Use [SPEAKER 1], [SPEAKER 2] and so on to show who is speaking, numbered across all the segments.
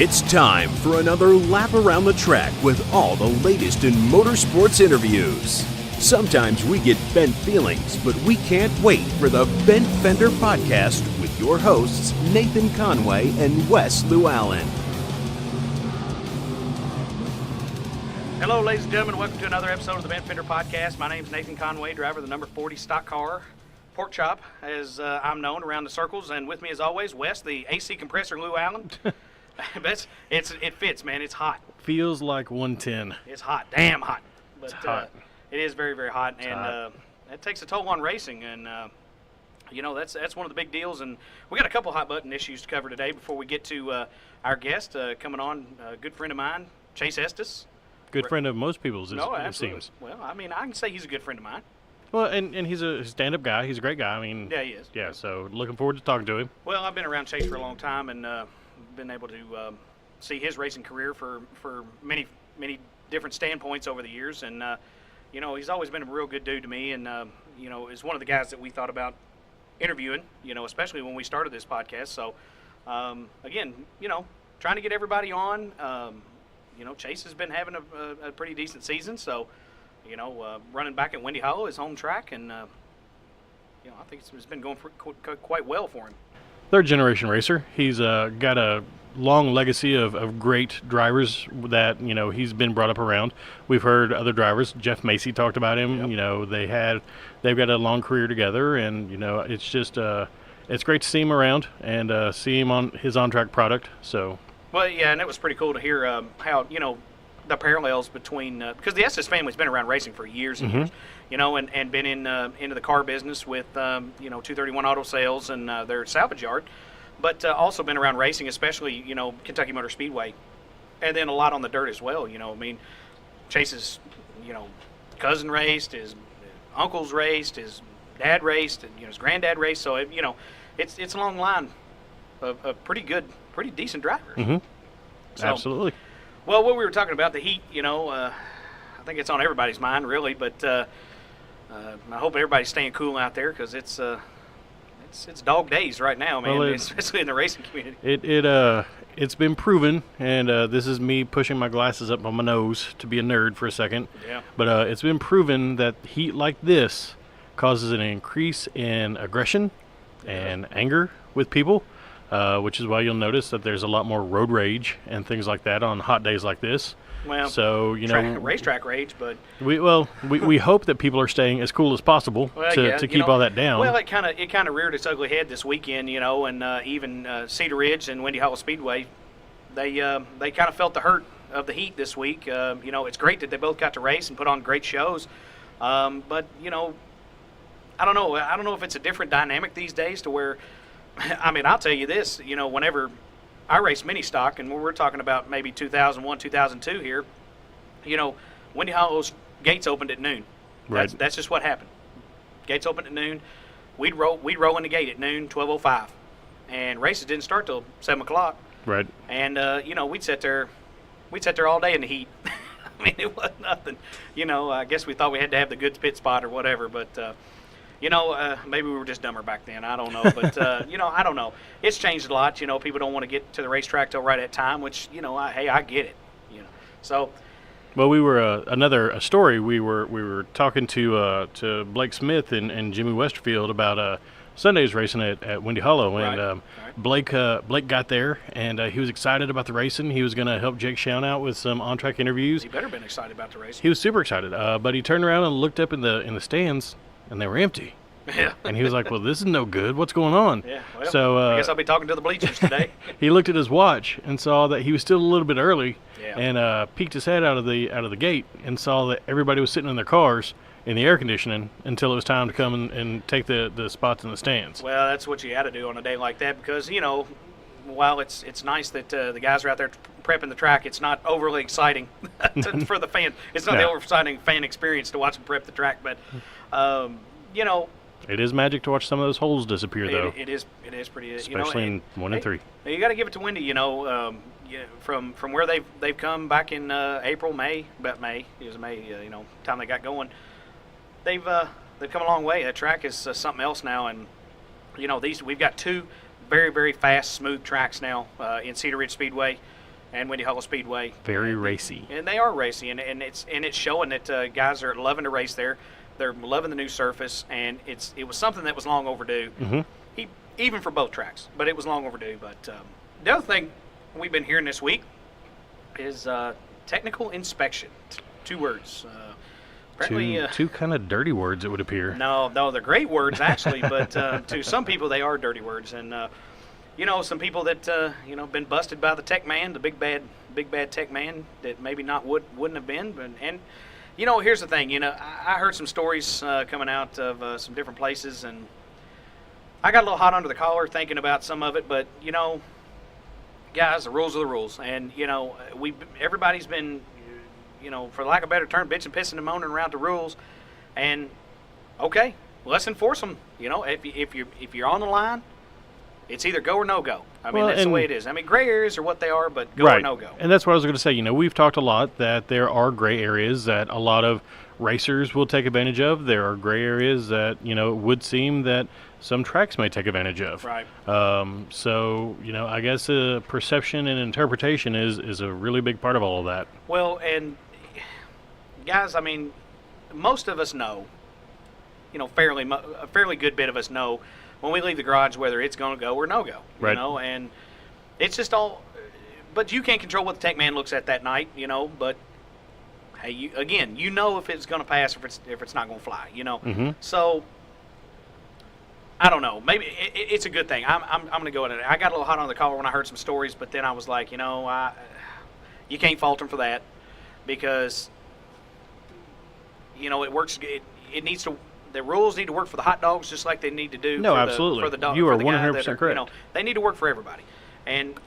[SPEAKER 1] It's time for another lap around the track with all the latest in motorsports interviews. Sometimes we get bent feelings, but we can't wait for the Bent Fender Podcast with your hosts, Nathan Conway and Wes Llewellyn.
[SPEAKER 2] Hello, ladies and gentlemen. Welcome to another episode of the Bent Fender Podcast. My name is Nathan Conway, driver of the number 40 stock car, Pork Chop, as I'm known around the circles. And with me, as always, Wes, the AC compressor Llewellyn. It fits, man. It's hot.
[SPEAKER 3] Feels like 110.
[SPEAKER 2] It's hot. Damn hot. But,
[SPEAKER 3] it's hot.
[SPEAKER 2] It is very, very hot.
[SPEAKER 3] It's
[SPEAKER 2] and
[SPEAKER 3] hot.
[SPEAKER 2] It takes a toll on racing. And, that's one of the big deals. And we got a couple hot button issues to cover today before we get to our guest coming on, a good friend of mine, Chase Estes.
[SPEAKER 3] Good friend of most people's,
[SPEAKER 2] No,
[SPEAKER 3] it
[SPEAKER 2] absolutely.
[SPEAKER 3] seems.
[SPEAKER 2] Well, I mean, I can say he's a good friend of mine.
[SPEAKER 3] Well, and he's a stand-up guy. He's a great guy. I mean,
[SPEAKER 2] Yeah, he is.
[SPEAKER 3] Yeah, so looking forward to talking to him.
[SPEAKER 2] Well, I've been around Chase for a long time and been able to see his racing career for many different standpoints over the years. And, he's always been a real good dude to me and, is one of the guys that we thought about interviewing, especially when we started this podcast. So, again, trying to get everybody on. Chase has been having a pretty decent season. So, running back at Windy Hollow, his home track, and, I think it's been going quite well for him.
[SPEAKER 3] Third generation racer. He's got a long legacy of great drivers that, he's been brought up around. We've heard other drivers. Jeff Macy talked about him. Yep. They've got a long career together, and, it's just it's great to see him around and see him on his on-track product. So.
[SPEAKER 2] Well, yeah, and it was pretty cool to hear how, the parallels between because the Estes family's been around racing for years and years, and been into the car business with 231 Auto Sales and their salvage yard, but also been around racing, especially Kentucky Motor Speedway, and then a lot on the dirt as well. Chase's cousin raced, his uncles raced, his dad raced, and his granddad raced. So it's a long line of pretty decent drivers.
[SPEAKER 3] Mm-hmm.
[SPEAKER 2] So,
[SPEAKER 3] absolutely.
[SPEAKER 2] Well, what we were talking about, the heat, I think it's on everybody's mind, really, but I hope everybody's staying cool out there because it's dog days right now, man,
[SPEAKER 3] well,
[SPEAKER 2] especially in the racing community.
[SPEAKER 3] It's been proven, and this is me pushing my glasses up on my nose to be a nerd for a second.
[SPEAKER 2] Yeah.
[SPEAKER 3] But it's been proven that heat like this causes an increase in aggression and anger with people. Which is why you'll notice that there's a lot more road rage and things like that on hot days like this.
[SPEAKER 2] Well,
[SPEAKER 3] so
[SPEAKER 2] racetrack rage, but
[SPEAKER 3] we hope that people are staying as cool as possible to keep all that down.
[SPEAKER 2] Well, it kind of reared its ugly head this weekend, and even Cedar Ridge and Windy Hollow Speedway, they kind of felt the hurt of the heat this week. It's great that they both got to race and put on great shows, but I don't know. I don't know if it's a different dynamic these days to where. I mean, I'll tell you this, whenever I race mini stock, and we're talking about maybe 2001, 2002 here, Windy Hollow's gates opened at noon.
[SPEAKER 3] Right.
[SPEAKER 2] That's just what happened. Gates opened at noon. We'd roll in the gate at noon, 12:05, and races didn't start till 7 o'clock.
[SPEAKER 3] Right.
[SPEAKER 2] And we'd sit there all day in the heat. I mean, it wasn't nothing. I guess we thought we had to have the good pit spot or whatever, but. Maybe we were just dumber back then. I don't know. But, I don't know. It's changed a lot. People don't want to get to the racetrack till right at time, which, I get it. So.
[SPEAKER 3] Well, we were a story. We were talking to Blake Smith and Jimmy Westerfield about Sunday's racing at Windy Hollow. And
[SPEAKER 2] right.
[SPEAKER 3] Blake got there, and he was excited about the racing. He was going to help Jake Schown out with some on-track interviews.
[SPEAKER 2] He better been excited about the racing.
[SPEAKER 3] He was super excited. But he turned around and looked up in the stands, and they were empty.
[SPEAKER 2] Yeah.
[SPEAKER 3] And he was like, well, this is no good. What's going on?
[SPEAKER 2] Yeah, well,
[SPEAKER 3] so,
[SPEAKER 2] I guess I'll be talking to the bleachers today.
[SPEAKER 3] He looked at his watch and saw that he was still a little bit early.
[SPEAKER 2] Yeah.
[SPEAKER 3] And peeked his head out of the gate and saw that everybody was sitting in their cars in the air conditioning until it was time to come and take the spots in the stands.
[SPEAKER 2] Well, that's what you got to do on a day like that because, while it's nice that the guys are out there prepping the track, it's not overly exciting for the fan. It's not the overly exciting fan experience to watch them prep the track, but,
[SPEAKER 3] It is magic to watch some of those holes disappear, though.
[SPEAKER 2] It is pretty.
[SPEAKER 3] Especially in 1 and 3.
[SPEAKER 2] You got to give it to Windy. From where they've come back in April, May. About May, it was May. Time they got going. They've come a long way. That track is something else now, and we've got two very, very fast, smooth tracks now in Cedar Ridge Speedway. and Windy Hollow Speedway.
[SPEAKER 3] Very racy.
[SPEAKER 2] And they are racy, and it's showing that guys are loving to race there. They're loving the new surface, and it was something that was long overdue, even for both tracks. But it was long overdue. But the other thing we've been hearing this week is technical inspection. 2 words. Apparently,
[SPEAKER 3] two kind of dirty words, it would appear.
[SPEAKER 2] No, they're great words actually, but to some people they are dirty words. And some people that been busted by the tech man, the big bad tech man that maybe wouldn't have been. And here's the thing. I heard some stories coming out of some different places, and I got a little hot under the collar thinking about some of it. But guys, the rules are the rules, and everybody's been, for lack of a better term, bitching, pissing, and moaning around the rules. And okay, let's enforce them. If you're on the line, it's either go or no go. I mean, that's the way it is. I mean, gray areas are what they are, but go or no go.
[SPEAKER 3] And that's what I was going to say. We've talked a lot that there are gray areas that a lot of racers will take advantage of. There are gray areas that, it would seem that some tracks may take advantage of.
[SPEAKER 2] Right.
[SPEAKER 3] So, I guess perception and interpretation is a really big part of all of that.
[SPEAKER 2] Well, and guys, I mean, most of us know, a fairly good bit of us know when we leave the garage whether it's going to go or no go.
[SPEAKER 3] Right.
[SPEAKER 2] And it's just all, but you can't control what the tech man looks at that night, but hey, if it's going to pass, if it's not going to fly, So I don't know. Maybe it's a good thing. I'm going to go in it. I got a little hot on the collar when I heard some stories, but then I was like, you can't fault them for that because it works. It needs to. The rules need to work for the hot dogs just like they need to do.
[SPEAKER 3] No,
[SPEAKER 2] for
[SPEAKER 3] absolutely.
[SPEAKER 2] For the dog.
[SPEAKER 3] You are
[SPEAKER 2] the
[SPEAKER 3] 100% correct.
[SPEAKER 2] They need to work for everybody. And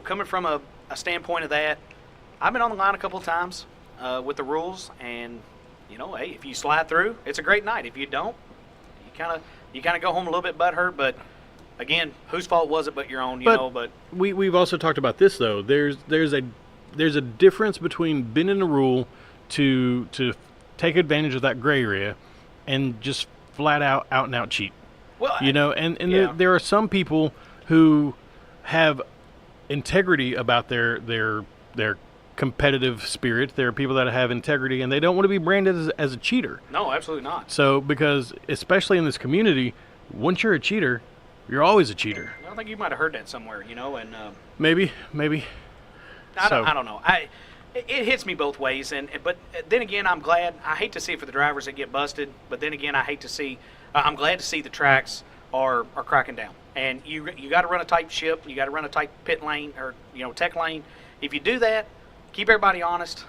[SPEAKER 2] coming from a standpoint of that, I've been on the line a couple of times with the rules, and hey, if you slide through, it's a great night. If you don't, you kind of go home a little bit butthurt. But again, whose fault was it but your own? But
[SPEAKER 3] we've also talked about this though. There's a difference between bending the rule to take advantage of that gray area and just flat out and out cheat.
[SPEAKER 2] Well,
[SPEAKER 3] and there are some people who have integrity about their competitive spirit. There are people that have integrity, and they don't want to be branded as a cheater.
[SPEAKER 2] No, absolutely not.
[SPEAKER 3] So, because especially in this community, once you're a cheater, you're always a cheater.
[SPEAKER 2] I think you might have heard that somewhere, and
[SPEAKER 3] maybe.
[SPEAKER 2] I don't know. It hits me both ways, but then again, I'm glad. I hate to see it for the drivers that get busted, but then again, I'm glad to see the tracks are cracking down. And you got to run a tight ship. You got to run a tight pit lane or tech lane. If you do that, keep everybody honest.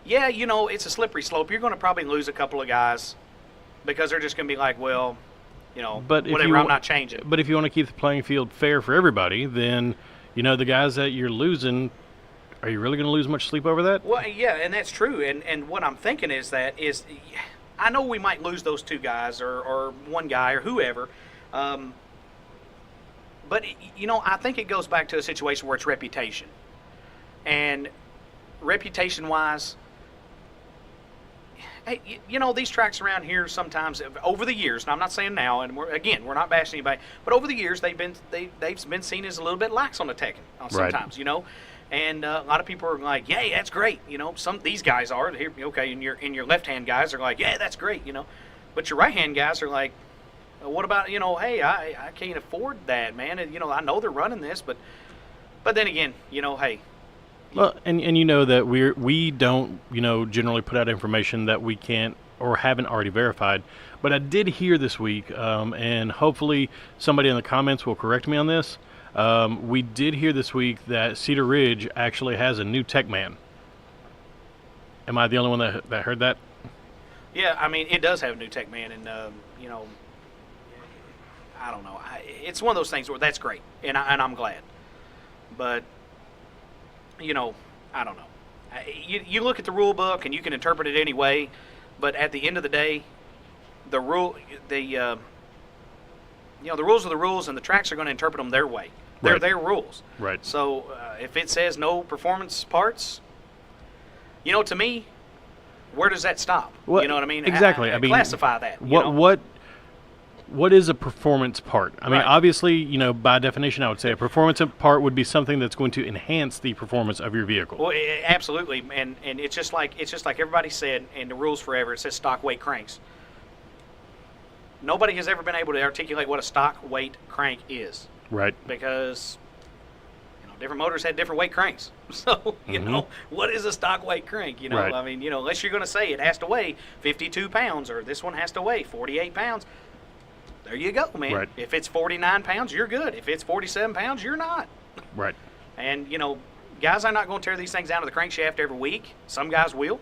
[SPEAKER 2] Yeah, it's a slippery slope. You're going to probably lose a couple of guys because they're just going to be like, well,
[SPEAKER 3] but
[SPEAKER 2] whatever. I'm not changing.
[SPEAKER 3] But if you want to keep the playing field fair for everybody, then the guys that you're losing. Are you really going to lose much sleep over that?
[SPEAKER 2] Well, yeah, and that's true. And what I'm thinking is I know we might lose those 2 guys or 1 guy or whoever. But, I think it goes back to a situation where it's reputation. And reputation-wise, hey, these tracks around here sometimes over the years, and I'm not saying now, and we're not bashing anybody, but over the years they've been seen as a little bit lax on the teching sometimes, And a lot of people are like, "Yeah, that's great." These guys are here. Okay, and your left-hand guys are like, "Yeah, that's great." But your right-hand guys are like, "What about Hey, I can't afford that, man. And, I know they're running this, but then again, hey."
[SPEAKER 3] Well, and that we don't generally put out information that we can't or haven't already verified. But I did hear this week, and hopefully somebody in the comments will correct me on this. We did hear this week that Cedar Ridge actually has a new tech man. Am I the only one that heard that?
[SPEAKER 2] Yeah, I mean, it does have a new tech man, and I don't know. It's one of those things where that's great, and I'm glad. But I don't know. You look at the rule book and you can interpret it any way, but at the end of the day, the rules are the rules, and the tracks are going to interpret them their way. They're their rules.
[SPEAKER 3] Right.
[SPEAKER 2] So if it says no performance parts, to me, where does that stop?
[SPEAKER 3] Well,
[SPEAKER 2] you know what I mean?
[SPEAKER 3] Exactly.
[SPEAKER 2] I mean, classify that.
[SPEAKER 3] what is a performance part? I mean,
[SPEAKER 2] Right.
[SPEAKER 3] obviously, by definition, I would say a performance part would be something that's going to enhance the performance of your vehicle.
[SPEAKER 2] Well, absolutely, and it's just like everybody said in the rules forever. It says stock weight cranks. Nobody has ever been able to articulate what a stock weight crank is,
[SPEAKER 3] Right.
[SPEAKER 2] because different motors had different weight cranks. So what is a stock weight crank?
[SPEAKER 3] Right.
[SPEAKER 2] I mean, unless you're going to say it has to weigh 52 pounds or this one has to weigh 48 pounds. There you go, man.
[SPEAKER 3] Right.
[SPEAKER 2] If it's 49 pounds, you're good. If it's 47 pounds, you're not.
[SPEAKER 3] Right.
[SPEAKER 2] And, guys are not going to tear these things out of the crankshaft every week. Some guys will.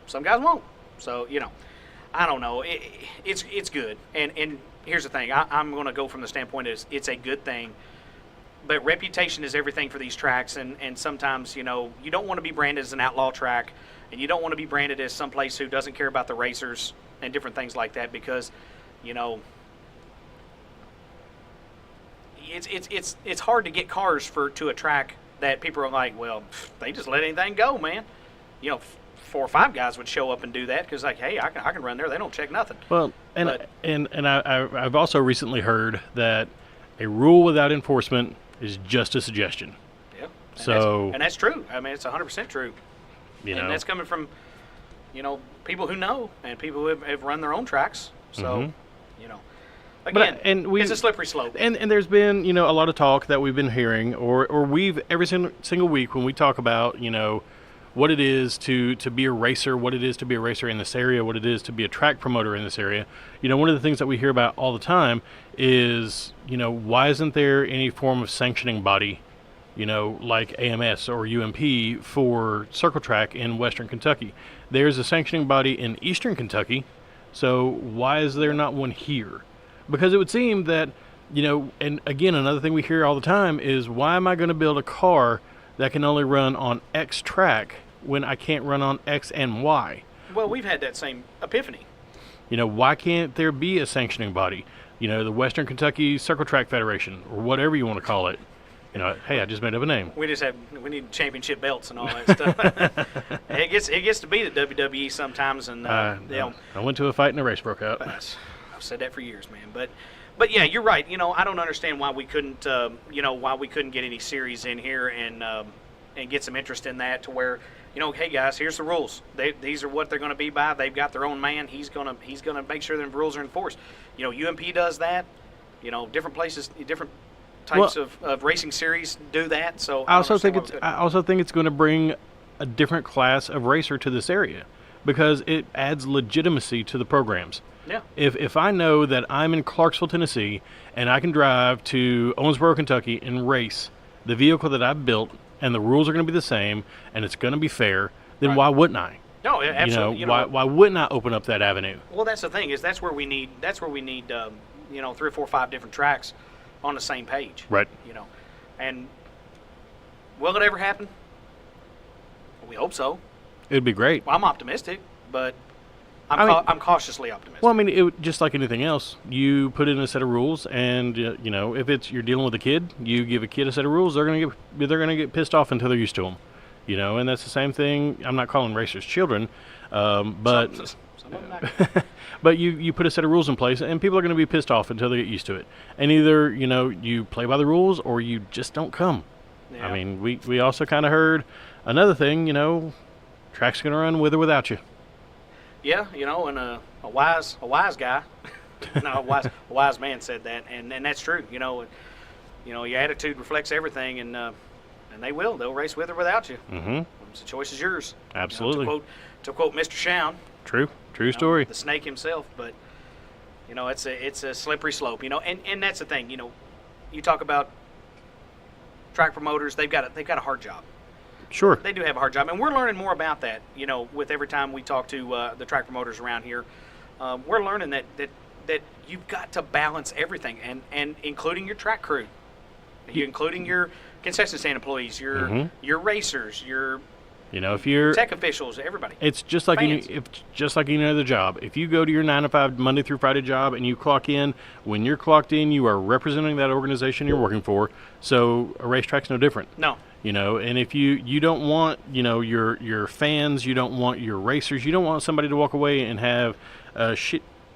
[SPEAKER 2] Some guys won't. So, I don't know. It's good. And here's the thing. I'm going to go from the standpoint is it's a good thing. But reputation is everything for these tracks. And sometimes, you don't want to be branded as an outlaw track. And you don't want to be branded as someplace who doesn't care about the racers and different things like that because, it's hard to get cars to a track that people are like, well, they just let anything go, man. 4 or 5 guys would show up and do that because, like, hey, I can run there. They don't check nothing.
[SPEAKER 3] Well, I've also recently heard that a rule without enforcement is just a suggestion.
[SPEAKER 2] Yeah.
[SPEAKER 3] And
[SPEAKER 2] that's true. I mean, it's 100% true. And that's coming from, people who know and people who have run their own tracks. So, again, it's a slippery slope.
[SPEAKER 3] And there's been, a lot of talk that we've been hearing, or we've every single week when we talk about, what it is to be a racer, what it is to be a racer in this area, what it is to be a track promoter in this area. One of the things that we hear about all the time is, why isn't there any form of sanctioning body, like AMS or UMP for circle track in Western Kentucky? There's a sanctioning body in Eastern Kentucky, so why is there not one here? Because it would seem that, and again, another thing we hear all the time is, why am I going to build a car that can only run on X track when I can't run on X and Y?
[SPEAKER 2] Well, we've had that same epiphany.
[SPEAKER 3] Why can't there be a sanctioning body? The Western Kentucky Circle Track Federation, or whatever you want to call it. Hey, I just made up a name.
[SPEAKER 2] We need championship belts and all that stuff. It gets to be the WWE sometimes, and
[SPEAKER 3] I went to a fight and a race broke out.
[SPEAKER 2] I've said that for years, man. But yeah, you're right. I don't understand why we couldn't get any series in here and get some interest in that to where, hey guys, here's the rules. These are what they're going to be by. They've got their own man. He's gonna make sure the rules are enforced. UMP does that. Different places, different types of racing series do that. So
[SPEAKER 3] I also think it's going to bring a different class of racer to this area because it adds legitimacy to the programs.
[SPEAKER 2] Yeah.
[SPEAKER 3] If I know that I'm in Clarksville, Tennessee, and I can drive to Owensboro, Kentucky, and race the vehicle that I've built, and the rules are going to be the same, and it's going to be fair, then why wouldn't I?
[SPEAKER 2] No, absolutely.
[SPEAKER 3] Why wouldn't I open up that avenue?
[SPEAKER 2] Well, that's the thing is that's where we need 3 or 4 or 5 different tracks on the same page.
[SPEAKER 3] Right.
[SPEAKER 2] And will it ever happen? We hope so.
[SPEAKER 3] It'd be great.
[SPEAKER 2] Well, I'm optimistic, but I'm cautiously optimistic.
[SPEAKER 3] Well, I mean, just like anything else, you put in a set of rules, and if you're dealing with a kid, you give a kid a set of rules, they're gonna get pissed off until they're used to them, and that's the same thing. I'm not calling racers children, but
[SPEAKER 2] some of them not.
[SPEAKER 3] but you put a set of rules in place, and people are going to be pissed off until they get used to it. And either you play by the rules, or you just don't come.
[SPEAKER 2] Yeah.
[SPEAKER 3] I mean, we also kind of heard another thing. Track's going to run with or without you.
[SPEAKER 2] Yeah, and a wise guy, no, a wise man said that, and that's true. Your attitude reflects everything, and they'll race with or without you.
[SPEAKER 3] Mm-hmm.
[SPEAKER 2] The choice is yours.
[SPEAKER 3] Absolutely.
[SPEAKER 2] To quote Mr. Shown.
[SPEAKER 3] True story.
[SPEAKER 2] The snake himself, but it's a slippery slope. And that's the thing. You talk about track promoters; they've got a hard job.
[SPEAKER 3] Sure.
[SPEAKER 2] They do have a hard job, and we're learning more about that, with every time we talk to the track promoters around here. We're learning that you've got to balance everything, and including your track crew, including your concession stand employees, your racers, your
[SPEAKER 3] if you're
[SPEAKER 2] tech officials, everybody.
[SPEAKER 3] It's just like any other job. If you go to your 9 to 5 Monday through Friday job and you clock in, when you're clocked in, you are representing that organization you're working for. So a racetrack's no different.
[SPEAKER 2] No.
[SPEAKER 3] And if you don't want, your fans, you don't want your racers, you don't want somebody to walk away and have a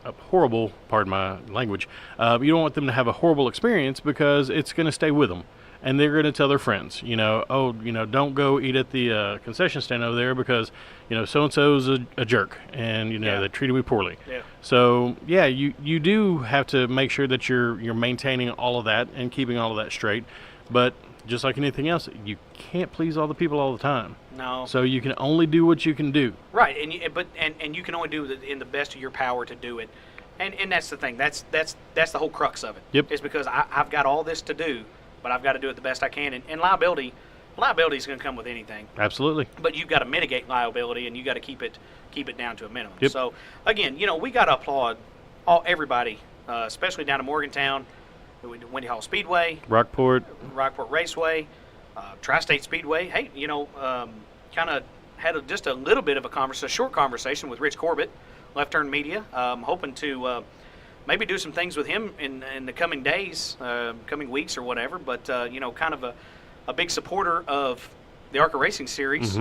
[SPEAKER 3] a horrible, pardon my language, you don't want them to have a horrible experience because it's going to stay with them. And they're going to tell their friends, don't go eat at the concession stand over there because, so-and-so's a jerk and, they treated me poorly.
[SPEAKER 2] Yeah.
[SPEAKER 3] So, yeah, you do have to make sure that you're maintaining all of that and keeping all of that straight. But just like anything else, you can't please all the people all the time.
[SPEAKER 2] No.
[SPEAKER 3] So you can only do what you can do.
[SPEAKER 2] Right, and you can only do it in the best of your power to do it. And that's the thing. That's the whole crux of it.
[SPEAKER 3] Yep.
[SPEAKER 2] Is because I've got all this to do, but I've got to do it the best I can. And liability is going to come with anything.
[SPEAKER 3] Absolutely.
[SPEAKER 2] But you've got to mitigate liability, and you got to keep it down to a minimum.
[SPEAKER 3] Yep.
[SPEAKER 2] So again, we got to applaud everybody, especially down in Morgantown, Windy Hall Speedway,
[SPEAKER 3] Rockport
[SPEAKER 2] Raceway, Tri-State Speedway. Hey, kind of had just a little bit of a short conversation with Rich Corbett, Left Turn Media. Hoping to maybe do some things with him in the coming days, coming weeks or whatever. But kind of a big supporter of the ARCA Racing Series,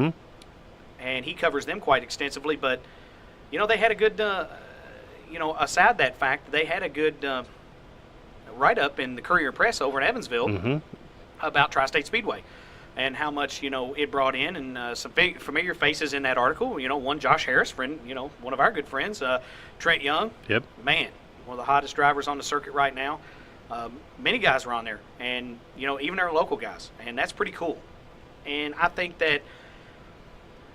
[SPEAKER 2] and he covers them quite extensively. But they had a good, aside that fact, they had a good write-up in the Courier Press over in Evansville about Tri-State Speedway and how much it brought in, and some big familiar faces in that article. One Josh Harris, friend, one of our good friends, Trent Young.
[SPEAKER 3] Yep.
[SPEAKER 2] Man, one of the hottest drivers on the circuit right now. Many guys were on there, and even our local guys, and that's pretty cool. And I think that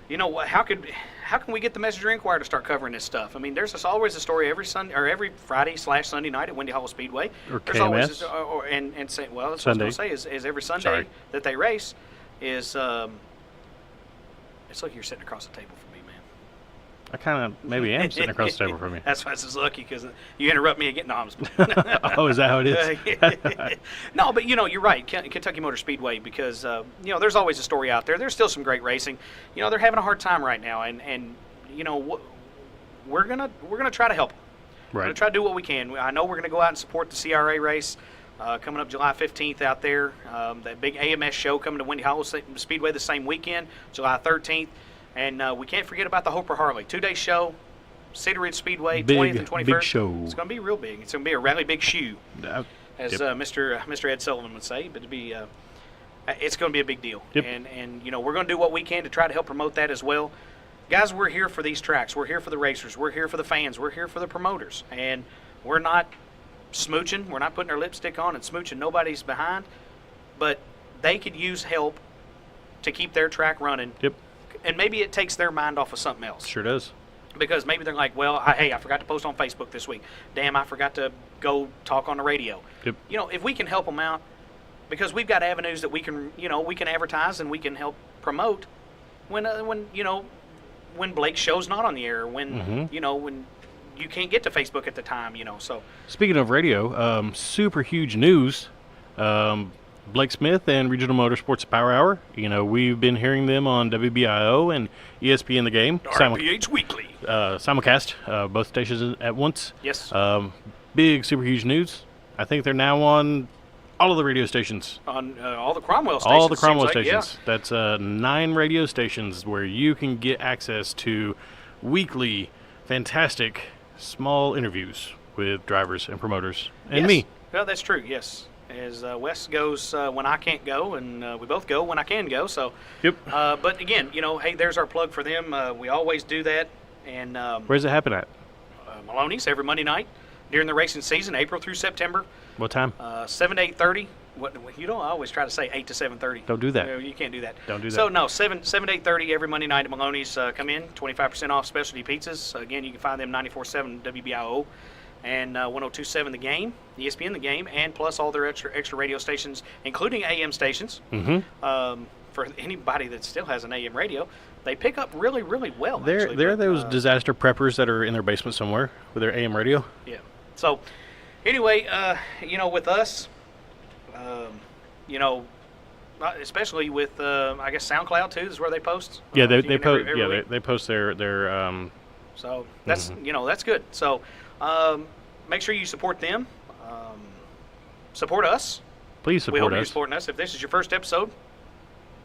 [SPEAKER 2] how can we get the Messenger Inquirer to start covering this stuff? I mean, there's always a story every Sunday or every Friday/Sunday night at Windy Hall Speedway.
[SPEAKER 3] Or
[SPEAKER 2] there's
[SPEAKER 3] KMS.
[SPEAKER 2] Always that's
[SPEAKER 3] Sunday.
[SPEAKER 2] what I was going to say is every Sunday that they race is. It's like you're sitting across the table from me, man.
[SPEAKER 3] I kind of maybe am sitting across the table from you.
[SPEAKER 2] That's why it's lucky, because you interrupt me again. No, I'm just
[SPEAKER 3] Oh, is that how it is?
[SPEAKER 2] No, but you're right. Kentucky Motor Speedway, because there's always a story out there. There's still some great racing. They're having a hard time right now, and we're gonna try to help them. We're gonna try to do what we can. I know we're gonna go out and support the CRA race coming up July 15th out there. That big AMS show coming to Windy Hollow Speedway the same weekend, July 13th. And we can't forget about the Hooper Harley 2-day show, Cedar Ridge Speedway, 20th and 21st.
[SPEAKER 3] Big show.
[SPEAKER 2] It's going to be real big. It's going to be a really big shoe, as Mr. Ed Sullivan would say. But it's going to be a big deal.
[SPEAKER 3] Yep.
[SPEAKER 2] And we're going to do what we can to try to help promote that as well. Guys, we're here for these tracks. We're here for the racers. We're here for the fans. We're here for the promoters. And we're not smooching. We're not putting our lipstick on and smooching nobody's behind. But they could use help to keep their track running.
[SPEAKER 3] Yep.
[SPEAKER 2] And maybe it takes their mind off of something else.
[SPEAKER 3] Sure does.
[SPEAKER 2] Because maybe they're like, well, I forgot to post on Facebook this week. Damn, I forgot to go talk on the radio.
[SPEAKER 3] Yep.
[SPEAKER 2] If we can help them out, because we've got avenues that we can advertise and we can help promote when Blake's show's not on the air, when when you can't get to Facebook at the time, So
[SPEAKER 3] Speaking of radio, super huge news. Blake Smith and Regional Motorsports Power Hour. We've been hearing them on WBIO and ESPN The Game.
[SPEAKER 2] RPH Weekly.
[SPEAKER 3] Simulcast, both stations at once.
[SPEAKER 2] Yes.
[SPEAKER 3] Big, super huge news. I think they're now on all of the radio stations.
[SPEAKER 2] On all the Cromwell stations.
[SPEAKER 3] All the Cromwell stations.
[SPEAKER 2] Yeah.
[SPEAKER 3] That's 9 radio stations where you can get access to weekly, fantastic, small interviews with drivers and promoters and me.
[SPEAKER 2] Well, that's true, yes. As Wes goes when I can't go, and we both go when I can go. So,
[SPEAKER 3] yep.
[SPEAKER 2] But again, hey, there's our plug for them. We always do that. And
[SPEAKER 3] where's it happen at?
[SPEAKER 2] Maloney's every Monday night during the racing season, April through September.
[SPEAKER 3] What time?
[SPEAKER 2] 7 to 8:30. I always try to say 8 to 7:30.
[SPEAKER 3] Don't do that.
[SPEAKER 2] You can't do that.
[SPEAKER 3] Don't do that.
[SPEAKER 2] So no, 7 to 8:30 every Monday night at Maloney's. Come in, 25% off specialty pizzas. Again, you can find them 94.7 WBIO. And 102.7 The Game, ESPN The Game, and plus all their extra radio stations, including AM stations. For anybody that still has an AM radio, they pick up really, really well.
[SPEAKER 3] They're those disaster preppers that are in their basement somewhere with their AM radio.
[SPEAKER 2] Yeah. So, anyway, with us, especially with I guess SoundCloud too is where they post.
[SPEAKER 3] Yeah, they post. Yeah, they post their.
[SPEAKER 2] So that's that's good. So. Make sure you support them. Support us.
[SPEAKER 3] Please support us.
[SPEAKER 2] We hope you're supporting us. If this is your first episode,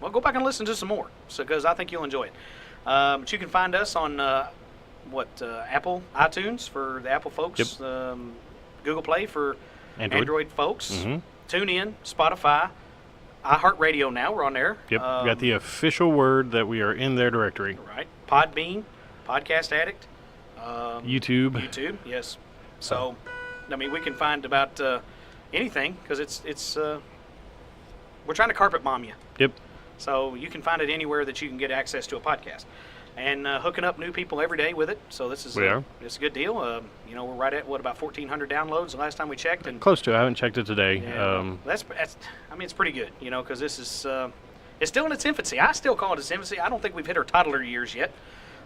[SPEAKER 2] well, go back and listen to some more, because I think you'll enjoy it. But you can find us on Apple iTunes for the Apple folks, Google Play for Android folks, TuneIn, Spotify, iHeartRadio. Now we're on there.
[SPEAKER 3] Yep, got the official word that we are in their directory.
[SPEAKER 2] Right, Podbean, Podcast Addict,
[SPEAKER 3] YouTube,
[SPEAKER 2] yes. So, I mean, we can find about anything because it's we're trying to carpet bomb you.
[SPEAKER 3] Yep.
[SPEAKER 2] So you can find it anywhere that you can get access to a podcast, and hooking up new people every day with it. So this is it's a good deal. We're right at about 1,400 downloads the last time we checked, and
[SPEAKER 3] close to. I haven't checked it today.
[SPEAKER 2] Yeah, that's I mean, it's pretty good, because this is it's still in its infancy. I still call it its infancy. I don't think we've hit our toddler years yet,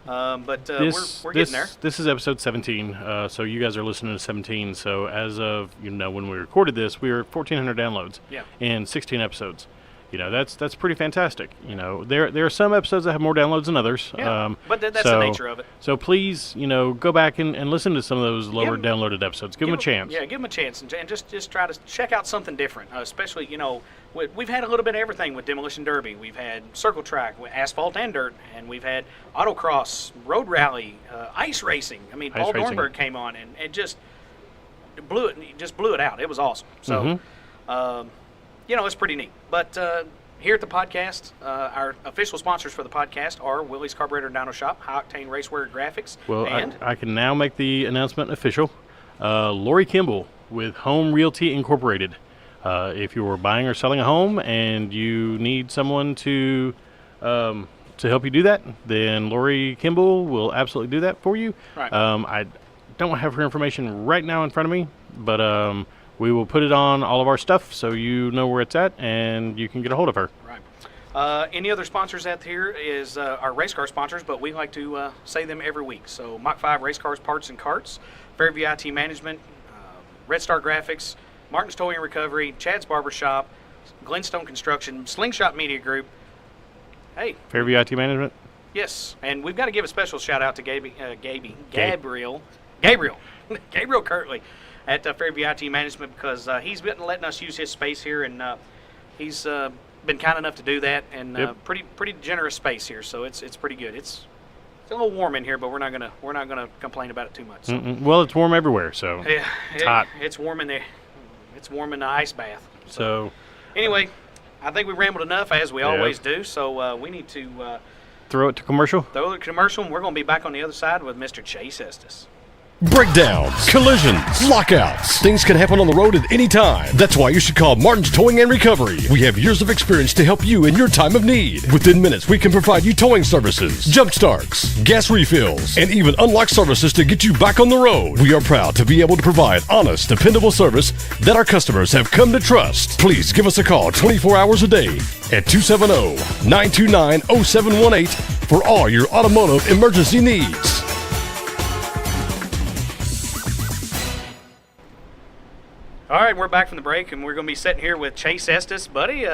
[SPEAKER 2] but we're getting there.
[SPEAKER 3] This is episode 17, so you guys are listening to 17. So as of when we recorded this, we were at 1,400 downloads in 16 episodes. That's pretty fantastic. There are some episodes that have more downloads than others.
[SPEAKER 2] Yeah, but that's the nature of it.
[SPEAKER 3] So please, go back and listen to some of those lower downloaded episodes. Give them a chance.
[SPEAKER 2] Yeah, give them a chance and just try to check out something different. Especially, we've had a little bit of everything with Demolition Derby. We've had circle track, asphalt and dirt, and we've had autocross, road rally, ice racing. I mean, Paul Dornberg came on and just blew it out. It was awesome. So. It's pretty neat. But here at the podcast, our official sponsors for the podcast are Willie's Carburetor and Dyno Shop, High Octane Racewear Graphics,
[SPEAKER 3] well,
[SPEAKER 2] and
[SPEAKER 3] I can now make the announcement official. Lori Kimball with Home Realty Incorporated. If you are buying or selling a home and you need someone to help you do that, then Lori Kimball will absolutely do that for you.
[SPEAKER 2] Right.
[SPEAKER 3] I don't have her information right now in front of me, but we will put it on all of our stuff so you know where it's at and you can get a hold of her.
[SPEAKER 2] Right. Any other sponsors out here is our race car sponsors, but we like to say them every week. So Mach 5 Race Cars, Parts and Carts, Fairview IT Management, Red Star Graphics, Martin's Towing and Recovery, Chad's Barbershop, Glenstone Construction, Slingshot Media Group. Hey.
[SPEAKER 3] Fairview IT Management?
[SPEAKER 2] Yes. And we've got to give a special shout out to Gabriel Kirtley at Fairview IT Management, because he's been letting us use his space here, and he's been kind enough to do that, and pretty generous space here, so it's pretty good. It's a little warm in here, but we're not gonna complain about it too much. So.
[SPEAKER 3] Well, it's warm everywhere, so
[SPEAKER 2] it's
[SPEAKER 3] hot.
[SPEAKER 2] It's warm in there. It's warm in the ice bath.
[SPEAKER 3] So
[SPEAKER 2] anyway, I think we rambled enough, as we always do. So we need to
[SPEAKER 3] throw it to commercial.
[SPEAKER 2] Throw it to commercial, and we're going to be back on the other side with Mr. Chase Estes.
[SPEAKER 4] Breakdowns, collisions, lockouts. Things can happen on the road at any time. That's why you should call Martin's Towing and Recovery. We have years of experience to help you in your time of need. Within minutes, we can provide you towing services, jump starts, gas refills, and even unlock services to get you back on the road. We are proud to be able to provide honest, dependable service that our customers have come to trust. Please give us a call 24 hours a day at 270-929-0718 for all your automotive emergency needs.
[SPEAKER 2] All right, we're back from the break, and we're going to be sitting here with Chase Estes. Buddy,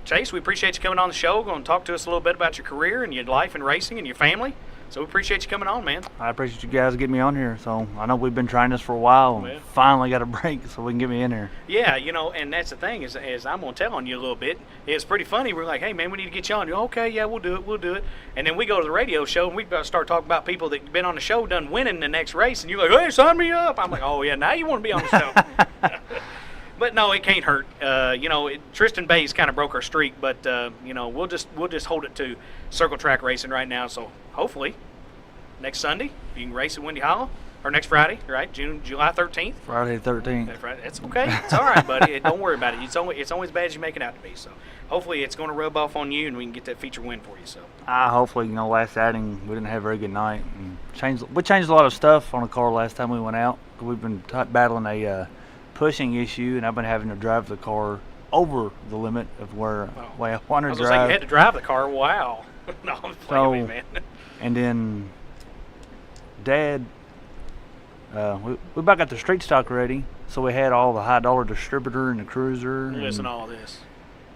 [SPEAKER 2] Chase, we appreciate you coming on the show, going to talk to us a little bit about your career and your life in racing and your family. So we appreciate you coming on, man.
[SPEAKER 5] I appreciate you guys getting me on here. So I know we've been trying this for a while, and finally got a break so we can get me in here.
[SPEAKER 2] Yeah, and that's the thing, is I'm going to tell on you a little bit. It's pretty funny. We're like, hey, man, we need to get you on. You're, okay, yeah, we'll do it. And then we go to the radio show, and we start talking about people that have been on the show, done winning the next race, and you're like, hey, sign me up. I'm like, oh, yeah, now you want to be on the show. But no, it can't hurt. Tristan Bays kind of broke our streak, but we'll just hold it to circle track racing right now. So hopefully next Sunday you can race at Windy Hollow, or next Friday, right? July 13th.
[SPEAKER 5] Friday 13th.
[SPEAKER 2] That's okay. It's all right, buddy. Don't worry about it. It's only as bad as you make it out to be. So hopefully it's going to rub off on you, and we can get that feature win for you. So
[SPEAKER 5] hopefully, last outing we didn't have a very good night, and we changed a lot of stuff on the car last time we went out. We've been battling a pushing issue, and I've been having to drive the car over the limit of where I wanted to drive.
[SPEAKER 2] Like you had to drive the car. Wow. No, I'm playing with you, man.
[SPEAKER 5] And then Dad, we about got the street stock ready, so we had all the high dollar distributor and the cruiser.
[SPEAKER 2] Listen to all this.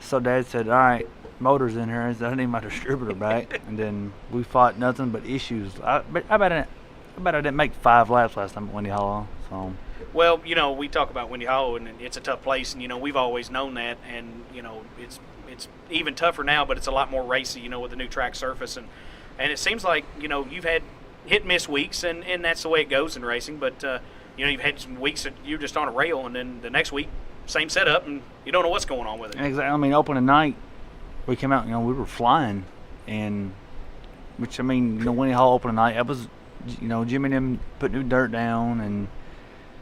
[SPEAKER 5] So Dad said, all right, motor's in here. I said, I need my distributor back. And then we fought nothing but issues. I bet I didn't make 5 laps last time at Windy Hollow. So.
[SPEAKER 2] Well, we talk about Windy Hollow, and it's a tough place, and we've always known that, and it's even tougher now, but it's a lot more racy, with the new track surface, and it seems like you've had hit and miss weeks, and that's the way it goes in racing. But you've had some weeks that you're just on a rail, and then the next week, same setup, and you don't know what's going on with it.
[SPEAKER 5] Exactly. I mean, opening night, we came out. We were flying, and Winnie Hall opening night. That was, Jimmy and them put new dirt down, and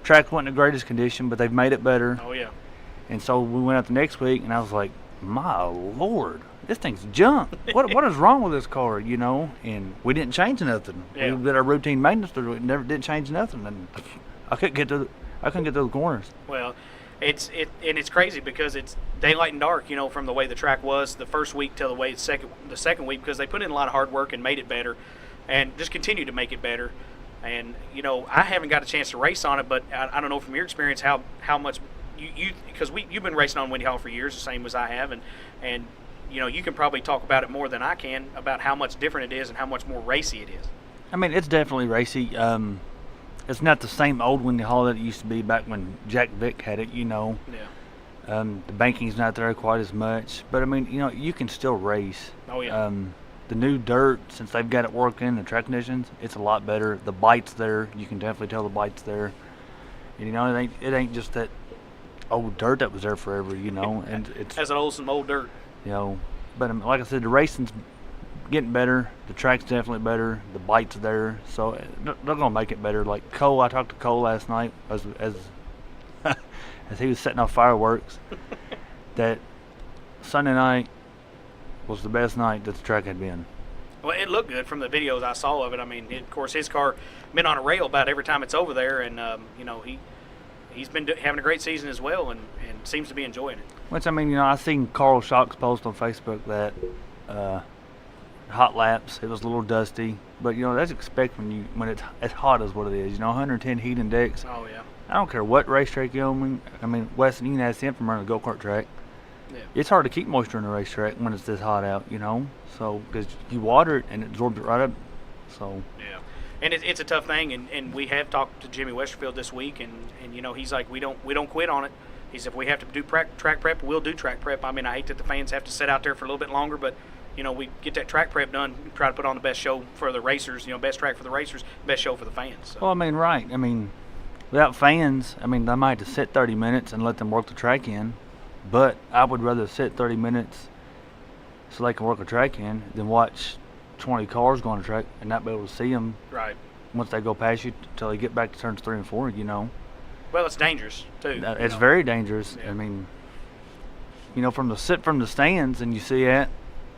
[SPEAKER 5] track wasn't the greatest condition, but they've made it better.
[SPEAKER 2] Oh yeah.
[SPEAKER 5] And so we went out the next week, and I was like, my Lord, this thing's junk. What is wrong with this car, And we didn't change nothing.
[SPEAKER 2] Yeah.
[SPEAKER 5] We did our routine maintenance, but we never did change nothing. And I couldn't get through the corners.
[SPEAKER 2] Well, it's crazy because it's daylight and dark, from the way the track was the first week till the way the second week, because they put in a lot of hard work and made it better, and just continue to make it better. And I haven't got a chance to race on it, but I don't know from your experience how much you because you've been racing on Windy Hall for years, the same as I have, and you can probably talk about it more than I can about how much different it is and how much more racy it is.
[SPEAKER 5] I mean, it's definitely racy. It's not the same old Windy Hall that it used to be back when Jack Vick had it,
[SPEAKER 2] Yeah.
[SPEAKER 5] The banking's not there quite as much, but you can still race.
[SPEAKER 2] Oh yeah.
[SPEAKER 5] The new dirt, since they've got it working, the track conditions, it's a lot better. The bite's there. You can definitely tell the bite's there. And, it ain't just that old dirt that was there forever, and it's
[SPEAKER 2] as some old dirt.
[SPEAKER 5] But like I said, the racing's getting better. The track's definitely better. The bite's there, so they're gonna make it better. Like Cole, I talked to Cole last night as as he was setting off fireworks. That Sunday night was the best night that the track had been.
[SPEAKER 2] Well, it looked good from the videos I saw of it. I mean, of course, his car been on a rail about every time it's over there, and he's been having a great season as well, and seems to be enjoying it.
[SPEAKER 5] Which I seen Carl Schock's post on Facebook that hot laps, it was a little dusty, but that's expected when it's as hot as what it is. 110 heat index.
[SPEAKER 2] Oh yeah.
[SPEAKER 5] I don't care what racetrack you're on. I mean, Weston, you can ask him from running a go-kart track.
[SPEAKER 2] Yeah.
[SPEAKER 5] It's hard to keep moisture in the racetrack when it's this hot out, So, because you water it and it absorbs it right up. So.
[SPEAKER 2] Yeah, and it's a tough thing, and we have talked to Jimmy Westerfield this week, and he's like, we don't quit on it. He said if we have to do track prep, we'll do track prep. I mean, I hate that the fans have to sit out there for a little bit longer, but we get that track prep done, try to put on the best show for the racers. Best track for the racers, best show for the fans. So.
[SPEAKER 5] Well, right. Without fans, they might have to sit 30 minutes and let them work the track in. But I would rather sit 30 minutes so they can work a track in than watch 20 cars go on the track and not be able to see them
[SPEAKER 2] right
[SPEAKER 5] once they go past you until they get back to turns 3 and 4,
[SPEAKER 2] Well, it's dangerous, too.
[SPEAKER 5] It's very dangerous.
[SPEAKER 2] Yeah.
[SPEAKER 5] From the stands and you see that,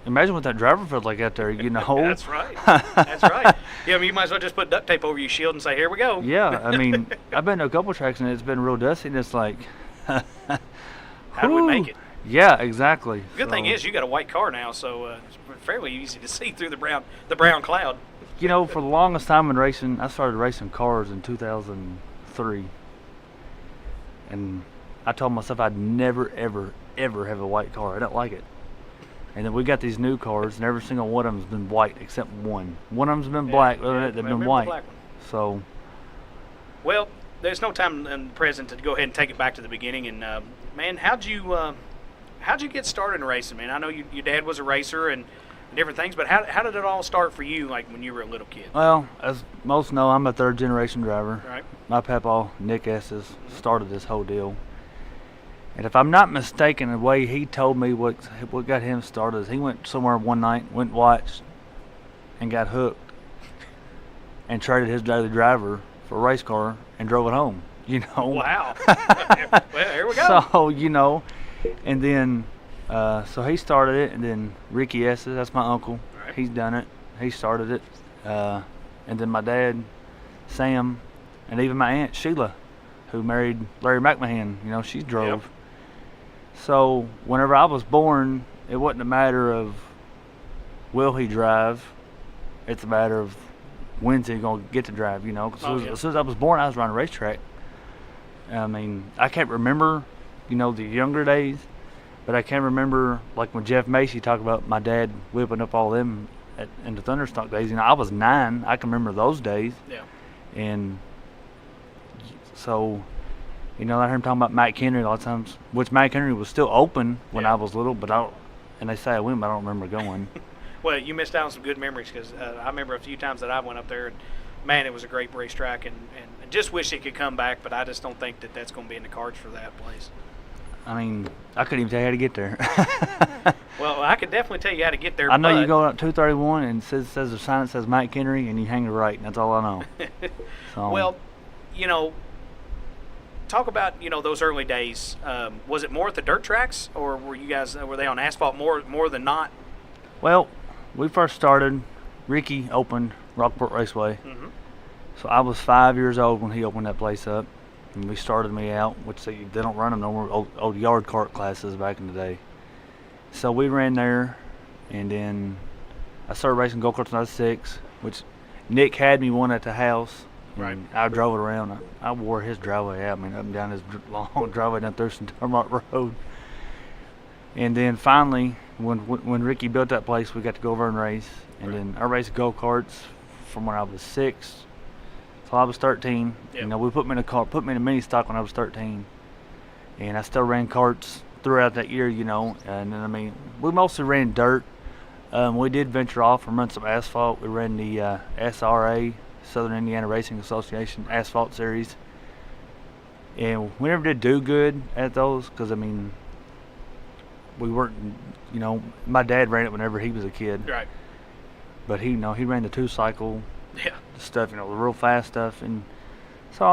[SPEAKER 5] imagine what that driver feels like out there,
[SPEAKER 2] That's right. That's right. Yeah, you might as well just put duct tape over your shield and say, here we go.
[SPEAKER 5] Yeah, I've been to a couple tracks and it's been real dusty and it's like...
[SPEAKER 2] How do we make it?
[SPEAKER 5] Yeah, exactly.
[SPEAKER 2] Good thing is you got a white car now, so it's fairly easy to see through the brown cloud.
[SPEAKER 5] For the longest time in racing, I started racing cars in 2003. And I told myself I'd never, ever, ever have a white car. I don't like it. And then we got these new cars, and every single one of them's been white except one. One of them's been black, other than that, they've been white. So.
[SPEAKER 2] Well, there's no time in the present to go ahead and take it back to the beginning. And man, how'd you get started in racing, man? I know your dad was a racer and different things, but how did it all start for you, like when you were a little kid?
[SPEAKER 5] Well, as most know, I'm a third-generation driver.
[SPEAKER 2] Right.
[SPEAKER 5] My papa, Nick Estes, started this whole deal. And if I'm not mistaken, the way he told me what got him started is he went somewhere one night, went and watched, and got hooked, and traded his daily driver for a race car and drove it home.
[SPEAKER 2] Wow. Well, here we go.
[SPEAKER 5] So, and then, so he started it, and then Ricky Estes, that's my uncle,
[SPEAKER 2] right.
[SPEAKER 5] He's done it. He started it. And then my dad, Sam, and even my aunt, Sheila, who married Larry McMahon, she drove.
[SPEAKER 2] Yep.
[SPEAKER 5] So whenever I was born, it wasn't a matter of will he drive. It's a matter of when's he going to get to drive, Cause as soon as I was born, I was running a racetrack. I can't remember, the younger days, but I can remember, like when Jeff Macy talked about my dad whipping up all them in the Thunderstock days. I was 9. I can remember those days.
[SPEAKER 2] Yeah.
[SPEAKER 5] And so, I heard him talking about Mike Henry a lot of times, which Mike Henry was still open when I was little, and they say I went, but I don't remember going.
[SPEAKER 2] Well, you missed out on some good memories because I remember a few times that I went up there, and man, it was a great racetrack, and just wish it could come back, but I just don't think that that's going to be in the cards for that place.
[SPEAKER 5] I mean, I couldn't even tell you how to get there.
[SPEAKER 2] Well, I could definitely tell you how to get there.
[SPEAKER 5] I know
[SPEAKER 2] but
[SPEAKER 5] you go up 231 and it says a sign that says Mike Henry, and you hang the right, and that's all I know. So,
[SPEAKER 2] Well, talk about those early days. Was it more at the dirt tracks, or were they on asphalt more than not?
[SPEAKER 5] well, we first started. Ricky opened Rockport Raceway.
[SPEAKER 2] Mm-hmm.
[SPEAKER 5] So I was 5 years old when he opened that place up, and we started me out, which they don't run them no more, old yard cart classes back in the day. So we ran there, and then I started racing go-karts when I was 6, which Nick had me one at the house.
[SPEAKER 2] Right.
[SPEAKER 5] And I drove it around. I wore his driveway out, up and down his long driveway down Thurston Turmont Road. And then finally, when Ricky built that place, we got to go over and race. And
[SPEAKER 2] Right.
[SPEAKER 5] then I raced go-karts from when I was 6 till I was 13.
[SPEAKER 2] Yep.
[SPEAKER 5] We put me in a mini stock when I was 13. And I still ran karts throughout that year, And then, we mostly ran dirt. We did venture off and run some asphalt. We ran the SRA, Southern Indiana Racing Association Asphalt Series. And we never did do good at those because, we weren't, my dad ran it whenever he was a kid.
[SPEAKER 2] Right.
[SPEAKER 5] But he ran the 2-cycle
[SPEAKER 2] Yeah.
[SPEAKER 5] stuff, the real fast stuff. And so,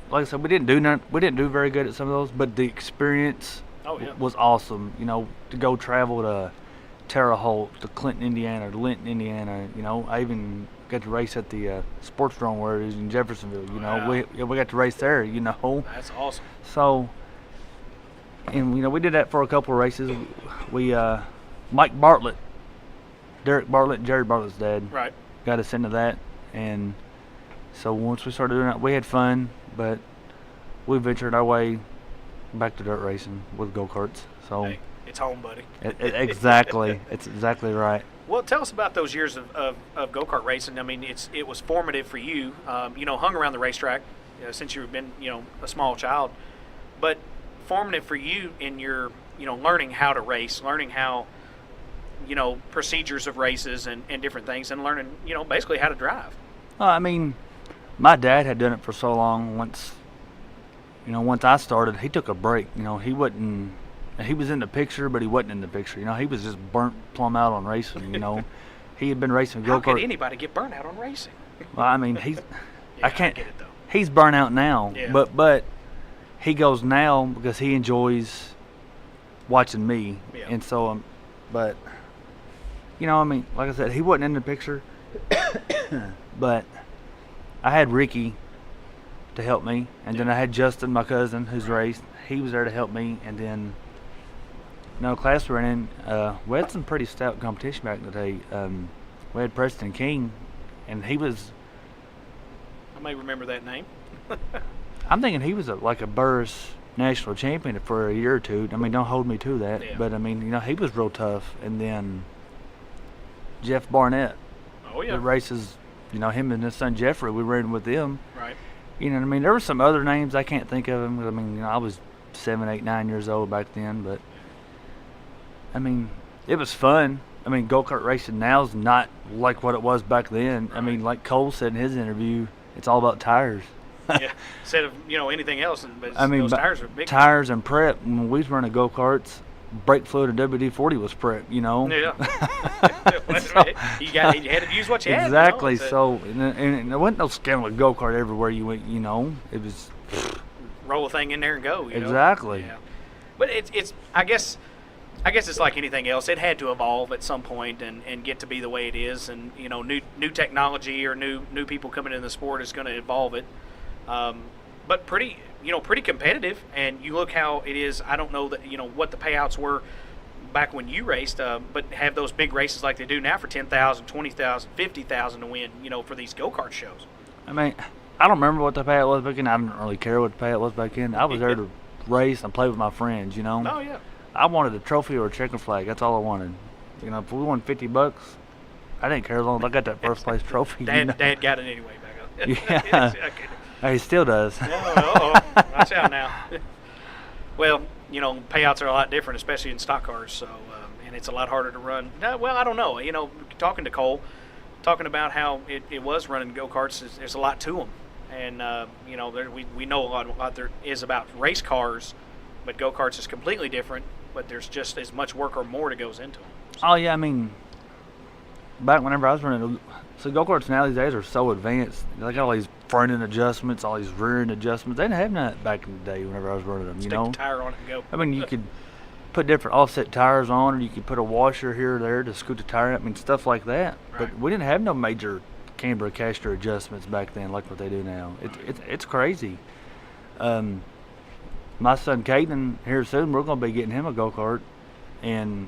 [SPEAKER 5] like I said, we didn't do very good at some of those, but the experience
[SPEAKER 2] Oh yeah.
[SPEAKER 5] was awesome. To go travel to Terre Haute, to Clinton, Indiana, to Linton, Indiana. I even got to race at the sports drone where it is in Jeffersonville.
[SPEAKER 2] Wow.
[SPEAKER 5] We got to race there.
[SPEAKER 2] That's awesome.
[SPEAKER 5] So, and we did that for a couple of races. We Mike Bartlett, Derek Bartlett, Jerry Bartlett's dad,
[SPEAKER 2] Right.
[SPEAKER 5] got us into that, and so once we started doing that, we had fun, but we ventured our way back to dirt racing with go-karts. So
[SPEAKER 2] Hey, it's home, buddy.
[SPEAKER 5] exactly, it's exactly right.
[SPEAKER 2] Well, tell us about those years of go-kart racing. It was formative for you. Hung around the racetrack since you've been a small child, but formative for you in your learning how to race, learning how procedures of races and different things, and learning basically how to drive.
[SPEAKER 5] My dad had done it for so long. Once I started, he took a break. He wasn't. He was in the picture, but he wasn't in the picture. He was just burnt plumb out on racing. He had been racing go-kart.
[SPEAKER 2] How could anybody get burnt out on racing?
[SPEAKER 5] Well, he's.
[SPEAKER 2] Yeah,
[SPEAKER 5] I can't.
[SPEAKER 2] get it though.
[SPEAKER 5] He's burnt out now,
[SPEAKER 2] Yeah.
[SPEAKER 5] but he goes now because he enjoys watching me,
[SPEAKER 2] Yeah.
[SPEAKER 5] and so but like I said, he wasn't in the picture, but I had Ricky to help me, and then I had Justin, my cousin, who's raced. He was there to help me, and then class we were in, we had some pretty stout competition back in the day. We had Preston King, and he was.
[SPEAKER 2] I may remember that name.
[SPEAKER 5] I'm thinking he was like a Burris national champion for a year or two. Don't hold me to that,
[SPEAKER 2] Yeah.
[SPEAKER 5] but he was real tough. And then Jeff Barnett,
[SPEAKER 2] Oh yeah.
[SPEAKER 5] the races, him and his son Jeffrey, we ran with them.
[SPEAKER 2] Right.
[SPEAKER 5] There were some other names I can't think of them. I was 7, 8, 9 years old back then, but it was fun. Go-kart racing now is not like what it was back then.
[SPEAKER 2] Right.
[SPEAKER 5] Like Cole said in his interview, it's all about tires.
[SPEAKER 2] Yeah. Instead of anything else, but those
[SPEAKER 5] but
[SPEAKER 2] tires are big.
[SPEAKER 5] Tires and prep. When we was running go-karts, brake fluid and WD-40 was prep.
[SPEAKER 2] Yeah.
[SPEAKER 5] So-
[SPEAKER 2] you had to use what you had.
[SPEAKER 5] Exactly.
[SPEAKER 2] So
[SPEAKER 5] So, and there wasn't no scam with go-kart everywhere you went. It was
[SPEAKER 2] roll a thing in there and go.
[SPEAKER 5] exactly.
[SPEAKER 2] Yeah. But it's I guess it's like anything else. It had to evolve at some point and get to be the way it is. And new technology or new people coming into the sport is going to evolve it. But pretty competitive. And you look how it is. I don't know that what the payouts were back when you raced, but have those big races like they do now for $10,000, $20,000, $50,000 to win. For these go-kart shows.
[SPEAKER 5] I don't remember what the payout was back then. I didn't really care what the payout was back then. I was there to race and play with my friends.
[SPEAKER 2] Oh yeah.
[SPEAKER 5] I wanted a trophy or a checker flag. That's all I wanted. If we won $50, I didn't care as long as I got that first place trophy.
[SPEAKER 2] Dad got it anyway back up.
[SPEAKER 5] Yeah. He still does.
[SPEAKER 2] Watch out now. Well, payouts are a lot different, especially in stock cars. So, and it's a lot harder to run. Well, I don't know. Talking to Cole, talking about how it was running go-karts, there's a lot to them. And, we know a lot there is about race cars, but go-karts is completely different, but there's just as much work or more that goes into them.
[SPEAKER 5] Oh, yeah, I mean, back whenever I was running, so go-karts now these days are so advanced. They got all these front end adjustments, all these rear end adjustments. They didn't have that back in the day whenever I was running them,
[SPEAKER 2] Stick the tire on it and go.
[SPEAKER 5] I mean, you could put different offset tires on, or you could put a washer here or there to scoot the tire up. I mean, stuff like that.
[SPEAKER 2] Right.
[SPEAKER 5] But we didn't have no major camber caster adjustments back then like what they do now. It's crazy. My son Caden, here soon, we're going to be getting him a go-kart, and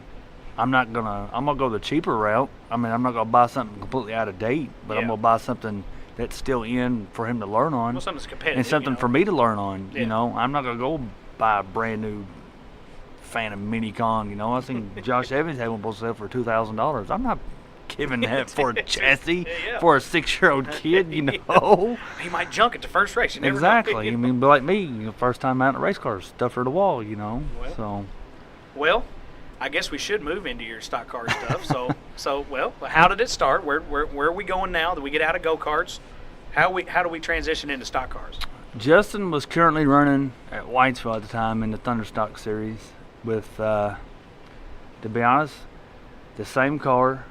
[SPEAKER 5] I'm gonna go the cheaper route. I mean, I'm not gonna buy something completely out of date, but I'm gonna buy something that's still in for him to learn on.
[SPEAKER 2] Well, something's competitive,
[SPEAKER 5] and something for me to learn on.
[SPEAKER 2] Yeah.
[SPEAKER 5] You know, I'm not gonna go buy a brand new Phantom Minicon. You know, I seen Josh Evans had one supposed to sell for $2,000. I'm not giving that for a chassis for a 6-year-old kid. You know,
[SPEAKER 2] he might junk it the first race. You never
[SPEAKER 5] exactly.
[SPEAKER 2] know.
[SPEAKER 5] I mean, but like me, first time out in a race car, stuff her to the wall. You know,
[SPEAKER 2] Well, I guess we should move into your stock car stuff. So, how did it start? Where are we going now that we get out of go-karts? How do we transition into stock cars?
[SPEAKER 5] Justin was currently running at Whitesville at the time in the Thunderstock series with, to be honest, the same car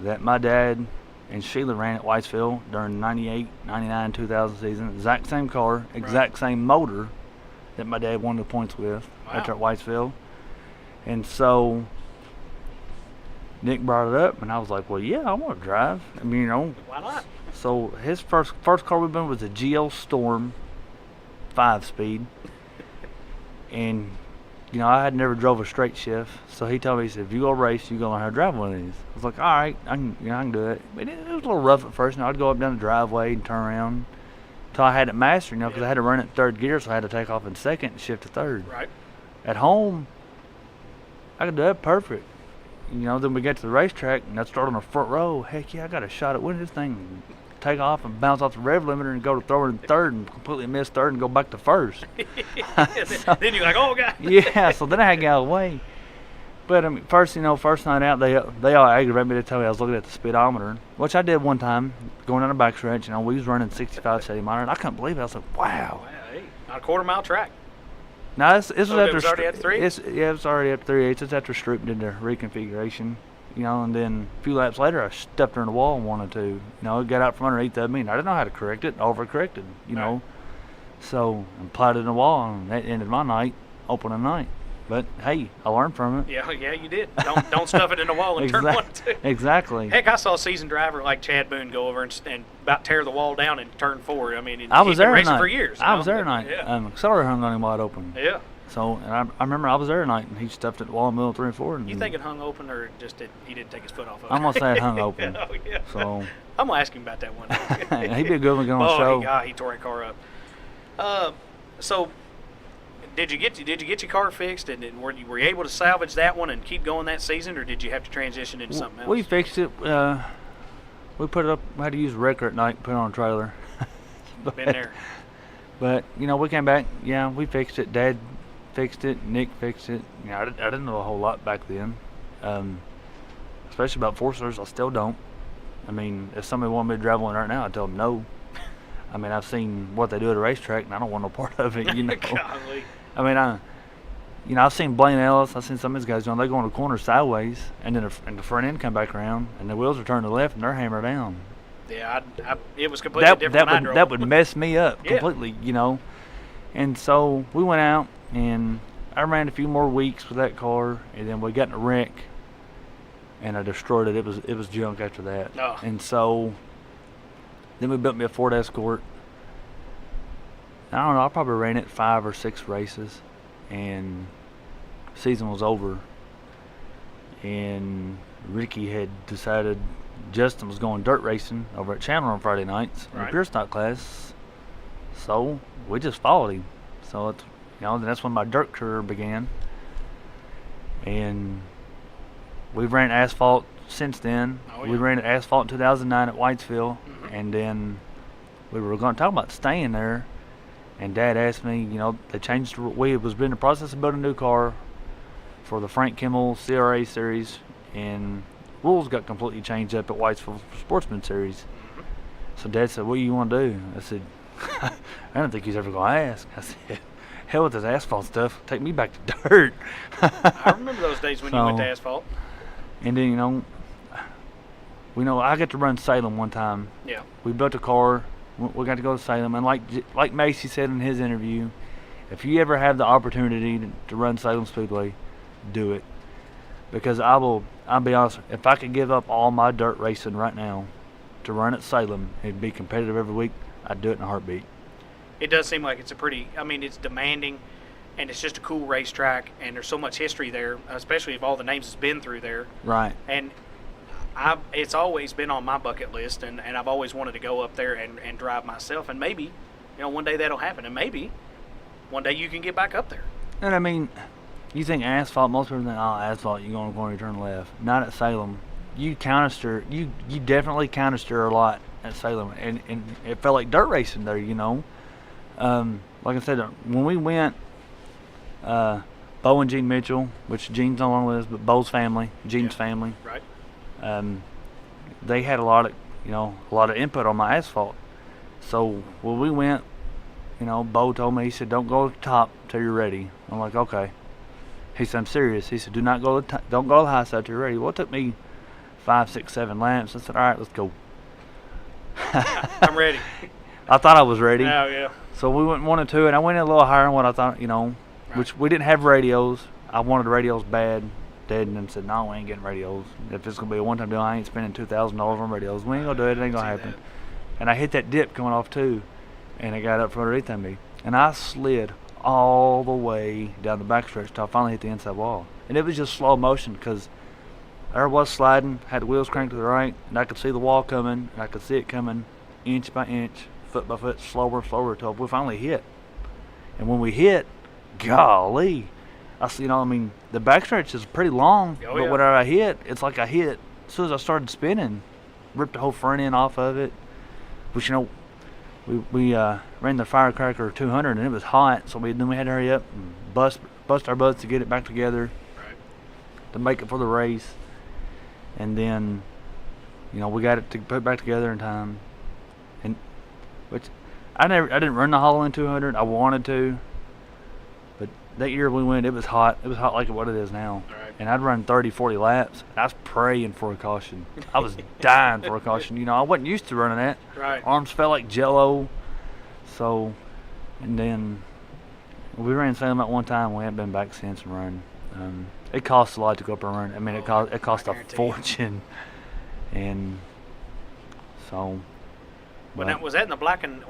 [SPEAKER 5] that my dad and Sheila ran at Whitesville during 98, 99, 2000 season. Exact same car, exact same motor that my dad won the points with at Whitesville. And so Nick brought it up, and I was like, well, yeah, I want to drive. I mean,
[SPEAKER 2] Why not?
[SPEAKER 5] So his first car we been was a GL Storm 5-speed. And, I had never drove a straight shift. So he told me, he said, if you go race, you go learn how to drive one of these. I was like, all right, I can do it. But it was a little rough at first. I'd go up down the driveway and turn around until I had it mastered, because I had to run it in third gear, so I had to take off in second and shift to third.
[SPEAKER 2] Right.
[SPEAKER 5] At home, I could do that perfect. Then we get to the racetrack, and I'd start on the front row. Heck yeah, I got a shot at winning this thing. Take off and bounce off the rev limiter and go to throw it in third and completely miss third and go back to first.
[SPEAKER 2] Then you're like, oh, God.
[SPEAKER 5] Yeah, so then I had to get out of the way. But, first night out, they all aggravated me to tell me I was looking at the speedometer, which I did one time, going down the back stretch. We was running 65, 70 mile, and I couldn't believe it. I was like, wow.
[SPEAKER 2] Hey, not a quarter-mile track.
[SPEAKER 5] No, this was after.
[SPEAKER 2] It was already at 3?
[SPEAKER 5] It was already at 3/8. It's after Stroop did the reconfiguration, and then a few laps later, I stuffed her in the wall and wanted to. It got out from underneath of me, and I didn't know how to correct it. Overcorrected,
[SPEAKER 2] Right.
[SPEAKER 5] So I applied it in the wall, and that ended my night, opening night. But hey, I learned from it.
[SPEAKER 2] Yeah, you did. Don't stuff it in the wall and turn 1 and 2.
[SPEAKER 5] Exactly.
[SPEAKER 2] Heck, I saw a seasoned driver like Chad Boone go over and about tear the wall down and turn forward. I mean,
[SPEAKER 5] I was
[SPEAKER 2] he's been
[SPEAKER 5] there
[SPEAKER 2] racing
[SPEAKER 5] night.
[SPEAKER 2] for years.
[SPEAKER 5] I was there tonight.
[SPEAKER 2] Yeah.
[SPEAKER 5] Accelerator hung on him wide open.
[SPEAKER 2] Yeah.
[SPEAKER 5] So, and I remember I was there tonight, and he stuffed it in the wall in the middle of 3 and 4. And
[SPEAKER 2] You think it hung open, or just he didn't take his foot off of it?
[SPEAKER 5] I'm gonna say it hung open.
[SPEAKER 2] Oh, yeah.
[SPEAKER 5] So
[SPEAKER 2] I'm gonna ask him about that one.
[SPEAKER 5] he'd be a good one going on the show.
[SPEAKER 2] He tore that car up. So did you get your car fixed, and were you able to salvage that one and keep going that season, or did you have to transition into something else?
[SPEAKER 5] We fixed it. We put it up. We had to use a wrecker at night, put it on a trailer.
[SPEAKER 2] Been there.
[SPEAKER 5] But we came back. Yeah, we fixed it. Dad fixed it. Nick fixed it. I didn't know a whole lot back then, especially about four-cylinders. I still don't. I mean, if somebody wanted me to drive one right now, I'd tell them no. I mean, I've seen what they do at a racetrack, and I don't want no part of it.
[SPEAKER 2] Golly.
[SPEAKER 5] I mean, I've seen Blaine Ellis. I've seen some of these guys. They go in the corner sideways, and then the front end come back around, and the wheels are turned to the left, and they're hammered down.
[SPEAKER 2] Yeah, it was completely different when I drove.
[SPEAKER 5] That would mess me up completely, And so we went out, and I ran a few more weeks with that car, and then we got in a wreck, and I destroyed it. It was junk after that.
[SPEAKER 2] Oh.
[SPEAKER 5] And so then we built me a Ford Escort. I don't know, I probably ran it 5 or 6 races, and season was over. And Ricky had decided Justin was going dirt racing over at Chandler on Friday nights in the pure stock class. So we just followed him. So it's, then that's when my dirt career began. And we've ran asphalt since then.
[SPEAKER 2] Oh, yeah.
[SPEAKER 5] We ran asphalt in 2009 at Whitesville, and then we were going to talk about staying there. And Dad asked me, they changed. We was in the process of building a new car. for the Frank Kimmel CRA series, and rules got completely changed up at Whitesville for Sportsman series. So Dad said, "What do you want to do?" I said, "I don't think he's ever going to ask." I said, "Hell with this asphalt stuff. Take me back to dirt."
[SPEAKER 2] I remember those days when you went to asphalt.
[SPEAKER 5] And then, I got to run Salem one time.
[SPEAKER 2] Yeah.
[SPEAKER 5] We built a car. We got to go to Salem. And like Macy said in his interview, if you ever have the opportunity to run Salem Speedway, do it. Because I'll be honest, if I could give up all my dirt racing right now to run at Salem and be competitive every week, I'd do it in a heartbeat.
[SPEAKER 2] It does seem like it's it's demanding, and it's just a cool racetrack, and there's so much history there, especially if all the names has been through there.
[SPEAKER 5] Right.
[SPEAKER 2] And it's always been on my bucket list, and I've always wanted to go up there and drive myself, and maybe, one day that'll happen, and maybe one day you can get back up there.
[SPEAKER 5] And you think asphalt, most people think, asphalt, you're going to go and turn left. Not at Salem. You definitely countersteer a lot at Salem, and it felt like dirt racing there, Like I said, when we went, Bo and Gene Mitchell, which Gene's no longer with us, but Bo's family, Gene's family,
[SPEAKER 2] right?
[SPEAKER 5] They had a lot of input on my asphalt. So when we went, Bo told me, he said, "Don't go to the top till you're ready." I'm like, "Okay." He said, "I'm serious." He said, "Don't go to the high side till you're ready." Well, it took me 5, 6, 7 laps. I said, "All right, let's go."
[SPEAKER 2] I'm ready.
[SPEAKER 5] I thought I was ready.
[SPEAKER 2] Oh, yeah.
[SPEAKER 5] So we went 1 and 2, and I went in a little higher than what I thought,
[SPEAKER 2] right.
[SPEAKER 5] Which we didn't have radios. I wanted radios bad. Dad and them said, "No, we ain't getting radios. If it's going to be a one-time deal, I ain't spending $2,000 on radios. We ain't going to do it. It ain't going to happen."
[SPEAKER 2] That.
[SPEAKER 5] And I hit that dip coming off, too, and it got up from underneath me. And I slid all the way down the backstretch till I finally hit the inside wall. And it was just slow motion because there was sliding, had the wheels cranked to the right, and I could see the wall coming, and I could see it coming inch by inch, foot by foot, slower and slower until we finally hit. And when we hit, golly, the backstretch is pretty long, but whenever I hit, it's like I hit. As soon as I started spinning, ripped the whole front end off of it. Which, we ran the Firecracker 200 and it was hot, so then we had to hurry up and bust our butts to get it back together,
[SPEAKER 2] right,
[SPEAKER 5] to make it for the race. And then, we got it to put back together in time. And which I didn't run the Hollow 200. I wanted to, but that year we went, it was hot. It was hot like what it is now.
[SPEAKER 2] Right.
[SPEAKER 5] And I'd run 30, 40 laps. And I was praying for a caution. I was dying for a caution. I wasn't used to running that.
[SPEAKER 2] Right.
[SPEAKER 5] Arms felt like Jello. So, and then we ran Salem at one time. We haven't been back since and run. It costs a lot to go up and run. It cost a fortune. And so.
[SPEAKER 2] But now, was that in the black and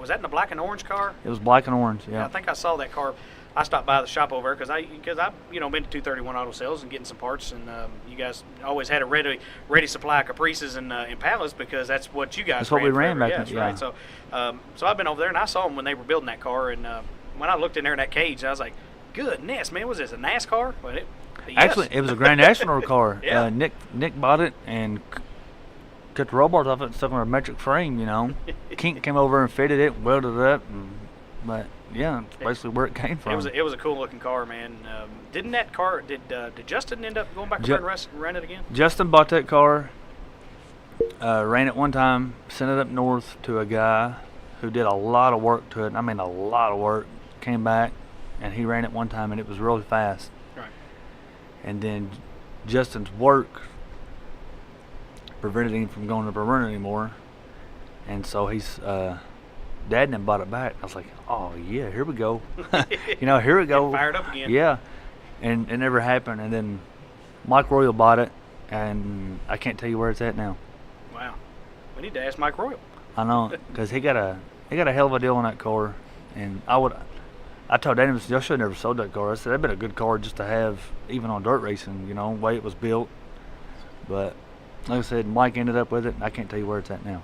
[SPEAKER 2] orange car?
[SPEAKER 5] It was black and orange. Yeah.
[SPEAKER 2] I think I saw that car. I stopped by the shop over there because I've been to 231 Auto Sales and getting some parts, and you guys always had a ready supply of Caprices and Impalas because that's what you guys.
[SPEAKER 5] That's what we ran back
[SPEAKER 2] then.
[SPEAKER 5] then.
[SPEAKER 2] Right. So I've been over there and I saw them when they were building that car, and when I looked in there in that cage, I was like, "Goodness, man, was this a NASCAR?" But yes.
[SPEAKER 5] Actually, it was a Grand National car.
[SPEAKER 2] Yeah.
[SPEAKER 5] Nick bought it and cut the roll bars off it and stuck on a metric frame. Kink came over and fitted it, welded it up, but. Yeah, that's basically where it came from.
[SPEAKER 2] It was a cool looking car, man. Didn't that car? Did Justin end up going back and run it again?
[SPEAKER 5] Justin bought that car, ran it one time, sent it up north to a guy who did a lot of work to it. I mean, a lot of work. Came back, and he ran it one time, and it was really fast.
[SPEAKER 2] Right.
[SPEAKER 5] And then Justin's work prevented him from going up and running anymore, and so he's. Dad and them bought it back. I was like, "Oh yeah, here we go." Here we go.
[SPEAKER 2] Fired up again.
[SPEAKER 5] Yeah, and it never happened. And then Mike Royal bought it, and I can't tell you where it's at now.
[SPEAKER 2] Wow, we need to ask Mike Royal.
[SPEAKER 5] I know, because he got a hell of a deal on that car, and I told Dad, y'all should have never sold that car. I said that'd been a good car just to have, even on dirt racing, the way it was built. But like I said, Mike ended up with it, and I can't tell you where it's at now.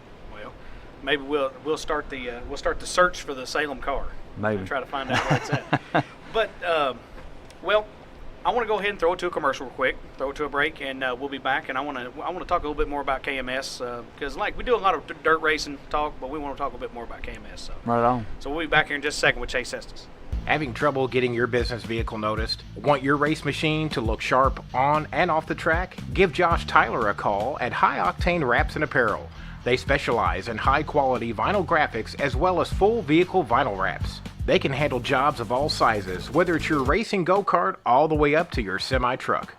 [SPEAKER 2] Maybe we'll start the search for the Salem car.
[SPEAKER 5] Maybe
[SPEAKER 2] and try to find out where it's at. But I want to go ahead and throw it to a commercial real quick. Throw it to a break, and we'll be back. And I want to talk a little bit more about KMS because we do a lot of dirt racing talk, but we want to talk a bit more about KMS. So.
[SPEAKER 5] Right on.
[SPEAKER 2] So we'll be back here in just a second with Chase Estes.
[SPEAKER 6] Having trouble getting your business vehicle noticed? Want your race machine to look sharp on and off the track? Give Josh Tyler a call at High Octane Wraps and Apparel. They specialize in high-quality vinyl graphics as well as full vehicle vinyl wraps. They can handle jobs of all sizes, whether it's your racing go-kart all the way up to your semi-truck.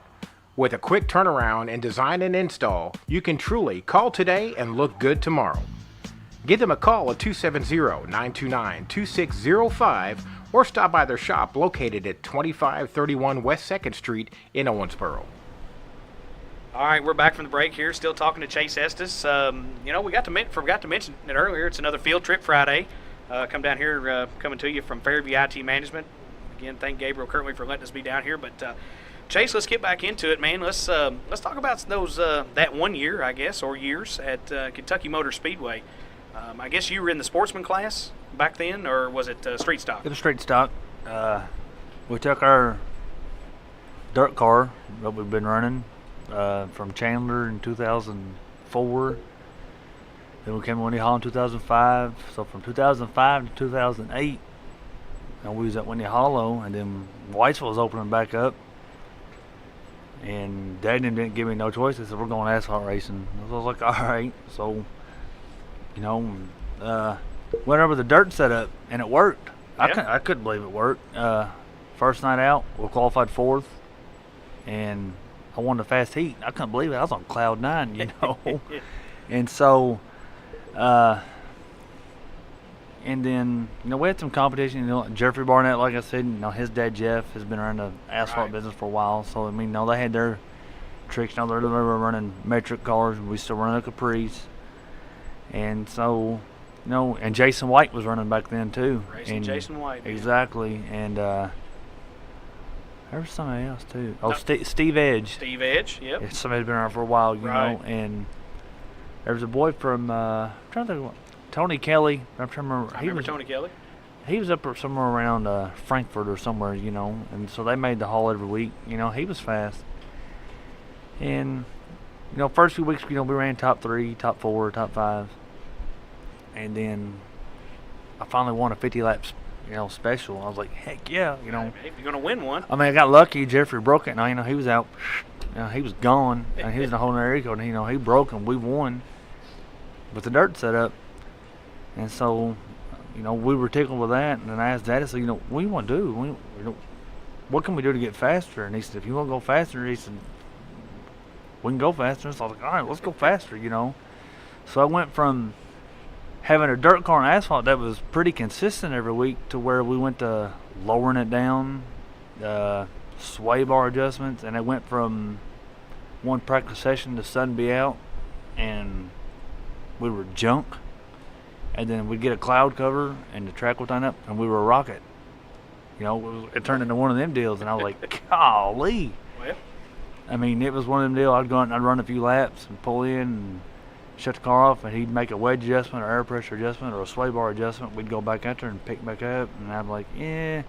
[SPEAKER 6] With a quick turnaround and design and install, you can truly call today and look good tomorrow. Give them a call at 270-929-2605 or stop by their shop located at 2531 West 2nd Street in Owensboro.
[SPEAKER 2] All right, we're back from the break here, still talking to Chase Estes. We forgot to mention it earlier. It's another Field Trip Friday. Come down here, coming to you from Fairview IT Management. Again, thank Gabriel Kirtley for letting us be down here. But Chase, let's get back into it, man. Let's talk about those that 1 year, I guess, or years at Kentucky Motor Speedway. I guess you were in the sportsman class back then, or was it street stock?
[SPEAKER 5] It was street stock. We took our dirt car that we've been running from Chandler in 2004. Then we came to Windy Hollow in 2005. So from 2005 to 2008, we was at Windy Hollow, and then Whitesville was opening back up. And Dad didn't give me no choice. They said, we're going asphalt racing. So I was like, all right. So, went over the dirt setup, and it worked.
[SPEAKER 2] Yeah.
[SPEAKER 5] I couldn't believe it worked. First night out, we qualified 4th, and I won the fast heat. I couldn't believe it. I was on cloud 9, And so, and then, we had some competition. Jeffrey Barnett, like I said, his dad Jeff has been around the asphalt business for a while. So, they had their tricks. They were running metric cars, and we still running a Caprice. And so, and Jason White was running back then too.
[SPEAKER 2] Racing Jason White.
[SPEAKER 5] Exactly. And there was somebody else too. Oh, Steve Edge.
[SPEAKER 2] Steve Edge, yep.
[SPEAKER 5] Somebody's been around for a while, you
[SPEAKER 2] Right.
[SPEAKER 5] know. And there was a boy from, I'm trying to think, Tony Kelly. I'm trying to remember.
[SPEAKER 2] I remember Tony Kelly.
[SPEAKER 5] He was up somewhere around Frankfurt or somewhere, and so they made the haul every week. He was fast. And, first few weeks, we ran top 3, top 4, top 5. And then I finally won a 50 laps, special. I was like, heck yeah,
[SPEAKER 2] If you're going to win one.
[SPEAKER 5] I mean, I got lucky. Jeffrey broke it. Now, he was out. He was gone. And he was in a whole other area code. And, he broke and we won with the dirt set up. And so, we were tickled with that. And then I asked Daddy, so, what do you want to do? What can we do to get faster? And he said, if you want to go faster, he said, we can go faster. So I was like, all right, let's go faster, So I went from having a dirt car and asphalt that was pretty consistent every week to where we went to lowering it down, sway bar adjustments, and it went from one practice session to sun be out, and we were junk. And then we'd get a cloud cover, and the track would line up, and we were a rocket. It turned into one of them deals, and I was like, golly.
[SPEAKER 2] Well,
[SPEAKER 5] I mean, it was one of them deals. I'd go out and I'd run a few laps and pull in and shut the car off, and he'd make a wedge adjustment or air pressure adjustment or a sway bar adjustment. We'd go back out there and pick back up, and I'd be like, it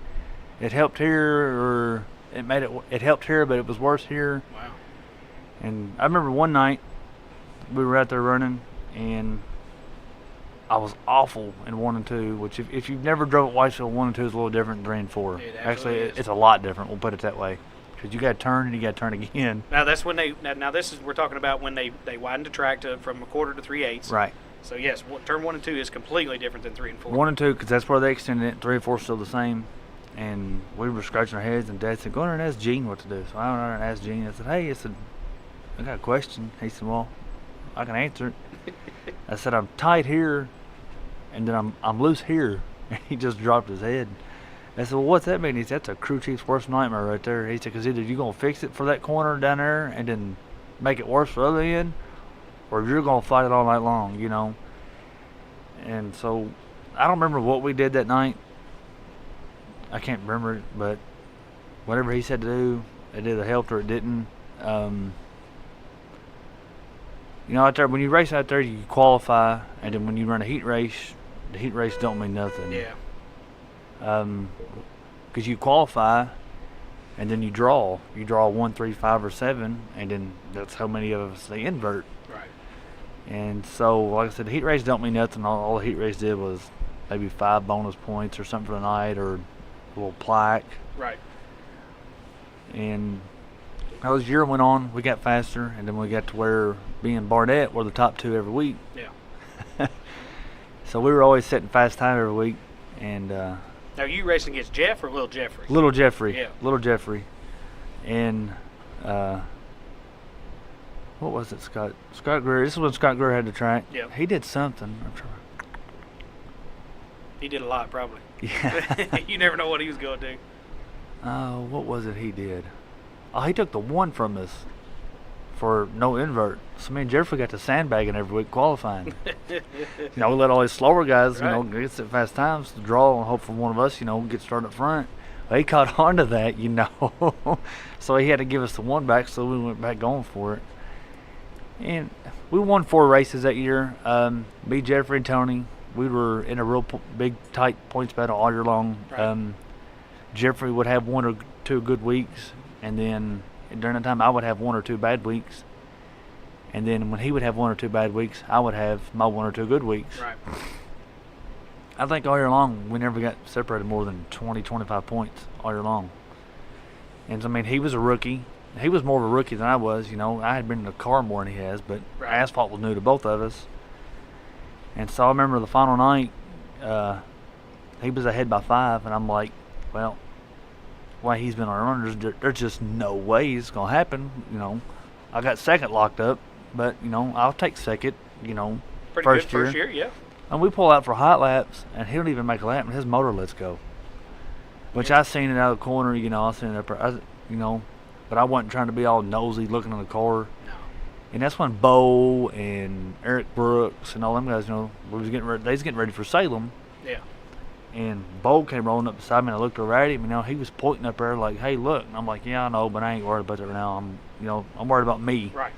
[SPEAKER 5] helped here, or it helped here, but it was worse here.
[SPEAKER 2] wow.
[SPEAKER 5] And I remember one night we were out there running, and I was awful in 1 and 2, which if you've never drove at Whitesville, 1 and 2 is a little different than 3 and 4.
[SPEAKER 2] It
[SPEAKER 5] Actually,
[SPEAKER 2] absolutely is.
[SPEAKER 5] it's a lot different. We'll put it that way. Because you got to turn and you got to turn again.
[SPEAKER 2] Now that's when we're talking about when they widened the track from a quarter to 3/8.
[SPEAKER 5] Right.
[SPEAKER 2] So yes, turn 1 and 2 is completely different than 3 and 4.
[SPEAKER 5] 1 and 2, because that's where they extended it. 3 and 4 is still the same. And we were scratching our heads, and Dad said, go in there and ask Gene what to do. So I went in there and asked Gene. I said, hey, I got a question. He said, well, I can answer it. I said, I'm tight here, and then I'm loose here. And he just dropped his head. I said, well, what's that mean? He said, that's a crew chief's worst nightmare right there. He said, because either you're going to fix it for that corner down there and then make it worse for the other end, or you're going to fight it all night long, And so I don't remember what we did that night. I can't remember it, but whatever he said to do, it either helped or it didn't. Out there, when you race out there, you qualify, and then when you run a heat race, the heat race don't mean nothing.
[SPEAKER 2] Yeah.
[SPEAKER 5] Because you qualify, and then you draw 1, 3, 5, or 7, and then that's how many of us they invert.
[SPEAKER 2] Right.
[SPEAKER 5] And so, like I said, the heat race don't mean nothing. All the heat race did was maybe 5 bonus points or something for the night, or a little plaque.
[SPEAKER 2] Right.
[SPEAKER 5] And as the year went on, we got faster, and then we got to where me and Barnett were the top 2 every week.
[SPEAKER 2] Yeah.
[SPEAKER 5] So we were always setting fast time every week. And
[SPEAKER 2] Now, you racing against Jeff or Little Jeffrey?
[SPEAKER 5] Little Jeffrey.
[SPEAKER 2] Yeah.
[SPEAKER 5] Little Jeffrey. And what was it, Scott? Scott Greer. This is when Scott Greer had the track.
[SPEAKER 2] Yeah.
[SPEAKER 5] He did something. I'm trying.
[SPEAKER 2] He did a lot, probably.
[SPEAKER 5] Yeah.
[SPEAKER 2] You never know what he was going to do.
[SPEAKER 5] What was it he did? Oh, he took the 1 from us for no invert. So me and Jeffrey got to sandbagging every week qualifying. We let all these slower guys,
[SPEAKER 2] Right.
[SPEAKER 5] get some fast times to draw and hope for one of us, get started up front. Well, he caught on to that, So he had to give us the 1 back, so we went back going for it. And we won 4 races that year. Me, Jeffrey, and Tony, we were in a real big, tight points battle all year long.
[SPEAKER 2] Right.
[SPEAKER 5] Jeffrey would have 1 or 2 good weeks, and then during that time I would have 1 or 2 bad weeks. And then when he would have 1 or 2 bad weeks, I would have my 1 or 2 good weeks.
[SPEAKER 2] Right.
[SPEAKER 5] I think all year long we never got separated more than 20, 25 points all year long. And I mean, he was a rookie. He was more of a rookie than I was. I had been in the car more than he has, but
[SPEAKER 2] Right.
[SPEAKER 5] asphalt was new to both of us. And so I remember the final night, he was ahead by 5, and I'm like, well, why he's been on a run, there's just no way it's going to happen. I got second locked up, but, I'll take second,
[SPEAKER 2] Pretty
[SPEAKER 5] first
[SPEAKER 2] good first year, yeah.
[SPEAKER 5] And we pull out for hot laps, and he don't even make a lap, and his motor lets go. Which I seen it out of the corner, I seen it up there, but I wasn't trying to be all nosy looking in the car.
[SPEAKER 2] No.
[SPEAKER 5] And that's when Bo and Eric Brooks and all them guys, they was getting ready for Salem.
[SPEAKER 2] Yeah.
[SPEAKER 5] And Bo came rolling up beside me, and I looked over at him. He was pointing up there like, "Hey, look!" And I'm like, "Yeah, I know, but I ain't worried about that right now. I'm worried about me."
[SPEAKER 2] Right.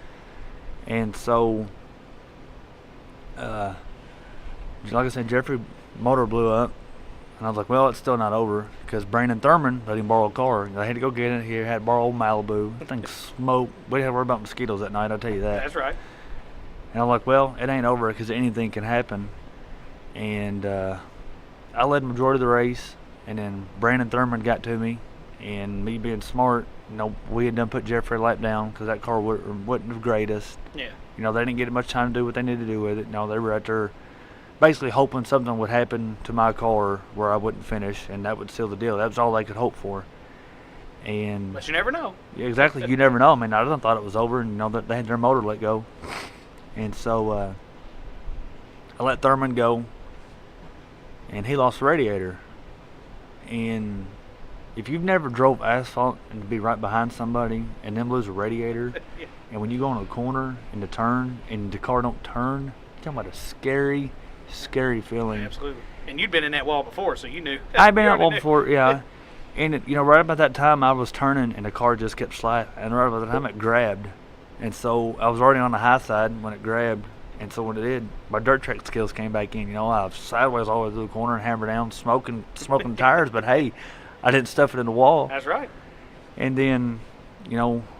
[SPEAKER 5] And so, like I said, Jeffrey motor blew up, and I was like, "Well, it's still not over," because Brandon Thurman let him borrow a car. I had to go get it. He had to borrow old Malibu. That thing smoked. We didn't have to worry about mosquitoes that night. I'll tell you that.
[SPEAKER 2] That's right.
[SPEAKER 5] And I'm like, "Well, it ain't over because anything can happen." And I led the majority of the race, and then Brandon Thurman got to me, and me being smart, we had done put Jeffrey a lap down because that car wasn't the greatest.
[SPEAKER 2] Yeah.
[SPEAKER 5] They didn't get much time to do what they needed to do with it. They were out there basically hoping something would happen to my car where I wouldn't finish, and that would seal the deal. That was all they could hope for. And
[SPEAKER 2] But you never know.
[SPEAKER 5] yeah, exactly. You never know. I mean, I done thought it was over, and that they had their motor let go. And so I let Thurman go, and he lost the radiator. And if you've never drove asphalt and to be right behind somebody and then lose a radiator,
[SPEAKER 2] Yeah.
[SPEAKER 5] and when you go in a corner and the turn and the car don't turn, you're talking about a scary, scary feeling.
[SPEAKER 2] Absolutely. And you'd been in that wall before, so you knew.
[SPEAKER 5] I'd been
[SPEAKER 2] You
[SPEAKER 5] out one
[SPEAKER 2] already knew.
[SPEAKER 5] before, yeah. And right about that time, I was turning and the car just kept sliding. And right about the time it grabbed, and so I was already on the high side when it grabbed. And so when it did, my dirt track skills came back in. I was sideways all the way through the corner and hammer down, smoking tires. But hey, I didn't stuff it in the wall.
[SPEAKER 2] That's right.
[SPEAKER 5] And then,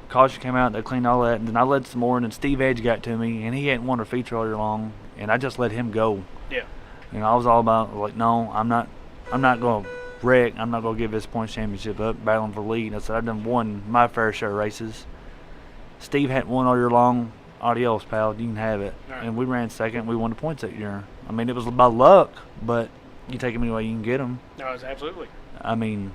[SPEAKER 5] caution came out. They cleaned all that, and then I led some more. And then Steve Edge got to me, and he hadn't won a feature all year long, and I just let him go.
[SPEAKER 2] Yeah.
[SPEAKER 5] I was all about like, no, I'm not going to wreck. I'm not going to give this points championship up, battling for lead. I said I've done won my fair share of races. Steve hadn't won all year long. Adios, pal. You can have it.
[SPEAKER 2] All right.
[SPEAKER 5] And we ran second. We won the points that year. I mean, it was by luck, but you take them any way you can get them.
[SPEAKER 2] No, it's absolutely.
[SPEAKER 5] I mean,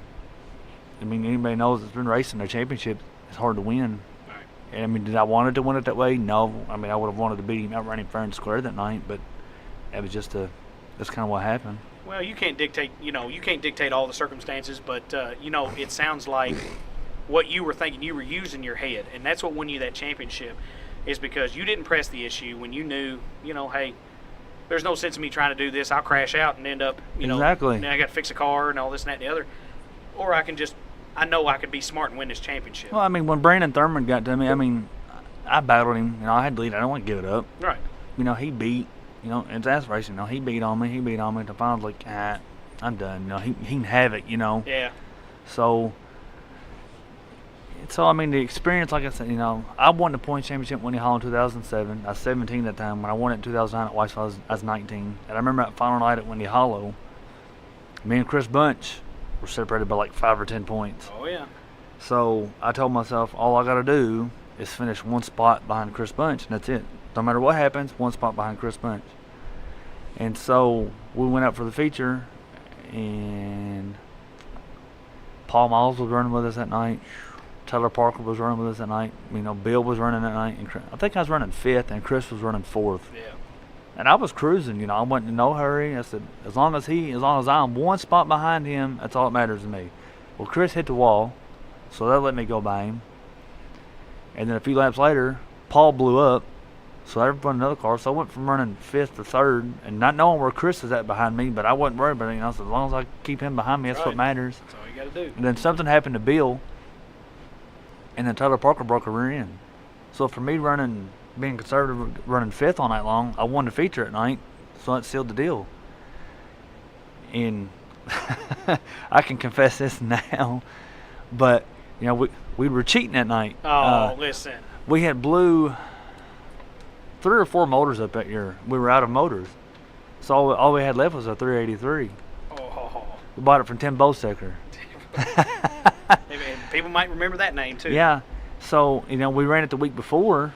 [SPEAKER 5] anybody knows that's been racing a championship. It's hard to win.
[SPEAKER 2] All right.
[SPEAKER 5] And I mean, did I wanted to win it that way? No. I mean, I would have wanted to beat him out running fair and square that night, but it was just that's kind of what happened.
[SPEAKER 2] Well, you can't dictate. You can't dictate all the circumstances, but it sounds like what you were thinking. You were using your head, and that's what won you that championship. Is because you didn't press the issue when you knew, hey, there's no sense in me trying to do this. I'll crash out and end up,
[SPEAKER 5] Exactly.
[SPEAKER 2] Now I got to fix a car and all this and that and the other. Or I know I could be smart and win this championship.
[SPEAKER 5] Well, I mean, when Brandon Thurman got to me, I mean, I battled him. I had to lead. I don't want to give it up.
[SPEAKER 2] Right.
[SPEAKER 5] He beat. It's ass racing. He beat on me. The finals like, I'm done. He can have it.
[SPEAKER 2] Yeah.
[SPEAKER 5] So I mean, the experience, like I said, I won the points championship when he hauled in 2007. I was 17 at that time. When I won it in 2009 at Whitesville, I was 19. And I remember that final night at Windy Hollow, me and Chris Bunch were separated by like 5 or 10 points.
[SPEAKER 2] Oh, yeah.
[SPEAKER 5] So I told myself, all I got to do is finish one spot behind Chris Bunch, and that's it. No matter what happens, one spot behind Chris Bunch. And so we went out for the feature, and Paul Miles was running with us that night. Tyler Parker was running with us that night. You know, Bill was running that night. And I think I was running 5th, and Chris was running 4th.
[SPEAKER 2] Yeah.
[SPEAKER 5] And I was cruising, you know. I wasn't in no hurry. I said, as long as I'm one spot behind him, that's all that matters to me. Well, Chris hit the wall, so that let me go by him. And then a few laps later, Paul blew up, so I run another car. So I went from running 5th to 3rd, and not knowing where Chris is at behind me, but I wasn't worried about anything else. As long as I keep him behind me, that's what matters.
[SPEAKER 2] That's all you got to do.
[SPEAKER 5] And then something happened to Bill, and then Tyler Parker broke a rear end. So for me being conservative, running 5th all night long, I won the feature at night, so that sealed the deal. And I can confess this now, but you know, we were cheating that night.
[SPEAKER 2] Oh, listen.
[SPEAKER 5] We had blew 3 or 4 motors up that year. We were out of motors, so all we had left was a 383.
[SPEAKER 2] Oh.
[SPEAKER 5] We bought it from Tim Bosecker.
[SPEAKER 2] People might remember that name too.
[SPEAKER 5] Yeah. So you know, we ran it the week before,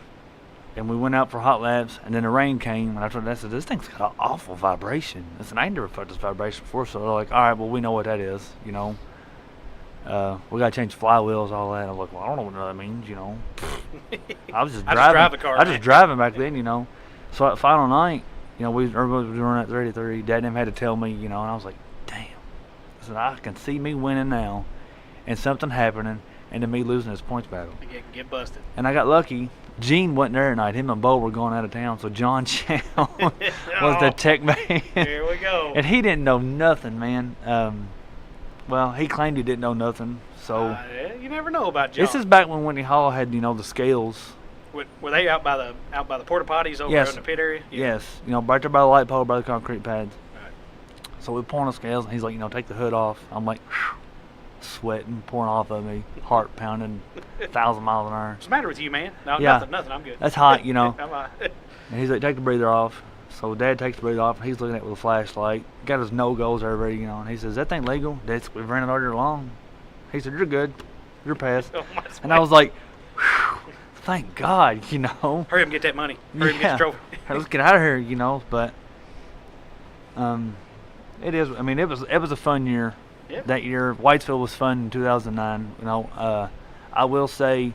[SPEAKER 5] and we went out for hot laps, and then the rain came, and I told them, I said, this thing's got an awful vibration. I said, I ain't never felt this vibration before. So they're like, all right, well, we know what that is, you know. We got to change flywheels, all that. I was like, well, I don't know what that means, you know. I was just driving.
[SPEAKER 2] I just drive a car.
[SPEAKER 5] I was just driving back then, you know. So at final night, you know, everybody was running at 33. Dad and them had to tell me, you know, and I was like, damn. I said, I can see me winning now, and something happening, and then me losing this points battle.
[SPEAKER 2] Get busted.
[SPEAKER 5] And I got lucky. Gene wasn't there tonight. Him and Bo were going out of town, so John Chow was the tech man.
[SPEAKER 2] Here we go.
[SPEAKER 5] And he didn't know nothing, man. Well, he claimed he didn't know nothing. So
[SPEAKER 2] you never know about John.
[SPEAKER 5] this is back when Whitney Hall had, you know, the scales.
[SPEAKER 2] Were they out by the porta potties over in the pit area? Yeah.
[SPEAKER 5] Yes, you know, right there by the light pole, by the concrete pads.
[SPEAKER 2] Right.
[SPEAKER 5] So we pouring the scales, and he's like, you know, take the hood off. I'm like, sweating, pouring off of me, heart pounding, 1,000 miles an hour.
[SPEAKER 2] What's the matter with you, man? No,
[SPEAKER 5] Yeah.
[SPEAKER 2] nothing. I'm good.
[SPEAKER 5] That's hot, you know.
[SPEAKER 2] I'm
[SPEAKER 5] And he's like, take the breather off. So Dad takes the breather off, and he's looking at it with a flashlight. Got his no-goes everybody, you know. And he says, that thing legal? We've ran it all year long. He said, you're good. You're passed. And I was like, whew, thank God, you know.
[SPEAKER 2] Hurry up and get that money. Hurry up and get the trophy.
[SPEAKER 5] Let's get out of here, you know. But it is. I mean, it was a fun year.
[SPEAKER 2] Yep.
[SPEAKER 5] That year, Whitesville was fun in 2009. You know, I will say,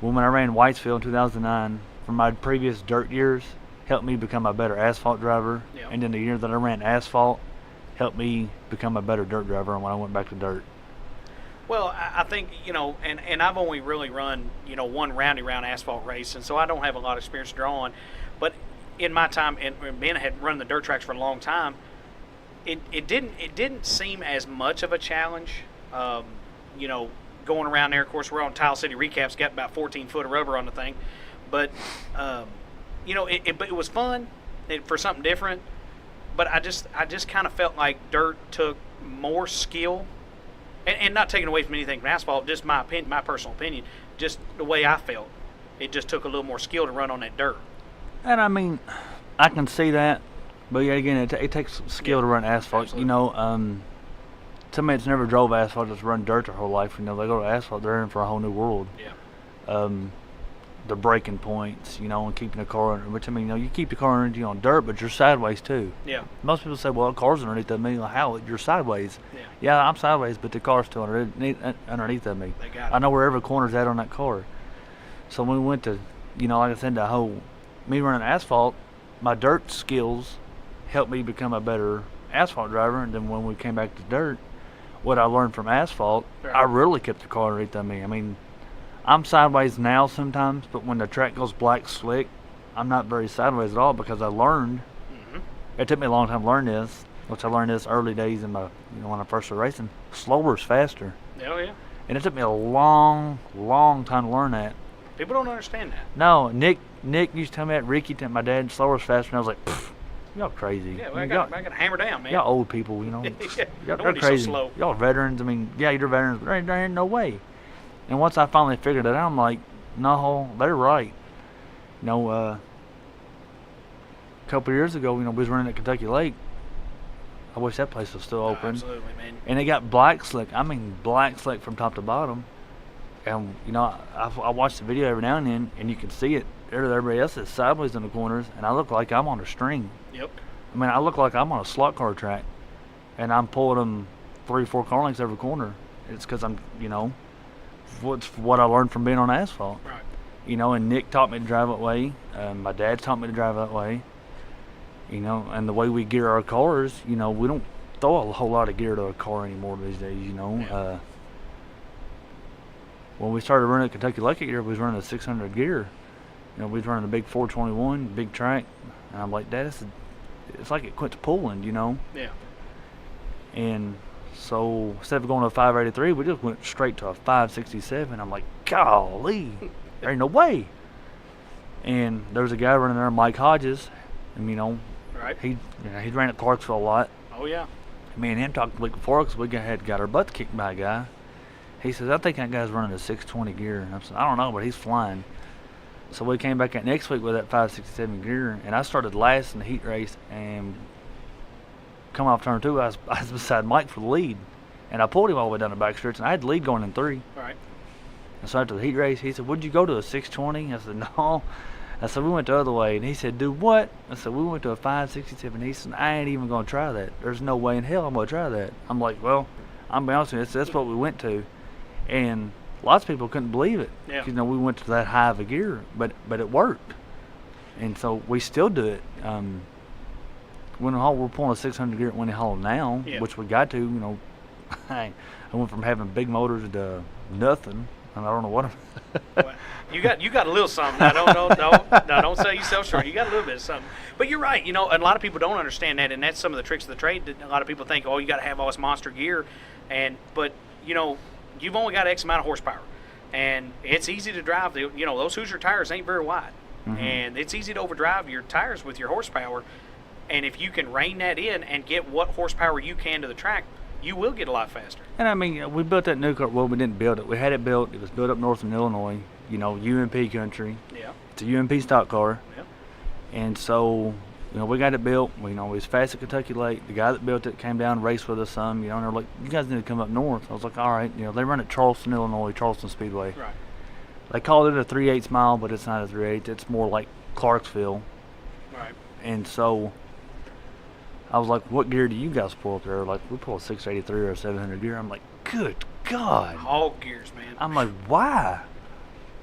[SPEAKER 5] when I ran Whitesville in 2009, from my previous dirt years, helped me become a better asphalt driver.
[SPEAKER 2] Yep.
[SPEAKER 5] And then the year that I ran asphalt, helped me become a better dirt driver when I went back to dirt.
[SPEAKER 2] Well, I think, you know, and I've only really run, you know, one round asphalt race, and so I don't have a lot of experience to draw on. But in my time, and Ben had run the dirt tracks for a long time, it didn't seem as much of a challenge. You know, going around there, of course, we're on Tile City Recaps, got about 14 foot of rubber on the thing, but you know, but it was fun for something different. But I just kind of felt like dirt took more skill, and not taking away from anything from asphalt, just my personal opinion, just the way I felt, it just took a little more skill to run on that dirt.
[SPEAKER 5] And I mean, I can see that, but yeah, again, it takes skill to run asphalt.
[SPEAKER 2] Absolutely.
[SPEAKER 5] You know, somebody that's never drove asphalt, just run dirt their whole life. You know, they go to asphalt, they're in for a whole new world.
[SPEAKER 2] Yeah.
[SPEAKER 5] The braking points, you know, and keeping the car, which I mean, you know, you keep the car on dirt, but you're sideways too.
[SPEAKER 2] Yeah.
[SPEAKER 5] Most people say, well, the car's underneath of me. Well, how? You're sideways.
[SPEAKER 2] Yeah.
[SPEAKER 5] Yeah, I'm sideways, but the car's still underneath of me.
[SPEAKER 2] They got it.
[SPEAKER 5] I know where every corner's at on that car. So when we went to, you know, like I said, me running asphalt, my dirt skills helped me become a better asphalt driver. And then when we came back to dirt, what I learned from asphalt,
[SPEAKER 2] Right.
[SPEAKER 5] I really kept the car underneath of me. I mean, I'm sideways now sometimes, but when the track goes black slick, I'm not very sideways at all because I learned.
[SPEAKER 2] Mm-hmm.
[SPEAKER 5] It took me a long time to learn this, which I learned this early days in my, you know, when I first started racing. Slower is faster.
[SPEAKER 2] Oh, yeah.
[SPEAKER 5] And it took me a long, long time to learn that.
[SPEAKER 2] People don't understand that.
[SPEAKER 5] No, Nick used to tell me that. Ricky told my dad slower is faster, and I was like, pfft, y'all crazy.
[SPEAKER 2] Yeah,
[SPEAKER 5] I
[SPEAKER 2] well,
[SPEAKER 5] mean,
[SPEAKER 2] I got to hammer down, man.
[SPEAKER 5] y'all old people, you know.
[SPEAKER 2] Yeah,
[SPEAKER 5] Y'all
[SPEAKER 2] nobody's
[SPEAKER 5] crazy.
[SPEAKER 2] so slow.
[SPEAKER 5] Y'all veterans. I mean, yeah, you're veterans, but there ain't no way. And once I finally figured it out, I'm like, no, they're right. You know, a couple of years ago, you know, we was running at Kentucky Lake. I wish that place was still open.
[SPEAKER 2] Absolutely, man.
[SPEAKER 5] And they got black slick. I mean, black slick from top to bottom. And you know, I watch the video every now and then, and you can see it. Everybody else is sideways in the corners, and I look like I'm on a string.
[SPEAKER 2] Yep.
[SPEAKER 5] I mean, I look like I'm on a slot car track, and I'm pulling them 3-4 car lengths every corner. It's because I'm, you know, what's what I learned from being on asphalt.
[SPEAKER 2] Right.
[SPEAKER 5] You know, and Nick taught me to drive that way. My dad taught me to drive that way. You know, and the way we gear our cars, you know, we don't throw a whole lot of gear to a car anymore these days, you know.
[SPEAKER 2] Yeah.
[SPEAKER 5] When we started running at Kentucky Lucky Gear, we was running a 600 gear. You know, we was running a big 421, big track. And I'm like, Dad, it's like it quits pulling, you know.
[SPEAKER 2] Yeah.
[SPEAKER 5] And so instead of going to a 583, we just went straight to a 567. I'm like, golly, there ain't no way. And there was a guy running there, Mike Hodges, and you know,
[SPEAKER 2] Right.
[SPEAKER 5] he ran at Clarksville a lot.
[SPEAKER 2] Oh yeah.
[SPEAKER 5] Me and him talked the week before because we had got our butts kicked by a guy. He says, I think that guy's running a 620 gear. And I said, I don't know, but he's flying. So we came back out next week with that 567 gear, and I started last in the heat race, and coming off turn 2, I was beside Mike for the lead. And I pulled him all the way down the back stretch, and I had the lead going in 3.
[SPEAKER 2] Right.
[SPEAKER 5] And so after the heat race, he said, would you go to a 620? I said, no. I said, we went the other way. And he said, do what? I said, we went to a 567. He said, I ain't even going to try that. There's no way in hell I'm going to try that. I'm like, well, I'm going to be honest with you, that's what we went to. And lots of people couldn't believe it.
[SPEAKER 2] Yeah.
[SPEAKER 5] You know, we went to that high of a gear, but it worked. And so we still do it. Winter Hall, we're pulling a 600 gear at Winter Hall now,
[SPEAKER 2] Yeah.
[SPEAKER 5] which we got to, you know. I went from having big motors to nothing. And I don't know what.
[SPEAKER 2] Well, you got a little something. Now don't sell yourself short. You got a little bit of something. But you're right. You know, and a lot of people don't understand that, and that's some of the tricks of the trade. That a lot of people think, oh, you got to have all this monster gear, but you know, you've only got X amount of horsepower, and it's easy to drive. You know, those Hoosier tires ain't very wide, and it's easy to overdrive your tires with your horsepower. And if you can rein that in and get what horsepower you can to the track, you will get a lot faster.
[SPEAKER 5] And I mean, we built that new car. Well, we didn't build it. We had it built. It was built up north in Illinois. You know, UMP country.
[SPEAKER 2] Yeah.
[SPEAKER 5] It's a UMP stock car.
[SPEAKER 2] Yeah.
[SPEAKER 5] And so, you know, we got it built. We, you know, it was fast at Kentucky Lake. The guy that built it came down, raced with us some. You know, and they're like, you guys need to come up north. I was like, all right. You know, they run at Charleston, Illinois, Charleston Speedway.
[SPEAKER 2] Right.
[SPEAKER 5] They called it a 3/8 mile, but it's not a 3/8. It's more like Clarksville.
[SPEAKER 2] Right.
[SPEAKER 5] And so I was like, what gear do you guys pull up there? Like, we pull a 683 or a 700 gear. I'm like, good God.
[SPEAKER 2] Hog gears, man.
[SPEAKER 5] I'm like, why?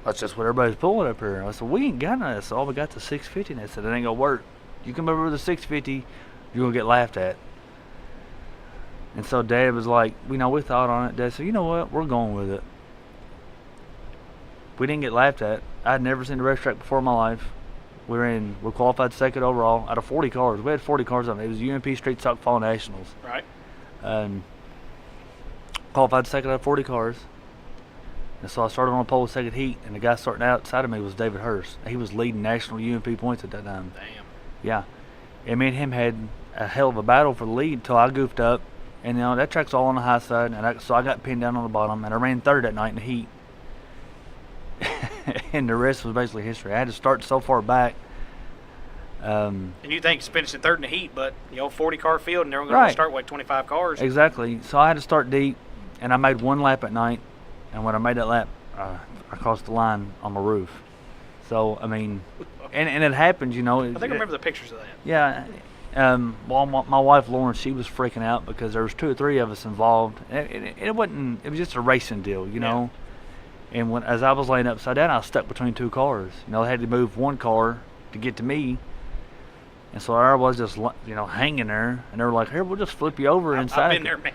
[SPEAKER 5] That's just what everybody's pulling up here. I said, we ain't got none of this. All we got the 650. And they said, it ain't going to work. You come over with a 650, you're going to get laughed at. And so Dad was like, you know, we thought on it. Dad said, you know what? We're going with it. We didn't get laughed at. I'd never seen a racetrack before in my life. We're qualified second overall out of 40 cars. We had 40 cars on it. It was UMP Street Stock Fall Nationals.
[SPEAKER 2] Right.
[SPEAKER 5] Qualified second out of 40 cars. And so I started on a pole second heat, and the guy starting outside of me was David Hurst. He was leading national UMP points at that time.
[SPEAKER 2] Damn.
[SPEAKER 5] Yeah. And me and him had a hell of a battle for the lead until I goofed up. And, you know, that track's all on the high side, and so I got pinned down on the bottom, and I ran third that night in the heat. And the rest was basically history. I had to start so far back.
[SPEAKER 2] And you think it's finishing third in the heat, but, you know, 40-car field, and they're going
[SPEAKER 5] Right.
[SPEAKER 2] to start with 25 cars.
[SPEAKER 5] Exactly. So I had to start deep, and I made one lap at night. And when I made that lap, I crossed the line on my roof. So, I mean, and it happened, you know.
[SPEAKER 2] I think I remember the pictures of that.
[SPEAKER 5] Yeah. Well, my wife Lauren, she was freaking out because there was 2 or 3 of us involved. It wasn't. It was just a racing deal, you know. And as I was laying upside down, I was stuck between 2 cars. You know, I had to move one car to get to me. And so I was just, you know, hanging there. And they were like, "Here, we'll just flip you over inside."
[SPEAKER 2] I've been there, man.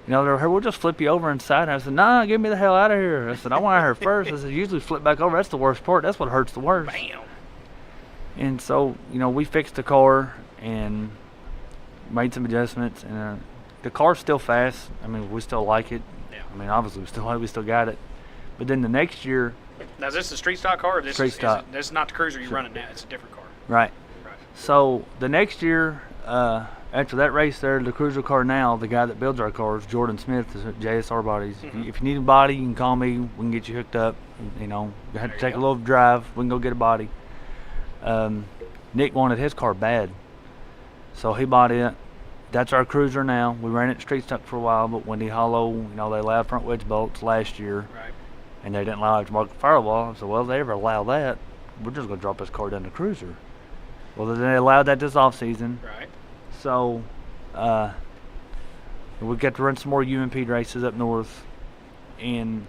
[SPEAKER 5] You know, "Here, we'll just flip you over inside." And I said, "Nah, get me the hell out of here." I said, "I want out of here first." I said, "Usually flip back over. That's the worst part. That's what hurts the worst."
[SPEAKER 2] Bam.
[SPEAKER 5] And so, you know, we fixed the car and made some adjustments, and the car's still fast. I mean, we still like it.
[SPEAKER 2] Yeah.
[SPEAKER 5] I mean, obviously, we still got it. But then the next year,
[SPEAKER 2] Now, is this a street stock car? Or this
[SPEAKER 5] Street stock.
[SPEAKER 2] This is not the cruiser you're running now. It's a different car.
[SPEAKER 5] right?
[SPEAKER 2] Right.
[SPEAKER 5] So the next year, after that race there, the cruiser car now, the guy that builds our cars, Jordan Smith, is at JSR Bodies. If you need a body, you can call me. We can get you hooked up. You know, you have to take a little drive. We can go get a body. Nick wanted his car bad, so he bought it, That's our cruiser now. We ran it street stock for a while, but Windy Hollow, they allowed front wedge bolts last year.
[SPEAKER 2] Right.
[SPEAKER 5] And they didn't allow aftermarket firewall. I said, well, if they ever allow that, we're just going to drop this car down to cruiser. Well, then they allowed that this off season.
[SPEAKER 2] Right.
[SPEAKER 5] So, we got to run some more UMP races up north. And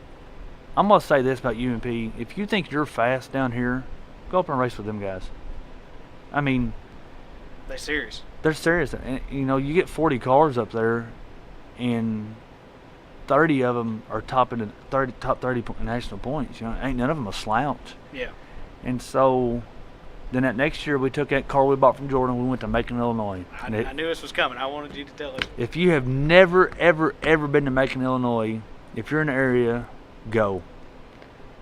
[SPEAKER 5] I'm going to say this about UMP. If you think you're fast down here, go up and race with them guys. I mean,
[SPEAKER 2] They're serious.
[SPEAKER 5] they're serious. And, you get 40 cars up there, and 30 of them are top 30 national points. Ain't none of them a slouch.
[SPEAKER 2] Yeah.
[SPEAKER 5] And so, then that next year, we took that car we bought from Jordan. We went to Macon, Illinois.
[SPEAKER 2] I knew this was coming. I wanted you to tell us.
[SPEAKER 5] If you have never, ever, ever been to Macon, Illinois, if you're in the area, go.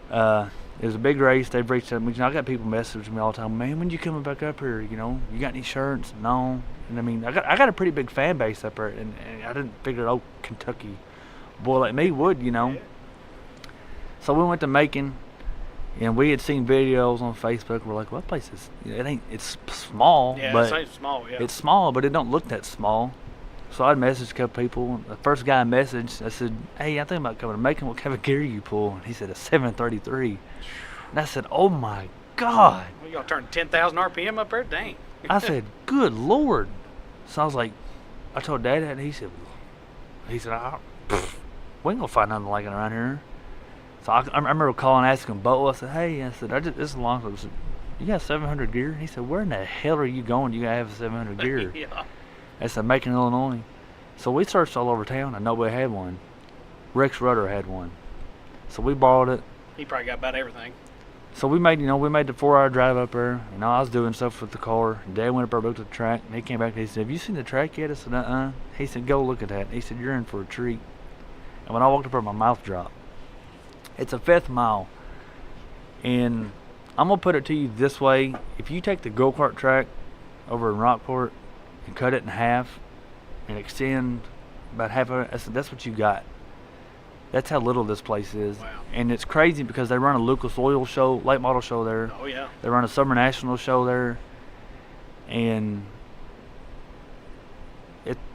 [SPEAKER 5] It was a big race. They've reached out. I got people messaging me all the time. Man, when you coming back up here? You got any shirts? No. And I mean, I got a pretty big fan base up there, and I didn't figure, Kentucky boy like me would,
[SPEAKER 2] Yeah.
[SPEAKER 5] So we went to Macon, and we had seen videos on Facebook. We're like, well, that place is, it's small,
[SPEAKER 2] Yeah,
[SPEAKER 5] but
[SPEAKER 2] it's small. Yeah.
[SPEAKER 5] it's small, but it don't look that small. So I'd messaged a couple people. The first guy I messaged, I said, hey, I think about coming to Macon. What kind of gear you pull? And he said, a 733. And I said, oh my God.
[SPEAKER 2] Well, y'all turned 10,000 RPM up there? Dang.
[SPEAKER 5] I said, good Lord. So I was like, I told Dad that, and he said, we ain't gonna find nothing like it around here. So I remember calling, asking Bo. I said, hey, this is long. I said, you got 700 gear? And he said, where in the hell are you going? You gotta have a 700 gear.
[SPEAKER 2] Yeah.
[SPEAKER 5] I said, Macon, Illinois. So we searched all over town, and nobody had one. Rex Rudder had one. So we borrowed it.
[SPEAKER 2] He probably got about everything.
[SPEAKER 5] So we made the 4-hour drive up there. I was doing stuff with the car. And Dad went up there, looked at the track, and he came back and he said, have you seen the track yet? I said, uh-uh. He said, go look at that. He said, you're in for a treat. And when I walked up there, my mouth dropped. It's a 5th mile. And I'm going to put it to you this way. If you take the go-kart track over in Rockport and cut it in half and extend about half of it, that's what you got. That's how little this place is.
[SPEAKER 2] Wow.
[SPEAKER 5] And it's crazy because they run a Lucas Oil show, late model show there.
[SPEAKER 2] Oh, yeah.
[SPEAKER 5] They run a Summer National show there. And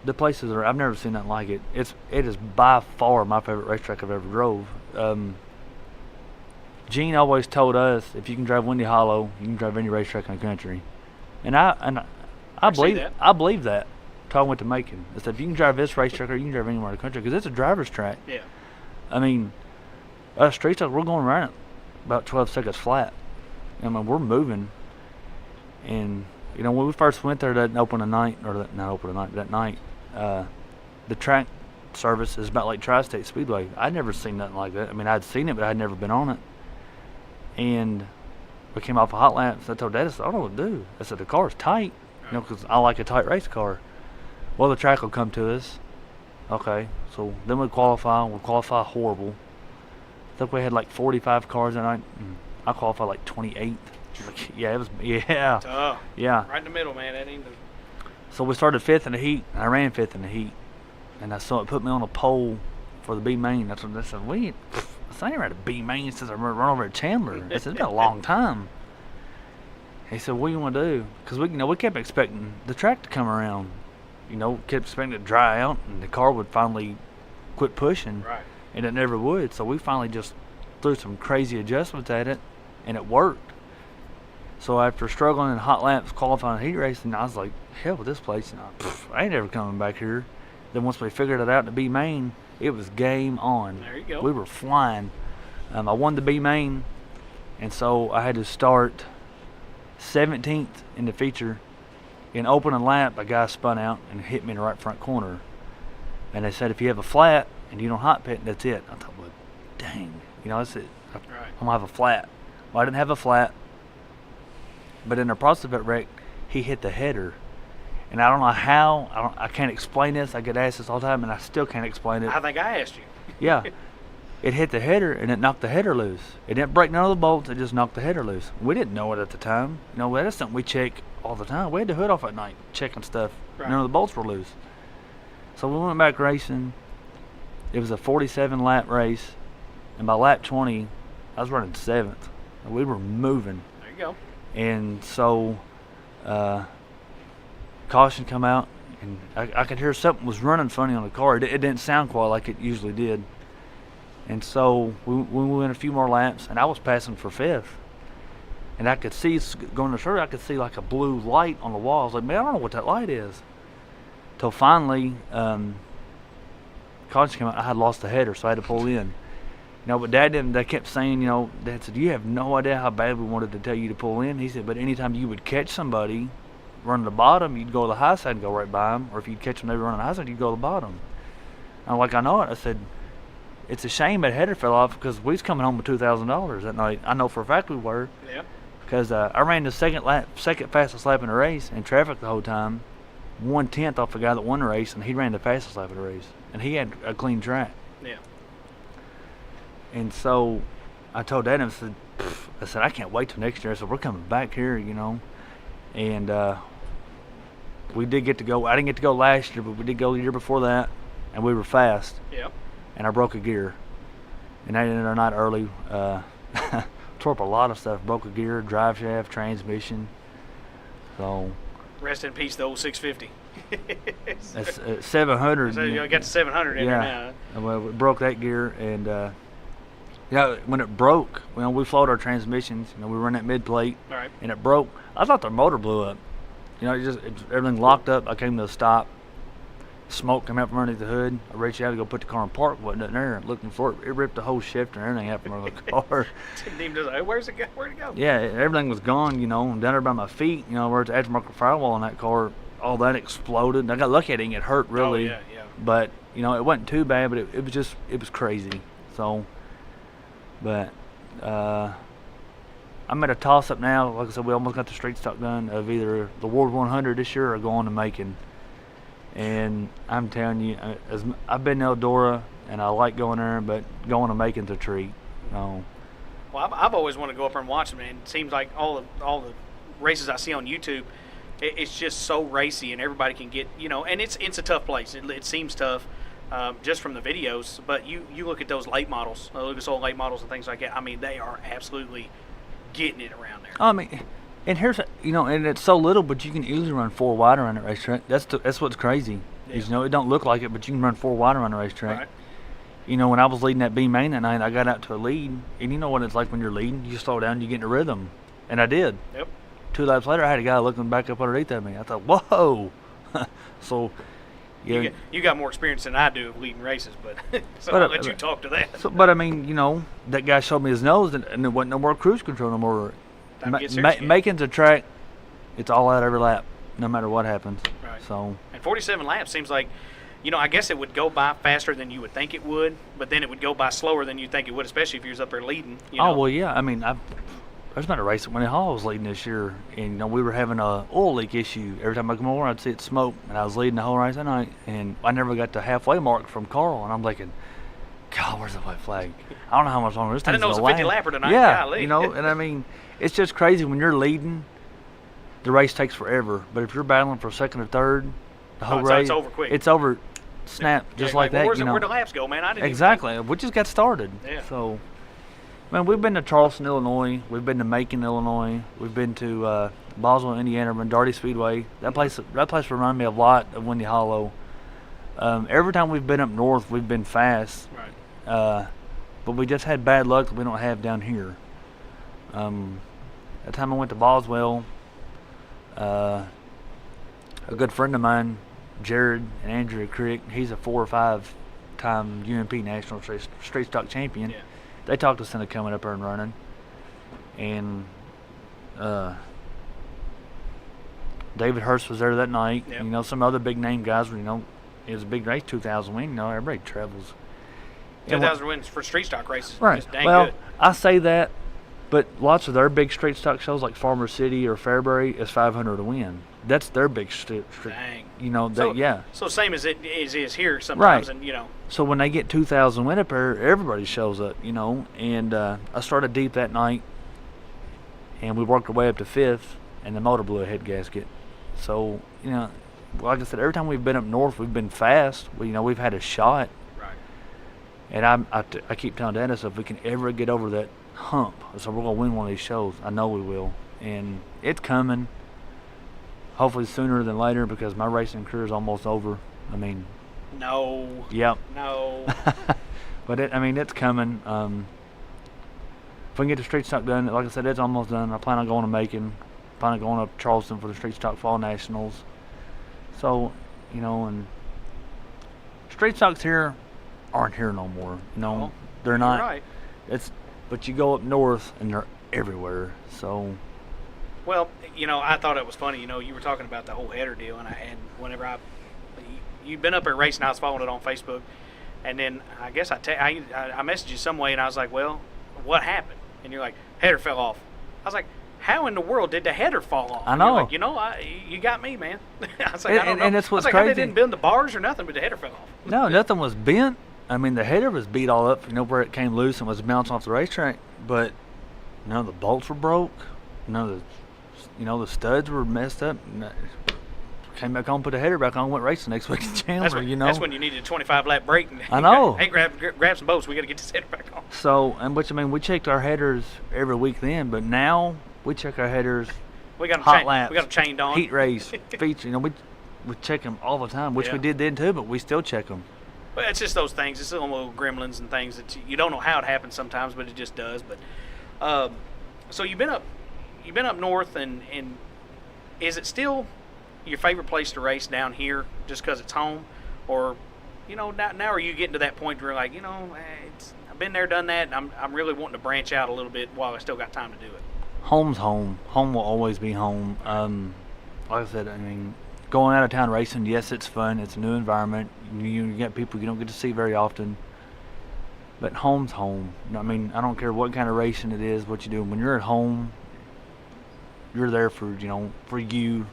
[SPEAKER 5] the places are, I've never seen nothing like it. It is by far my favorite racetrack I've ever drove. Gene always told us, if you can drive Windy Hollow, you can drive any racetrack in the country. And I believe
[SPEAKER 2] that.
[SPEAKER 5] I believe that. Until I went to Macon. I said, if you can drive this racetrack, or you can drive anywhere in the country, because it's a driver's track.
[SPEAKER 2] Yeah.
[SPEAKER 5] I mean, us street stock, we're going around it about 12 seconds flat. I mean, we're moving. And, when we first went there that night, the track service is about like Tri-State Speedway. I'd never seen nothing like that. I mean, I'd seen it, but I'd never been on it. And we came off a hot lap. So I told Dad, I said, I don't know what to do. I said, the car's tight, because I like a tight race car. Well, the track will come to us. Okay, so then we qualify. We'll qualify horrible. I think we had like 45 cars that night. I qualified like 28th. Yeah, it was, yeah.
[SPEAKER 2] Tough.
[SPEAKER 5] Yeah.
[SPEAKER 2] Right in the middle, man. That ain't the...
[SPEAKER 5] So we started 5th in the heat, and I ran 5th in the heat. And I saw it put me on a pole for the B main. That's what I said. I ain't ran a B main since I run over at Chandler. I said, it's been a long time. He said, what do you want to do? Because we kept expecting the track to come around. Kept expecting it to dry out, and the car would finally quit pushing.
[SPEAKER 2] Right.
[SPEAKER 5] And it never would. So we finally just threw some crazy adjustments at it, and it worked. So after struggling in hot laps, qualifying heat racing, I was like, hell with this place. I ain't ever coming back here. Then once we figured it out in the B main, it was game on.
[SPEAKER 2] There you go.
[SPEAKER 5] We were flying. I won the B main, and so I had to start 17th in the feature. In opening lap, a guy spun out and hit me in the right front corner. And they said, if you have a flat and you don't hot pit, that's it. I thought, well, dang. That's it.
[SPEAKER 2] Right.
[SPEAKER 5] I'm going to have a flat. Well, I didn't have a flat. But in the process of that wreck, he hit the header. And I don't know how. I can't explain this. I get asked this all the time, and I still can't explain it.
[SPEAKER 2] I think I asked you.
[SPEAKER 5] Yeah. It hit the header, and it knocked the header loose. It didn't break none of the bolts. It just knocked the header loose. We didn't know it at the time. That's something we check all the time. We had the hood off at night, checking stuff.
[SPEAKER 2] Right.
[SPEAKER 5] None of the bolts were loose. So we went back racing. It was a 47-lap race. And by lap 20, I was running 7th. And we were moving.
[SPEAKER 2] There you go.
[SPEAKER 5] And so, caution come out. and I could hear something was running funny on the car. It didn't sound quite like it usually did. And so we went a few more laps, and I was passing for 5th. And I could see, going to the circle, I could see like a blue light on the wall. I was like, man, I don't know what that light is. Till finally, caution came out. I had lost the header, so I had to pull in. But Dad didn't. They kept saying, Dad said, you have no idea how bad we wanted to tell you to pull in. He said, but anytime you would catch somebody running the bottom, you'd go to the high side and go right by them. Or if you'd catch them, they were running the high side, you'd go to the bottom. I'm like, I know it. I said, it's a shame that header fell off because we was coming home with $2,000 that night. I know for a fact we were.
[SPEAKER 2] Yeah.
[SPEAKER 5] Because I ran the second fastest lap in the race in traffic the whole time. 1/10 off the guy that won the race, and he ran the fastest lap of the race. And he had a clean track.
[SPEAKER 2] Yeah.
[SPEAKER 5] And so I told Dad, I said, I can't wait till next year. I said, we're coming back here, And we did get to go. I didn't get to go last year, but we did go the year before that, and we were fast.
[SPEAKER 2] Yeah. And
[SPEAKER 5] I broke a gear. And that ended our night early. Tore up a lot of stuff. Broke a gear, drive shaft, transmission. So.
[SPEAKER 2] Rest in peace, the old 650.
[SPEAKER 5] That's 700.
[SPEAKER 2] So you got the 700 in there now.
[SPEAKER 5] Well, we broke that gear, and when it broke, we flowed our transmissions. We run that mid plate,
[SPEAKER 2] right.
[SPEAKER 5] And it broke. I thought the motor blew up. Everything locked up. I came to a stop. Smoke came out from underneath the hood. I reached out to go put the car in park. Wasn't there. Looking for it. It ripped the whole shifter and everything out from under the car.
[SPEAKER 2] Didn't even just, where'd it go?
[SPEAKER 5] Yeah, everything was gone. Down there by my feet. Where it's the aftermarket firewall on that car. All that exploded. I got lucky I didn't get hurt really.
[SPEAKER 2] Oh, yeah.
[SPEAKER 5] But it wasn't too bad. But it was crazy. So, but I'm at a toss up now. Like I said, we almost got the street stock done of either the Ward 100 this year or going to Macon. And I'm telling you, I've been to Eldora and I like going there, but going to Macon's a treat.
[SPEAKER 2] Well, I've always wanted to go up there and watch them, and it seems like all the races I see on YouTube, it's just so racy, and everybody can get, and it's a tough place. It seems tough just from the videos, but you look at those late models, Lucas Oil late models and things like that. I mean, they are absolutely getting it around there.
[SPEAKER 5] And here's, and it's so little, but you can easily run 4 wide around that racetrack. That's what's crazy. Yeah. Is, it don't look like it, but you can run 4 wide around the racetrack.
[SPEAKER 2] Right.
[SPEAKER 5] When I was leading that B main that night, I got out to a lead, and you know what it's like when you're leading. You slow down, you get in a rhythm, and I did.
[SPEAKER 2] Yep.
[SPEAKER 5] 2 laps later, I had a guy looking back up underneath at me. I thought, whoa. So,
[SPEAKER 2] yeah. You got more experience than I do of leading races, but I'll let you talk to that.
[SPEAKER 5] So, but that guy showed me his nose, and there wasn't no more cruise control no more. Macon's a track, it's all out every lap, no matter what happens.
[SPEAKER 2] Right.
[SPEAKER 5] So.
[SPEAKER 2] And 47 laps seems like, I guess it would go by faster than you would think it would, but then it would go by slower than you think it would, especially if you was up there leading.
[SPEAKER 5] Oh, well, yeah. There's been a race at Winnie Hall was leading this year, and we were having a oil leak issue. Every time I come over, I'd see it smoke, and I was leading the whole race that night, and I never got to halfway mark from Carl, and I'm thinking, God, where's the white flag? I don't know how much longer this thing's
[SPEAKER 2] I didn't know it was a 50 lapper tonight.
[SPEAKER 5] Yeah,
[SPEAKER 2] Golly.
[SPEAKER 5] and it's just crazy when you're leading. The race takes forever, but if you're battling for second or third, the whole race
[SPEAKER 2] it's over quick.
[SPEAKER 5] It's over, snap, just like that.
[SPEAKER 2] Where'd the laps go, man? I didn't
[SPEAKER 5] exactly. We just got started.
[SPEAKER 2] Yeah.
[SPEAKER 5] So, man, we've been to Charleston, Illinois. We've been to Macon, Illinois. We've been to Boswell, Indiana, Darty Speedway. That place reminded me a lot of Windy Hollow. Every time we've been up north, we've been fast.
[SPEAKER 2] Right.
[SPEAKER 5] But we just had bad luck that we don't have down here. That time I went to Boswell, a good friend of mine, Jared and Andrew Crick, he's a 4 or 5 time UMP national street stock champion.
[SPEAKER 2] Yeah.
[SPEAKER 5] They talked us into coming up there and running. And David Hurst was there that night.
[SPEAKER 2] Yep.
[SPEAKER 5] Some other big name guys were, it was a big race, 2,000 win. Everybody travels.
[SPEAKER 2] 2,000 wins for street stock races.
[SPEAKER 5] Right.
[SPEAKER 2] That's dang
[SPEAKER 5] well,
[SPEAKER 2] good.
[SPEAKER 5] I say that, but lots of their big street stock shows like Farmer City or Fairbury is 500 to win. That's their big street.
[SPEAKER 2] Dang.
[SPEAKER 5] Yeah.
[SPEAKER 2] So same as it is here sometimes,
[SPEAKER 5] right.
[SPEAKER 2] And
[SPEAKER 5] So when they get 2,000 win up there, everybody shows up, And I started deep that night, and we worked our way up to 5th, and the motor blew a head gasket. So like I said, every time we've been up north, we've been fast. We've had a shot.
[SPEAKER 2] Right.
[SPEAKER 5] And I keep telling Dennis, if we can ever get over that hump, so we're gonna win one of these shows. I know we will, and it's coming. hopefully sooner than later because my racing career is almost over. I mean,
[SPEAKER 2] No.
[SPEAKER 5] yep.
[SPEAKER 2] No.
[SPEAKER 5] But it's coming. If we can get the street stock done, like I said, it's almost done. I plan on going to Macon. Plan on going up to Charleston for the street stock fall nationals. So, and street stocks here aren't here no more.
[SPEAKER 2] No,
[SPEAKER 5] they're
[SPEAKER 2] you're
[SPEAKER 5] not.
[SPEAKER 2] right.
[SPEAKER 5] But you go up north and they're everywhere. So.
[SPEAKER 2] Well, I thought it was funny. You were talking about the whole header deal, and whenever you'd been up at racing, I was following it on Facebook, and then I guess I messaged you some way, and I was like, well, what happened? And you're like, header fell off. I was like, how in the world did the header fall off?
[SPEAKER 5] I know.
[SPEAKER 2] And you're like, you got me, man. I was like, I don't know.
[SPEAKER 5] And that's what's
[SPEAKER 2] I was like,
[SPEAKER 5] crazy.
[SPEAKER 2] They didn't bend the bars or nothing, but the header fell off.
[SPEAKER 5] No, nothing was bent. I mean, the header was beat all up, where it came loose and was bouncing off the racetrack. But none of the bolts were broke. None of the studs were messed up. Came back home, put the header back on, went racing next week in Chandler.
[SPEAKER 2] That's when you needed a 25-lap break. And
[SPEAKER 5] I know.
[SPEAKER 2] Hey, grab some bolts. We got to get this header back on.
[SPEAKER 5] So, we checked our headers every week then, but now we check our headers.
[SPEAKER 2] We got
[SPEAKER 5] hot laps.
[SPEAKER 2] We got them chained on.
[SPEAKER 5] Heat race feature. We check them all the time, which we did then too, but we still check them.
[SPEAKER 2] But it's just those things. It's little gremlins and things that you don't know how it happens sometimes, but it just does. But so you've been up north, and is it still your favorite place to race down here just because it's home, or now are you getting to that point where like I've been there, done that, and I'm really wanting to branch out a little bit while I still got time to do it.
[SPEAKER 5] Home's home. Home will always be home. Like I said, going out of town racing, yes, it's fun. It's a new environment. You get people you don't get to see very often. But home's home. I don't care what kind of racing it is, what you do. When you're at home, you're there for you,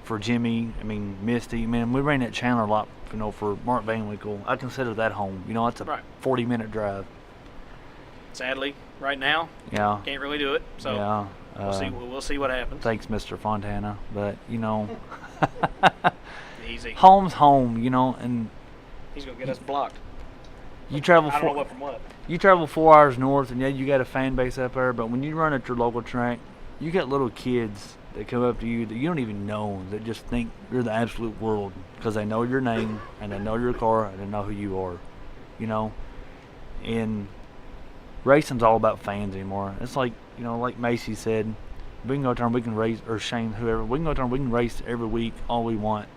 [SPEAKER 5] for Jimmy. Misty. We ran at Chandler a lot. For Mark Van Winkle. I consider that home. It's a 40-minute drive.
[SPEAKER 2] Sadly, right now, can't really do it. So
[SPEAKER 5] yeah,
[SPEAKER 2] we'll see what happens.
[SPEAKER 5] Thanks, Mr. Fontana. But
[SPEAKER 2] easy.
[SPEAKER 5] Home's home. And
[SPEAKER 2] he's gonna get us blocked.
[SPEAKER 5] You travel.
[SPEAKER 2] I don't know what from what.
[SPEAKER 5] You travel 4 hours north, and you got a fan base up there. But when you run at your local track, you got little kids that come up to you that you don't even know, that just think you're the absolute world because they know your name and they know your car and they know who you are. And racing's all about fans anymore. It's like like Macy said, we can go down, we can race, or Shane, whoever, we can go down, we can race every week all we want.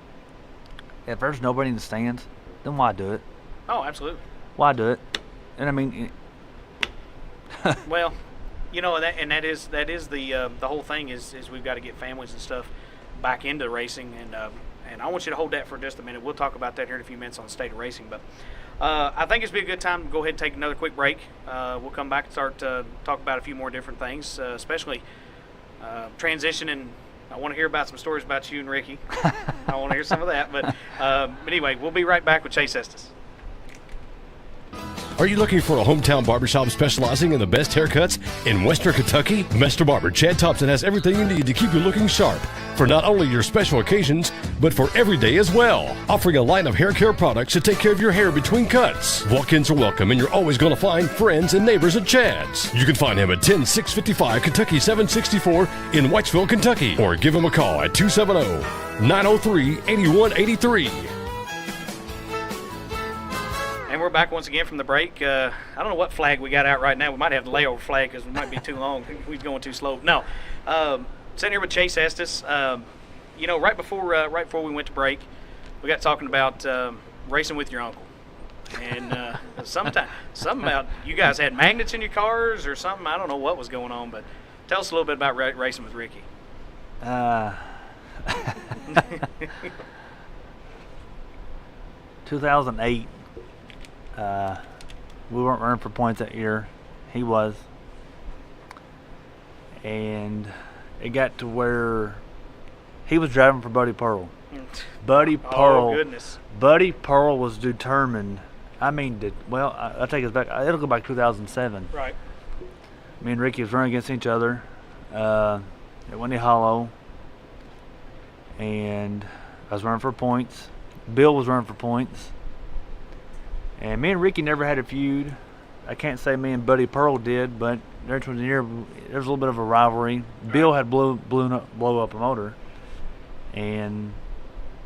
[SPEAKER 5] If there's nobody in the stands, then why do it?
[SPEAKER 2] Oh, absolutely.
[SPEAKER 5] Why do it? And
[SPEAKER 2] well, that is the whole thing is we've got to get families and stuff back into racing, and I want you to hold that for just a minute. We'll talk about that here in a few minutes on the state of racing, but I think it's be a good time to go ahead and take another quick break. We'll come back and start talk about a few more different things, especially transitioning. I want to hear about some stories about you and Ricky. I want to hear some of that, but anyway, we'll be right back with Chase Estes.
[SPEAKER 4] Are you looking for a hometown barbershop specializing in the best haircuts in Western Kentucky? Master Barber Chad Thompson has everything you need to keep you looking sharp for not only your special occasions, but for every day as well. Offering a line of hair care products to take care of your hair between cuts. Walk-ins are welcome, and you're always going to find friends and neighbors at Chad's. You can find him at 10655 Kentucky 764 in Whitesville, Kentucky, or give him a call at 270-903-8183.
[SPEAKER 2] And we're back once again from the break. I don't know what flag we got out right now. We might have the layover flag because we might be too long. We're going too slow. No. Sitting here with Chase Estes. Right before we went to break, we got talking about racing with your uncle. And something about you guys had magnets in your cars or something. I don't know what was going on, but tell us a little bit about racing with Ricky.
[SPEAKER 5] 2008. We weren't running for points that year. He was. And it got to where he was driving for Buddy Pearl. Buddy Pearl.
[SPEAKER 2] Oh, goodness.
[SPEAKER 5] Buddy Pearl was determined. I take it back. It'll go back to 2007.
[SPEAKER 2] Right.
[SPEAKER 5] Me and Ricky was running against each other at Windy Hollow. And I was running for points. Bill was running for points. And me and Ricky never had a feud. I can't say me and Buddy Pearl did, but there was a little bit of a rivalry. Bill had blow up a motor, And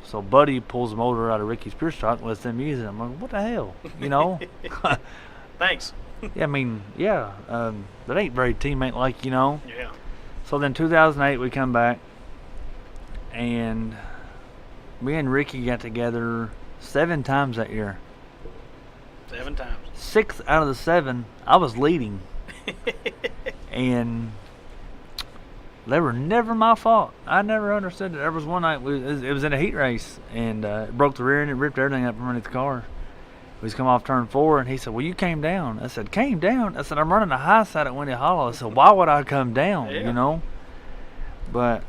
[SPEAKER 5] so Buddy pulls the motor out of Ricky's pure stock and lets them use it. I'm like, what the hell, you know?
[SPEAKER 2] Thanks.
[SPEAKER 5] Yeah, I mean, yeah, that ain't very teammate-like, you know?
[SPEAKER 2] Yeah.
[SPEAKER 5] So then 2008, we come back, and me and Ricky got together 7 times that year.
[SPEAKER 2] 7 times.
[SPEAKER 5] 6 out of the 7, I was leading. And they were never my fault. I never understood it. There was one night, it was in a heat race, and it broke the rear end, it ripped everything up from underneath the car. We was come off turn 4, and he said, well, you came down. I said, came down? I said, I'm running the high side at Windy Hollow. I said, why would I come down, you know? But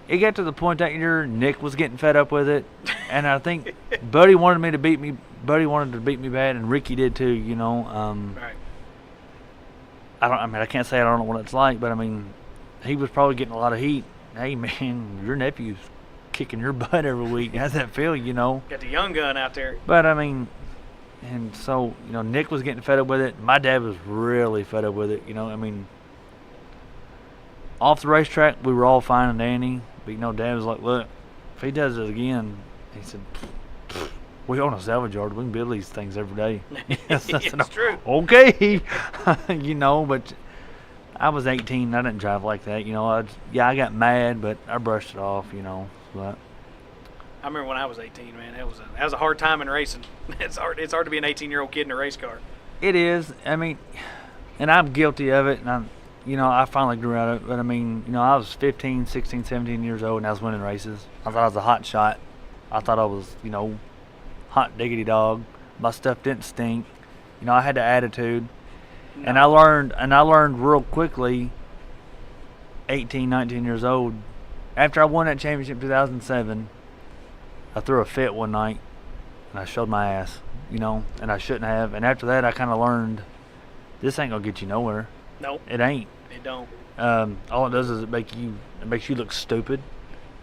[SPEAKER 5] it got to the point that year, Nick was getting fed up with it, and I think Buddy wanted to beat me bad, and Ricky did too, you know?
[SPEAKER 2] Right.
[SPEAKER 5] I can't say I don't know what it's like, but I mean, he was probably getting a lot of heat. Hey, man, your nephew's kicking your butt every week. How's that feel, you know?
[SPEAKER 2] Got the young gun out there.
[SPEAKER 5] But I mean, and so, you know, Nick was getting fed up with it. My dad was really fed up with it, you know? I mean, off the racetrack, we were all fine and dandy. But, you know, Dad was like, look, if he does it again, he said, we own a salvage yard. We can build these things every day.
[SPEAKER 2] It's true.
[SPEAKER 5] Okay. You know, but I was 18. I didn't drive like that. You know, I got mad, but I brushed it off, you know. But
[SPEAKER 2] I remember when I was 18, man. That was a hard time in racing. It's hard to be an 18-year-old kid in a race car.
[SPEAKER 5] It is. I mean, and I'm guilty of it, and I finally grew out of it. But I mean, you know, I was 15, 16, 17 years old, and I was winning races. I thought I was a hot shot. I thought I was, you know, hot diggity dog. My stuff didn't stink. You know, I had the attitude. No. And I learned real quickly, 18, 19 years old, after I won that championship in 2007, I threw a fit one night, and I showed my ass, you know, and I shouldn't have. And after that, I kind of learned, this ain't going to get you nowhere.
[SPEAKER 2] Nope.
[SPEAKER 5] It ain't.
[SPEAKER 2] It don't.
[SPEAKER 5] All it does is it makes you look stupid.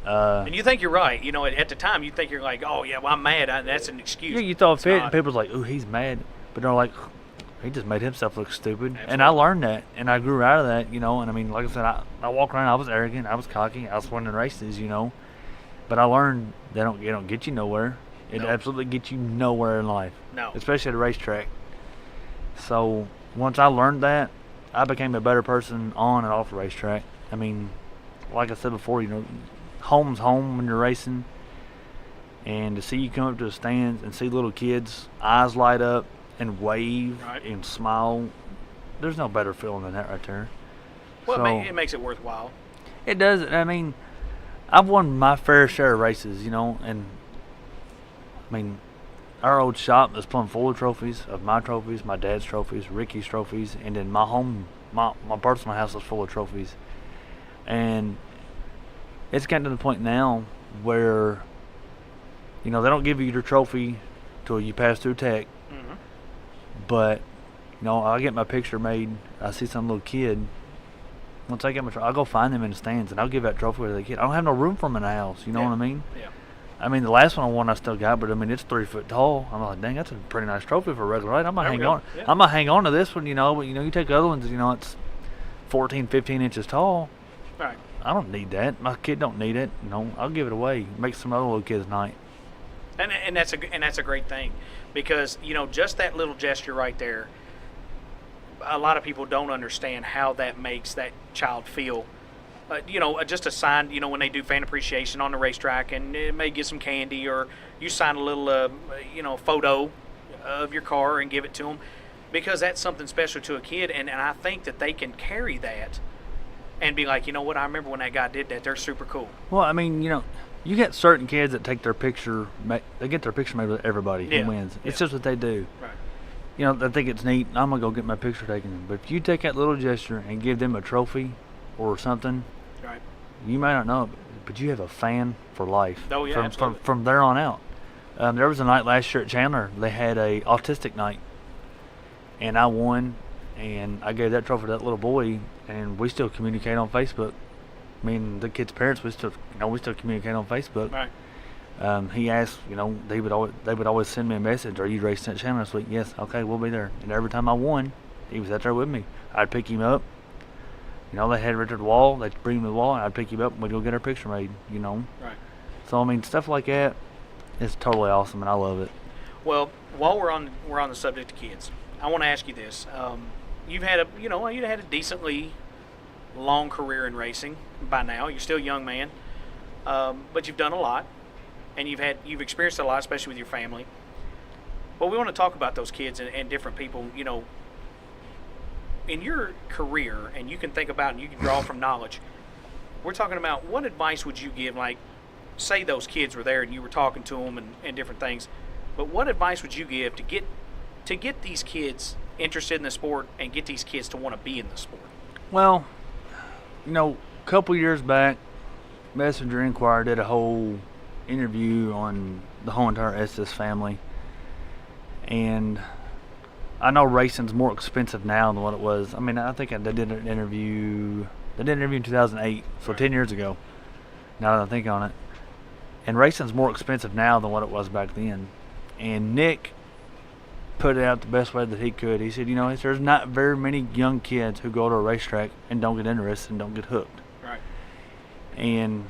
[SPEAKER 2] And you think you're right. You know, at the time, you think you're like, oh, yeah, well, I'm mad. That's an excuse.
[SPEAKER 5] Yeah, you throw a fit, and people's like, ooh, he's mad. But they're like, he just made himself look stupid.
[SPEAKER 2] Absolutely.
[SPEAKER 5] And I learned that, and I grew out of that, you know. And I mean, like I said, I walked around, I was arrogant, I was cocky, I was winning races, you know. But I learned they don't get you nowhere. It absolutely gets you nowhere in life.
[SPEAKER 2] No.
[SPEAKER 5] Especially at a racetrack. So once I learned that, I became a better person on and off the racetrack. I mean, like I said before, you know, home's home when you're racing. And to see you come up to the stands and see little kids' eyes light up and wave and smile, there's no better feeling than that right there.
[SPEAKER 2] Well,
[SPEAKER 5] so,
[SPEAKER 2] it makes it worthwhile.
[SPEAKER 5] It does. I mean, I've won my fair share of races, you know, and I mean, our old shop is plumb full of trophies, of my trophies, my dad's trophies, Ricky's trophies, and then my personal house is full of trophies. And it's gotten to the point now where, you know, they don't give you your trophy till you pass through tech.
[SPEAKER 2] Mm-hmm.
[SPEAKER 5] But, you know, I'll get my picture made. I see some little kid. Once I get my trophy, I'll go find them in the stands, and I'll give that trophy to the kid. I don't have no room for them in the house. You know what I mean?
[SPEAKER 2] Yeah.
[SPEAKER 5] I mean, the last one I won, I still got, but I mean, it's 3 foot tall. I'm like, dang, that's a pretty nice trophy for a regular ride. I'm gonna hang on.
[SPEAKER 2] Yeah.
[SPEAKER 5] I'm gonna hang on to this one, you know. But you know, you take other ones, you know, it's 14, 15 inches tall.
[SPEAKER 2] Right.
[SPEAKER 5] I don't need that. My kid don't need it. You know, I'll give it away. Make some other little kids' night.
[SPEAKER 2] And that's a great thing, because you know, just that little gesture right there, a lot of people don't understand how that makes that child feel. You know, just a sign, you know, when they do fan appreciation on the racetrack, and it may get some candy, or you sign a little, you know, photo of your car and give it to them, because that's something special to a kid, and I think that they can carry that and be like, you know what, I remember when that guy did that. They're super cool.
[SPEAKER 5] Well, I mean, you know, you get certain kids that take their picture, they get their picture made with everybody who wins. It's just what they do.
[SPEAKER 2] Right.
[SPEAKER 5] You know, they think it's neat. I'm going to go get my picture taken. But if you take that little gesture and give them a trophy or something,
[SPEAKER 2] right,
[SPEAKER 5] you may not know it, but you have a fan for life.
[SPEAKER 2] Oh, yeah,
[SPEAKER 5] from there on out. There was a night last year at Chandler. They had a autistic night, and I won, and I gave that trophy to that little boy, and we still communicate on Facebook. Me and the kid's parents, we still communicate on Facebook.
[SPEAKER 2] Right.
[SPEAKER 5] He asked, you know, they would always send me a message, "Are you racing at Chandler this week?" "Yes." "Okay, we'll be there." And every time I won, he was out there with me. I'd pick him up, You know, they had Richard Wall. They'd bring him to the wall, and I'd pick him up, and we'd go get our picture made. You know.
[SPEAKER 2] Right.
[SPEAKER 5] So I mean, stuff like that is totally awesome, and I love it.
[SPEAKER 2] Well, while we're on the subject of kids, I want to ask you this. You've had a decently long career in racing by now. You're still a young man, but you've done a lot, and you've experienced a lot, especially with your family. But we want to talk about those kids and different people. You know, in your career, and you can think about and you can draw from knowledge. We're talking about what advice would you give? Like, say those kids were there and you were talking to them and different things. But what advice would you give to get these kids interested in the sport and get these kids to want to be in the sport?
[SPEAKER 5] Well, you know, a couple years back, Messenger Inquirer did a whole interview on the whole entire Estes family. And I know racing's more expensive now than what it was. I mean, I think they did an interview in 2008, so 10 years ago, now that I think on it. And racing's more expensive now than what it was back then. And Nick put it out the best way that he could. He said, you know, there's not very many young kids who go to a racetrack and don't get interested and don't get hooked.
[SPEAKER 2] Right.
[SPEAKER 5] And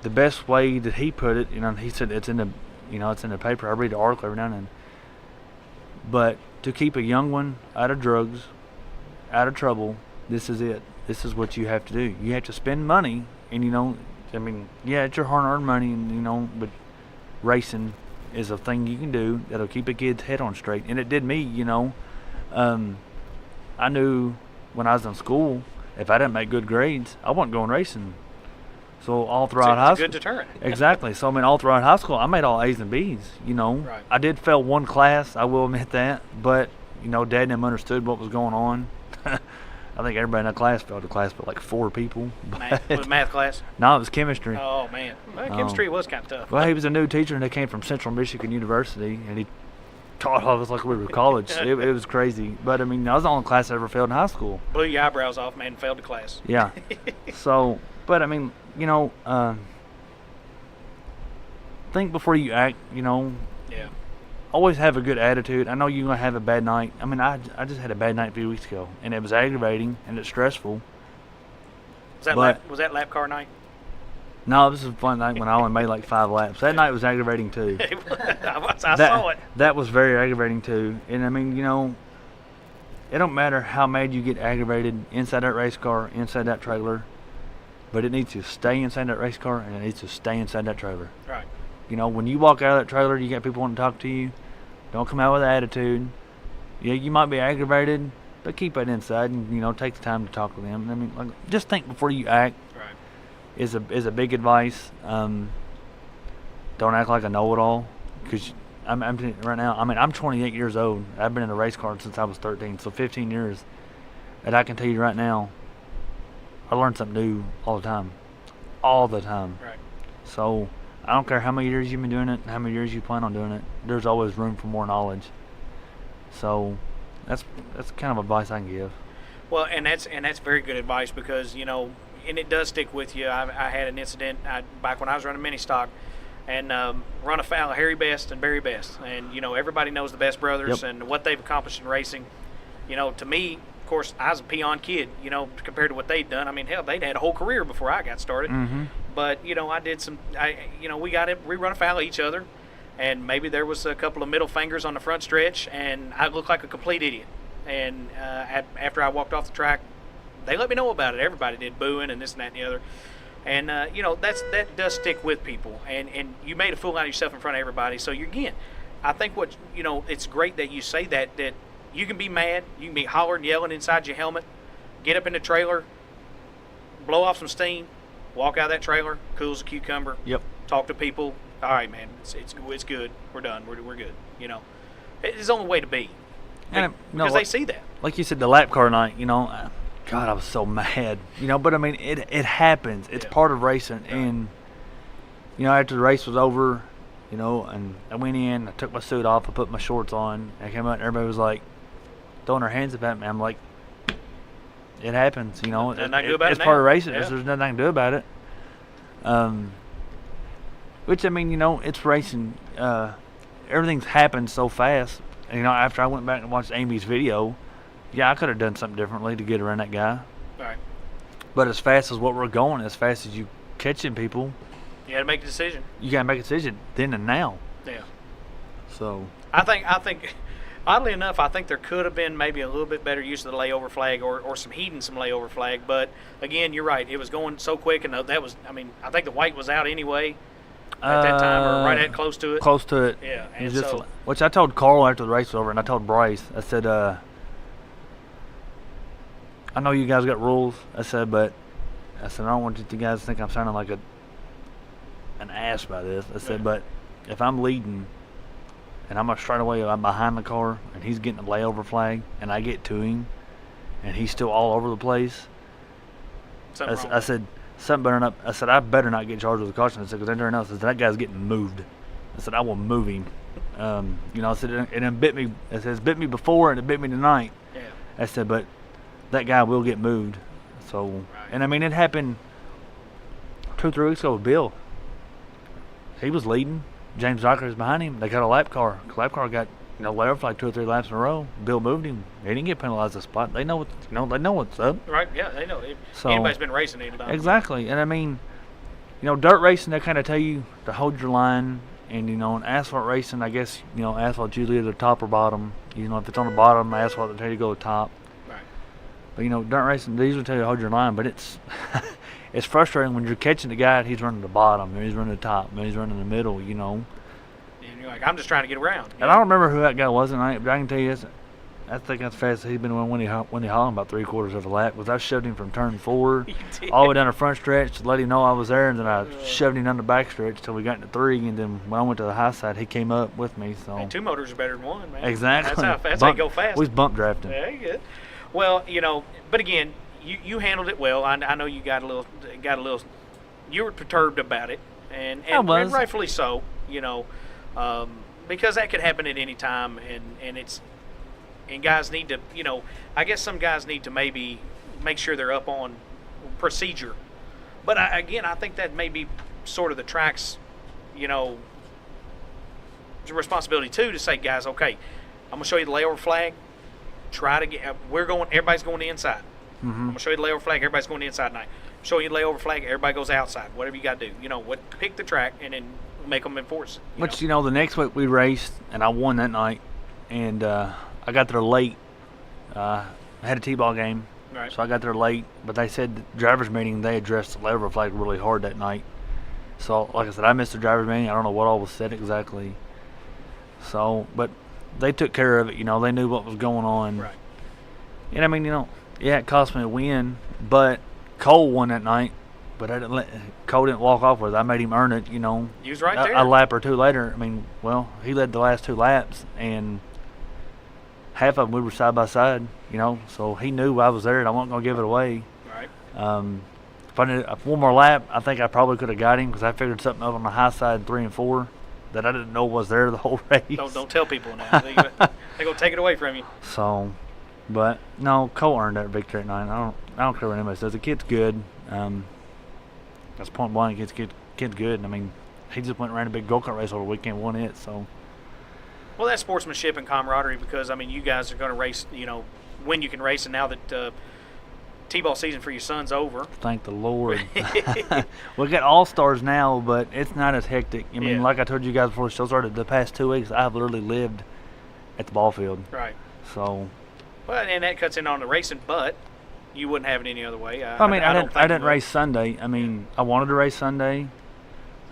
[SPEAKER 5] the best way that he put it, you know, he said it's in the paper. I read the article every now and then. But to keep a young one out of drugs, out of trouble, this is it. This is what you have to do. You have to spend money, and you know, I mean, yeah, it's your hard-earned money, and you know, but racing is a thing you can do that'll keep a kid's head on straight. And it did me, you know. I knew when I was in school, if I didn't make good grades, I wasn't going racing. So all throughout high school,
[SPEAKER 2] it's a good deterrent.
[SPEAKER 5] Exactly. So I mean, all throughout high school, I made all A's and B's. You know,
[SPEAKER 2] Right.
[SPEAKER 5] I did fail one class. I will admit that, but you know, Dad and them understood what was going on. I think everybody in that class failed the class, but like 4 people.
[SPEAKER 2] Was math class?
[SPEAKER 5] No, it was chemistry.
[SPEAKER 2] Oh man, well, chemistry was kind of tough.
[SPEAKER 5] Well, he was a new teacher, and he came from Central Michigan University, and he taught all of us like we were college. it was crazy. But I mean, I was the only class I ever failed in high school.
[SPEAKER 2] Blew your eyebrows off, man, and failed the class.
[SPEAKER 5] Yeah. So, but I mean, you know, think before you act. You know.
[SPEAKER 2] Yeah.
[SPEAKER 5] Always have a good attitude. I know you're going to have a bad night. I mean, I just had a bad night a few weeks ago, and it was aggravating, and it's stressful.
[SPEAKER 2] Was that lap car night?
[SPEAKER 5] No, this was a fun night when I only made like 5 laps. That night was aggravating, too.
[SPEAKER 2] I saw it.
[SPEAKER 5] That was very aggravating, too. And, I mean, you know, it don't matter how mad you get aggravated inside that race car, inside that trailer, but it needs to stay inside that race car, and it needs to stay inside that trailer.
[SPEAKER 2] Right.
[SPEAKER 5] You know, when you walk out of that trailer, you got people wanting to talk to you. Don't come out with attitude. Yeah, you might be aggravated, but keep it inside and, you know, take the time to talk to them. I mean, like, just think before you act.
[SPEAKER 2] Right.
[SPEAKER 5] Is a big advice. Don't act like a know-it-all, because I'm right now. I mean, I'm 28 years old. I've been in a race car since I was 13, so 15 years. And I can tell you right now, I learn something new all the time.
[SPEAKER 2] Right.
[SPEAKER 5] So I don't care how many years you've been doing it and how many years you plan on doing it. There's always room for more knowledge. So that's kind of advice I can give.
[SPEAKER 2] Well, and that's very good advice, because, you know, and it does stick with you. I had an incident back when I was running mini stock, and run afoul of Harry Best and Barry Best, and you know, everybody knows the Best brothers.
[SPEAKER 5] Yep.
[SPEAKER 2] And what they've accomplished in racing. You know, to me, of course, I was a peon kid. You know, compared to what they'd done. I mean, hell, they'd had a whole career before I got started.
[SPEAKER 5] Mm-hmm.
[SPEAKER 2] But you know, we run afoul of each other, and maybe there was a couple of middle fingers on the front stretch, and I looked like a complete idiot. And after I walked off the track, they let me know about it. Everybody did, booing and this and that and the other. And you know, that does stick with people. And you made a fool out of yourself in front of everybody. So I think it's great that you say that you can be mad, you can be hollering, yelling inside your helmet, get up in the trailer, blow off some steam, walk out of that trailer, cool as a cucumber.
[SPEAKER 5] Yep.
[SPEAKER 2] Talk to people. All right, man, it's good. We're done. We're good. You know, it's the only way to be.
[SPEAKER 5] And
[SPEAKER 2] because they see that.
[SPEAKER 5] Like you said, the lap car night, you know, God, I was so mad. You know, but I mean, it happens. It's part of racing. Yeah. And, you know, after the race was over, you know, and I went in, I took my suit off, I put my shorts on, I came out, and everybody was like, throwing their hands up at me. I'm like, it happens, you know. It's part of racing. Yeah. There's nothing I can do about it. Which, I mean, you know, it's racing. Everything's happened so fast. You know, after I went back and watched Amy's video, yeah, I could have done something differently to get around that guy.
[SPEAKER 2] Right.
[SPEAKER 5] But as fast as what we're going, as fast as you catching people,
[SPEAKER 2] You had to make a decision.
[SPEAKER 5] you got to make a decision then and now.
[SPEAKER 2] Yeah.
[SPEAKER 5] So
[SPEAKER 2] I think, oddly enough, I think there could have been maybe a little bit better use of the layover flag or some heating some layover flag. But again, you're right. It was going so quick, and that was. I mean, I think the white was out anyway at that time, or right at close to it.
[SPEAKER 5] Close to it.
[SPEAKER 2] Yeah,
[SPEAKER 5] It was
[SPEAKER 2] and
[SPEAKER 5] just,
[SPEAKER 2] so
[SPEAKER 5] which I told Carl after the race was over, and I told Bryce. I said, I know you guys got rules. I said, but I don't want you guys to think I'm sounding like an ass by this. I said, but if I'm leading and I'm straight away, I'm behind the car, and he's getting a layover flag, and I get to him, and he's still all over the place. I said, something better not. I said, I better not get charged with a caution. I said, because everyone else says that guy's getting moved. I said, I will move him. I said, it bit me. It says bit me before, and it bit me tonight.
[SPEAKER 2] Yeah.
[SPEAKER 5] I said, but that guy will get moved. So, and I mean, it happened 2-3 weeks ago with Bill. He was leading. James Docker was behind him. They got a lap car. The lap car got layover for like 2 or 3 laps in a row. Bill moved him. He didn't get penalized a spot. They know they know what's up.
[SPEAKER 2] Right? Yeah, they know.
[SPEAKER 5] So,
[SPEAKER 2] anybody's been racing it.
[SPEAKER 5] Exactly. And I mean, dirt racing, they kind of tell you to hold your line. And, in asphalt racing, I guess, asphalt's usually at the top or bottom. If it's on the bottom, asphalt will tell you to go to the top.
[SPEAKER 2] Right.
[SPEAKER 5] But, dirt racing, they usually tell you to hold your line. But it's it's frustrating when you're catching the guy and he's running the bottom, and he's running the top, and he's running the middle,
[SPEAKER 2] And you're like, I'm just trying to get around.
[SPEAKER 5] And I don't remember who that guy was tonight, but I can tell you this. I think that's fast as he's been when he Holland about 3/4 of a lap. Because I shoved him from turn 4 all the way down the front stretch to let him know I was there, and then I shoved him down the back stretch till we got into 3, and then when I went to the high side, he came up with me. So
[SPEAKER 2] Hey, 2 motors are better than 1, man.
[SPEAKER 5] exactly.
[SPEAKER 2] That's how you go fast.
[SPEAKER 5] We was bump drafting.
[SPEAKER 2] Yeah, good. Well, but again, you handled it well. I know you got a little. You were perturbed about it, and rightfully so. Because that could happen at any time, and guys need to, I guess some guys need to maybe make sure they're up on procedure. But I think that may be sort of the track's, responsibility too, to say, guys, okay, I'm gonna show you the layover flag. Try to get. Everybody's going to the inside.
[SPEAKER 5] Mm-hmm.
[SPEAKER 2] I'm gonna show you the layover flag. Everybody's going to the inside tonight. Show you the layover flag. Everybody goes outside. Whatever you got to do. Pick the track and then make them enforce it.
[SPEAKER 5] Which, the next week we raced, and I won that night, and I got there late. I had a T-ball game,
[SPEAKER 2] Right.
[SPEAKER 5] so I got there late, but they said the driver's meeting, they addressed the layover flag really hard that night. So, like I said, I missed the driver's meeting. I don't know what all was said exactly. So, but they took care of it, they knew what was going on.
[SPEAKER 2] Right.
[SPEAKER 5] And I mean, it cost me a win, but Cole won that night. But Cole didn't walk off with it. I made him earn it,
[SPEAKER 2] He was right there.
[SPEAKER 5] A lap or 2 later. I mean, he led the last 2 laps, and half of them we were side by side, so he knew I was there and I wasn't going to give it away.
[SPEAKER 2] Right.
[SPEAKER 5] If I did one more lap, I think I probably could have got him because I figured something up on the high side 3 and 4 that I didn't know was there the whole race.
[SPEAKER 2] Don't tell people now. They're going to take it away from you.
[SPEAKER 5] So, but no, Cole earned that victory at night. I don't care what anybody says. The kid's good. That's point blank. Kid's good. I mean, he just went around a big go-kart race over the weekend, won it. So.
[SPEAKER 2] Well, that's sportsmanship and camaraderie because, you guys are going to race, when you can race, and now that T-ball season for your son's over.
[SPEAKER 5] Thank the Lord. We got all-stars now, but it's not as hectic. Like I told you guys before the show started, the past 2 weeks, I've literally lived at the ball field.
[SPEAKER 2] Right.
[SPEAKER 5] So.
[SPEAKER 2] Well, and that cuts in on the racing, but you wouldn't have it any other way.
[SPEAKER 5] I didn't race Sunday. I wanted to race Sunday.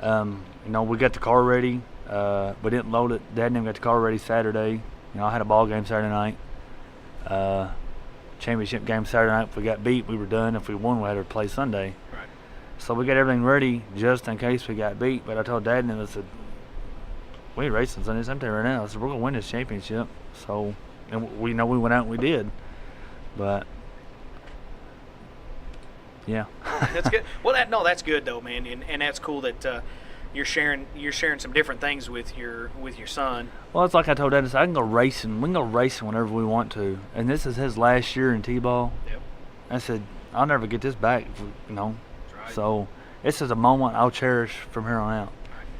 [SPEAKER 5] We got the car ready. We didn't load it. Dad didn't even get the car ready Saturday. I had a ball game Saturday night. Championship game Saturday night. If we got beat, we were done. If we won, we had to play Sunday.
[SPEAKER 2] Right.
[SPEAKER 5] So we got everything ready just in case we got beat. But I told Dad and I said, we ain't racing Sunday sometime right now. I said, we're going to win this championship. So, and we went out and we did. But, yeah.
[SPEAKER 2] That's good. Well, that's good though, man. And that's cool that you're sharing some different things with your son.
[SPEAKER 5] Well, it's like I told Dad, I can go racing. We can go racing whenever we want to. And this is his last year in T-ball.
[SPEAKER 2] Yep.
[SPEAKER 5] I said, I'll never get this back,
[SPEAKER 2] That's right.
[SPEAKER 5] So this is a moment I'll cherish from here on out.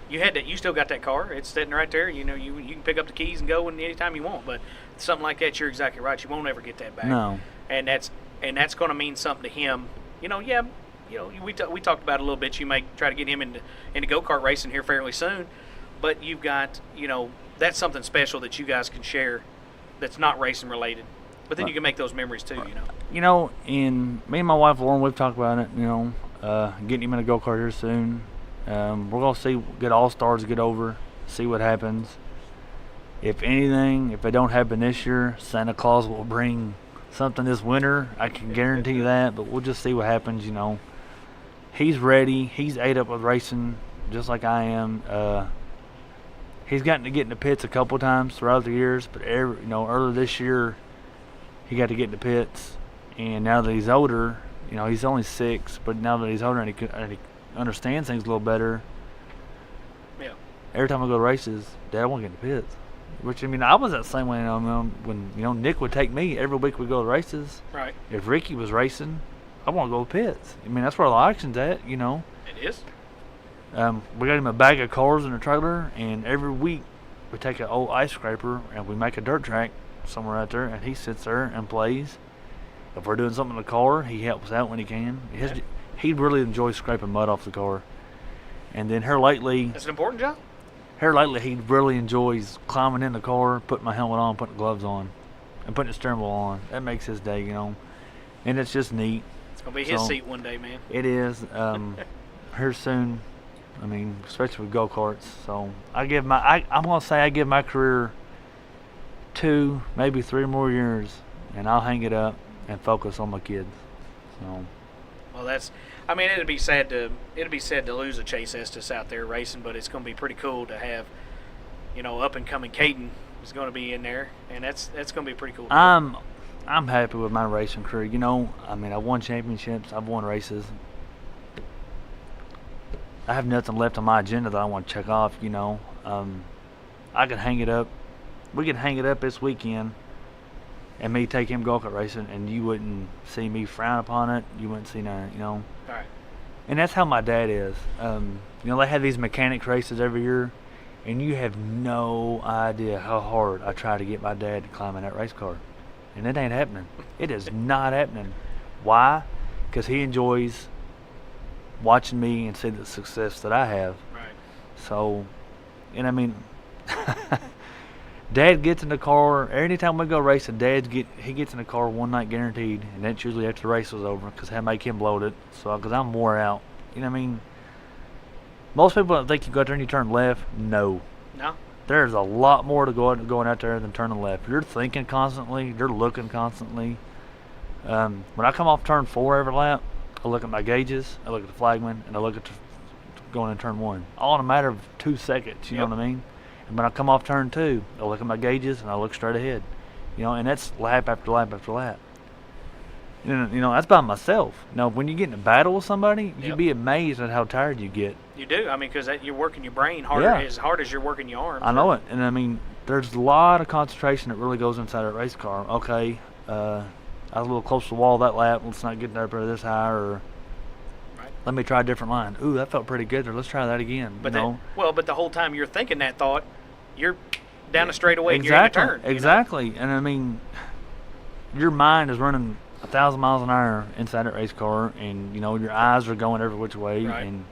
[SPEAKER 2] You still got that car. It's sitting right there. You can pick up the keys and go anytime you want. But something like that, you're exactly right. You won't ever get that back.
[SPEAKER 5] No.
[SPEAKER 2] And that's going to mean something to him we talked about it a little bit. You may try to get him into go-kart racing here fairly soon, but you've got, that's something special that you guys can share that's not racing related. But then you can make those memories too,
[SPEAKER 5] And me and my wife Lauren, we've talked about it, getting him in a go-kart here soon. We're going to get All-Stars get over, see what happens. If anything, if it don't happen this year, Santa Claus will bring something this winter. I can guarantee that, but we'll just see what happens, He's ready. He's ate up with racing just like I am. He's gotten to get in the pits a couple times throughout the years, but earlier this year he got to get in the pits, and now that he's older, he's only 6, but now that he's older and he understands things a little better,
[SPEAKER 2] yeah.
[SPEAKER 5] Every time I go to races, Dad won't get in the pits. Which, I was that same way when Nick would take me every week. We'd go to races.
[SPEAKER 2] Right.
[SPEAKER 5] If Ricky was racing, I want to go to the pits. That's where the action's at,
[SPEAKER 2] It is.
[SPEAKER 5] We got him a bag of cars in a trailer, and every week we take an old ice scraper and we make a dirt track somewhere out there, and he sits there and plays. If we're doing something in the car, he helps out when he can. He really enjoys scraping mud off the car. And then here lately,
[SPEAKER 2] that's an important job.
[SPEAKER 5] He really enjoys climbing in the car, putting my helmet on, putting gloves on, and putting the steering wheel on. That makes his day, And it's just neat.
[SPEAKER 2] It's gonna be his seat one day, man.
[SPEAKER 5] It is. Here soon. Especially with go-karts. So I'm gonna say I give my career 2, maybe 3 more years, and I'll hang it up and focus on my kids. So.
[SPEAKER 2] Well, it'd be sad to lose a Chase Estes out there racing, but it's going to be pretty cool to have, up and coming Caden is going to be in there, and that's going to be pretty cool.
[SPEAKER 5] I'm happy with my racing career. I've won championships, I've won races. I have nothing left on my agenda that I want to check off. I can hang it up. We can hang it up this weekend, and me take him go-kart racing, and you wouldn't see me frown upon it. You wouldn't see none,
[SPEAKER 2] All right.
[SPEAKER 5] And that's how my dad is. They have these mechanics races every year, and you have no idea how hard I try to get my dad to climb in that race car. And it ain't happening. It is not happening. Why? Because he enjoys watching me and see the success that I have.
[SPEAKER 2] Right.
[SPEAKER 5] So, Dad gets in the car. Anytime we go racing, he gets in the car one night guaranteed, and that's usually after the race was over, because I make him bloated. So, because I'm wore out. Most people don't think you go out there and you turn left. No. There's a lot more to going out there than turning left. You're thinking constantly. You're looking constantly. When I come off turn 4 every lap, I look at my gauges, I look at the flagman, and I look at going in turn 1. All in a matter of 2 seconds. You know what I mean? And when I come off turn 2, I look at my gauges and I look straight ahead. And that's lap after lap after lap. That's by myself. Now, when you get in a battle with somebody, you'd be amazed at how tired you get.
[SPEAKER 2] You do. Because you're working your brain harder, as hard as you're working your arms.
[SPEAKER 5] I know it. And there's a lot of concentration that really goes inside a race car. Okay, I was a little close to the wall that lap. Let's not get up there this high, or let me try a different line. Ooh, that felt pretty good. Or let's try that again.
[SPEAKER 2] But the whole time you're thinking that thought, you're down the straightaway and
[SPEAKER 5] exactly,
[SPEAKER 2] you're in a turn.
[SPEAKER 5] Exactly. And your mind is running 1,000 miles an hour inside that race car, and your eyes are going every which way, and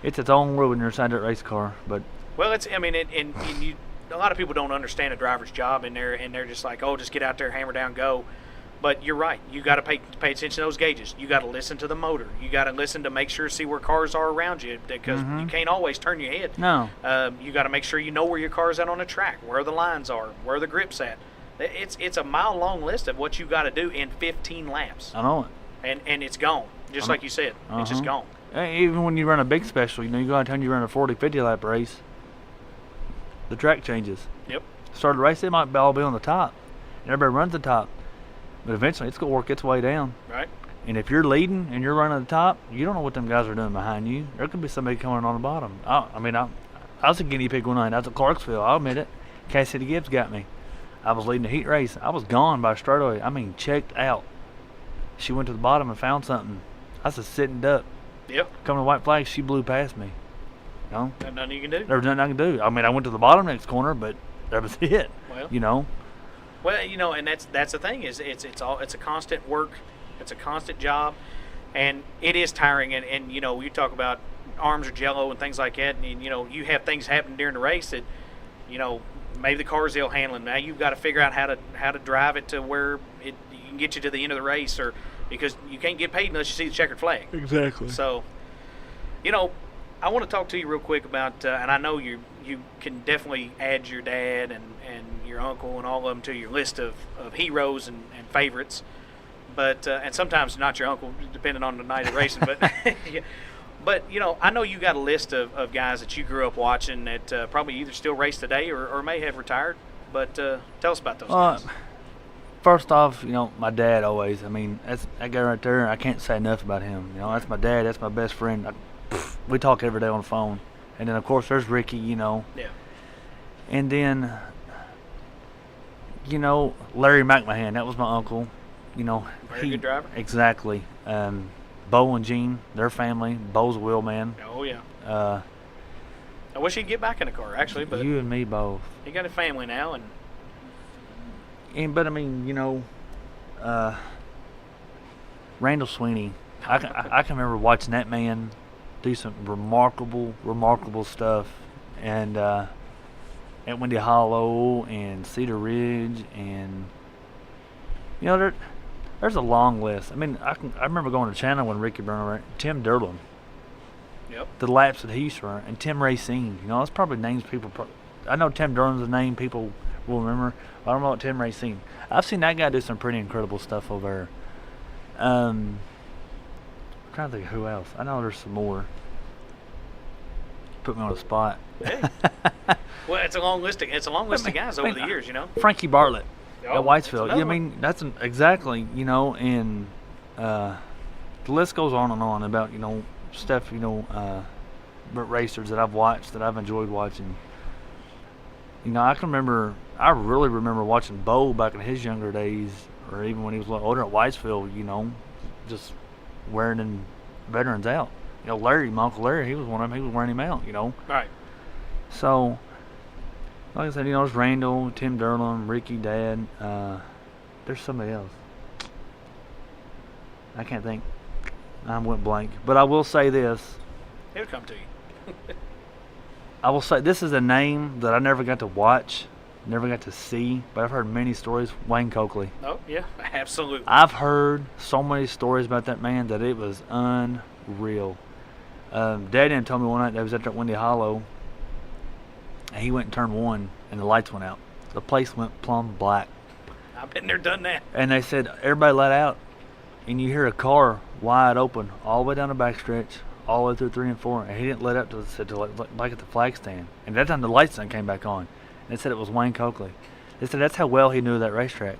[SPEAKER 5] it's its own world when you're inside that race car. But
[SPEAKER 2] a lot of people don't understand a driver's job, and they're just like, oh, just get out there, hammer down, go. But you're right. You got to pay attention to those gauges. You got to listen to the motor. You got to listen to make sure see where cars are around you, because you can't always turn your head.
[SPEAKER 5] No.
[SPEAKER 2] You got to make sure you know where your car's at on the track, where the lines are, where the grip's at. It's a mile-long list of what you got to do in 15 laps.
[SPEAKER 5] I know it.
[SPEAKER 2] And it's gone, just like you said. It's just gone.
[SPEAKER 5] Even when you run a big special, you go out there and you run a 40, 50 lap race, the track changes.
[SPEAKER 2] Yep.
[SPEAKER 5] Start the race, it might all be on the top. And everybody runs the top. But eventually it's going to work its way down.
[SPEAKER 2] Right.
[SPEAKER 5] And if you're leading and you're running the top, you don't know what them guys are doing behind you. There could be somebody coming on the bottom. I was a guinea pig one night. I was at Clarksville. I'll admit it. Cassidy Gibbs got me. I was leading the heat race. I was gone by straightaway. Checked out. She went to the bottom and found something. I was just sitting up.
[SPEAKER 2] Yep.
[SPEAKER 5] Coming to white flag, she blew past me.
[SPEAKER 2] There's nothing you can do.
[SPEAKER 5] There was nothing I can do. I went to the bottom next corner, but that was it.
[SPEAKER 2] Well, Well, and that's the thing is it's a constant work It's a constant job, and it is tiring. And you know, you talk about arms are jello and things like that, and you know, you have things happen during the race that, you know, maybe the car's ill handling. Now you've got to figure out how to drive it to where it can get you to the end of the race, or because you can't get paid unless you see the checkered flag.
[SPEAKER 3] Exactly.
[SPEAKER 2] So, you know, I want to talk to you real quick about, and I know you can definitely add your dad and your uncle and all of them to your list of heroes and favorites, but and sometimes not your uncle, depending on the night of racing. But yeah. But, you know, I know you got a list of guys that you grew up watching that probably either still race today or may have retired. But tell us about those guys.
[SPEAKER 5] First off, you know, my dad always. I mean, that's that guy right there. I can't say enough about him. You know, that's my dad. That's my best friend. We talk every day on the phone. And then, of course, there's Ricky, you know.
[SPEAKER 2] Yeah.
[SPEAKER 5] And then, you know, Larry McMahon. That was my uncle. You know.
[SPEAKER 2] Very good driver.
[SPEAKER 5] Exactly. Bo and Gene, their family. Bo's a wheelman.
[SPEAKER 2] Oh, yeah. I wish he'd get back in the car, actually. But
[SPEAKER 5] you and me both.
[SPEAKER 2] He got a family now.
[SPEAKER 5] But, I mean, you know, Randall Sweeney, I can remember watching that man do some remarkable stuff. And at Windy Hollow and Cedar Ridge and, you know, there's a long list. I mean, I remember going to China when Ricky Burner, Tim Durlin.
[SPEAKER 2] Yep.
[SPEAKER 5] The laps that he used to run, and Tim Racine. You know, that's probably names people. I know Tim Durlin's a name people will remember. But I don't know about Tim Racine. I've seen that guy do some pretty incredible stuff over there. I'm trying to think of who else. I know there's some more. Put me on the spot.
[SPEAKER 2] Hey. Well, it's a long list of guys over the years, you know.
[SPEAKER 5] Frankie Bartlett.
[SPEAKER 2] Oh,
[SPEAKER 5] at Whitesville. Yeah, I mean, that's exactly, you know, and the list goes on and on about, you know, stuff, you know, racers that I've watched, that I've enjoyed watching. You know, I really remember watching Bo back in his younger days, or even when he was a little older at Whitesville, you know, just wearing veterans out. You know, Larry, my Uncle Larry, he was one of them, he was wearing him out, you know.
[SPEAKER 2] Right.
[SPEAKER 5] So, like I said, you know, there's Randall, Tim Durlin, Ricky, Dad. There's somebody else. I can't think. I went blank. But I will say this.
[SPEAKER 2] It'll come to you.
[SPEAKER 5] I will say this is a name that I never got to watch, never got to see, but I've heard many stories. Wayne Coakley.
[SPEAKER 2] Oh, yeah, absolutely.
[SPEAKER 5] I've heard so many stories about that man that it was unreal. Dad didn't tell me one night that was at that Windy Hollow. And he went and turned one, and the lights went out. The place went plumb black.
[SPEAKER 2] I've been there, done that.
[SPEAKER 5] And they said, everybody let out. And you hear a car wide open all the way down the backstretch, all the way through 3 and 4. And he didn't let up till like at the flag stand. And that time the lights then came back on. And they said it was Wayne Coakley. They said that's how well he knew that racetrack.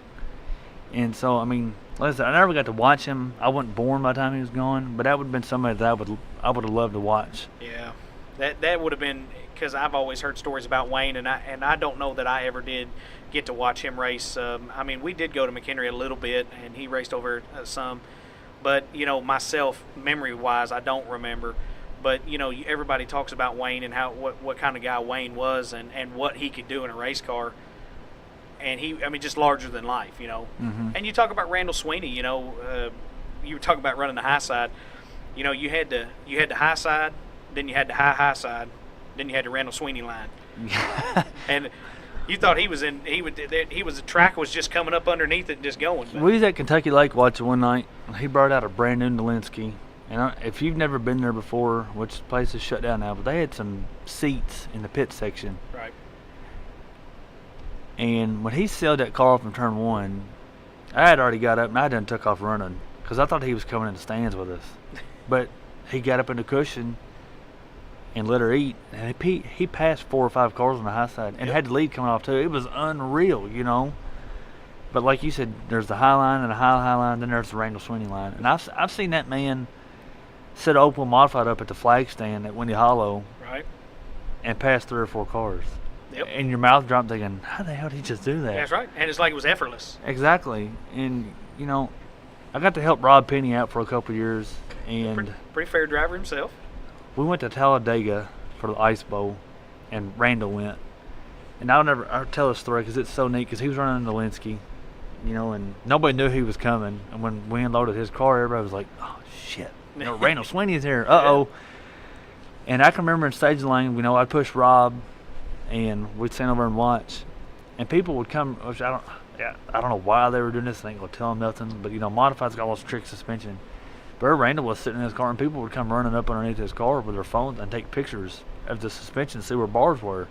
[SPEAKER 5] And so, I mean, like I said, I never got to watch him. I wasn't born by the time he was gone. But that would have been somebody that I would have loved to watch.
[SPEAKER 2] Yeah, that would have been... Because I've always heard stories about Wayne, and I don't know that I ever did get to watch him race. I mean, we did go to McHenry a little bit, and he raced over some. But, you know, myself, memory-wise, I don't remember. But, you know, everybody talks about Wayne and what kind of guy Wayne was and what he could do in a race car. And just larger than life, you know.
[SPEAKER 5] Mm-hmm.
[SPEAKER 2] And you talk about Randall Sweeney, you know, you were talking about running the high side. You know, you had the high side, then you had the high side. Then you had the Randall Sweeney line, and you thought the track was just coming up underneath it and just going.
[SPEAKER 5] We was at Kentucky Lake watching one night. He brought out a brand new Nolinsky, and if you've never been there before, which place is shut down now, but they had some seats in the pit section.
[SPEAKER 2] Right.
[SPEAKER 5] And when he sailed that car off from turn one, I had already got up and I done took off running because I thought he was coming in the stands with us, but he got up in the cushion and let her eat, and he passed 4 or 5 cars on the high side and had the lead coming off too. It was unreal, you know. But like you said, there's the high line and the high line, then there's the Randall Sweeney line, and I've seen that man set an Opel modified up at the flag stand at Windy Hollow,
[SPEAKER 2] right,
[SPEAKER 5] and pass 3 or 4 cars.
[SPEAKER 2] Yep.
[SPEAKER 5] And your mouth dropped thinking, how the hell did he just do that?
[SPEAKER 2] That's right, and it's like it was effortless.
[SPEAKER 5] Exactly, and you know, I got to help Rob Penny out for a couple of years, and
[SPEAKER 2] pretty fair driver himself.
[SPEAKER 5] We went to Talladega for the Ice Bowl, and Randall went. And I'll tell a story because it's so neat. Because he was running the Nolinsky, you know, and nobody knew he was coming. And when we unloaded his car, everybody was like, "Oh shit, you know, Randall Sweeney is here. Uh-oh." And I can remember in stage lane, you know, I'd push Rob, and we'd stand over and watch, and people would come. Which I don't know why they were doing this. I ain't gonna tell them nothing. But you know, modified's got all this trick suspension. But Randall was sitting in his car, and people would come running up underneath his car with their phones and take pictures of the suspension, see where bars were.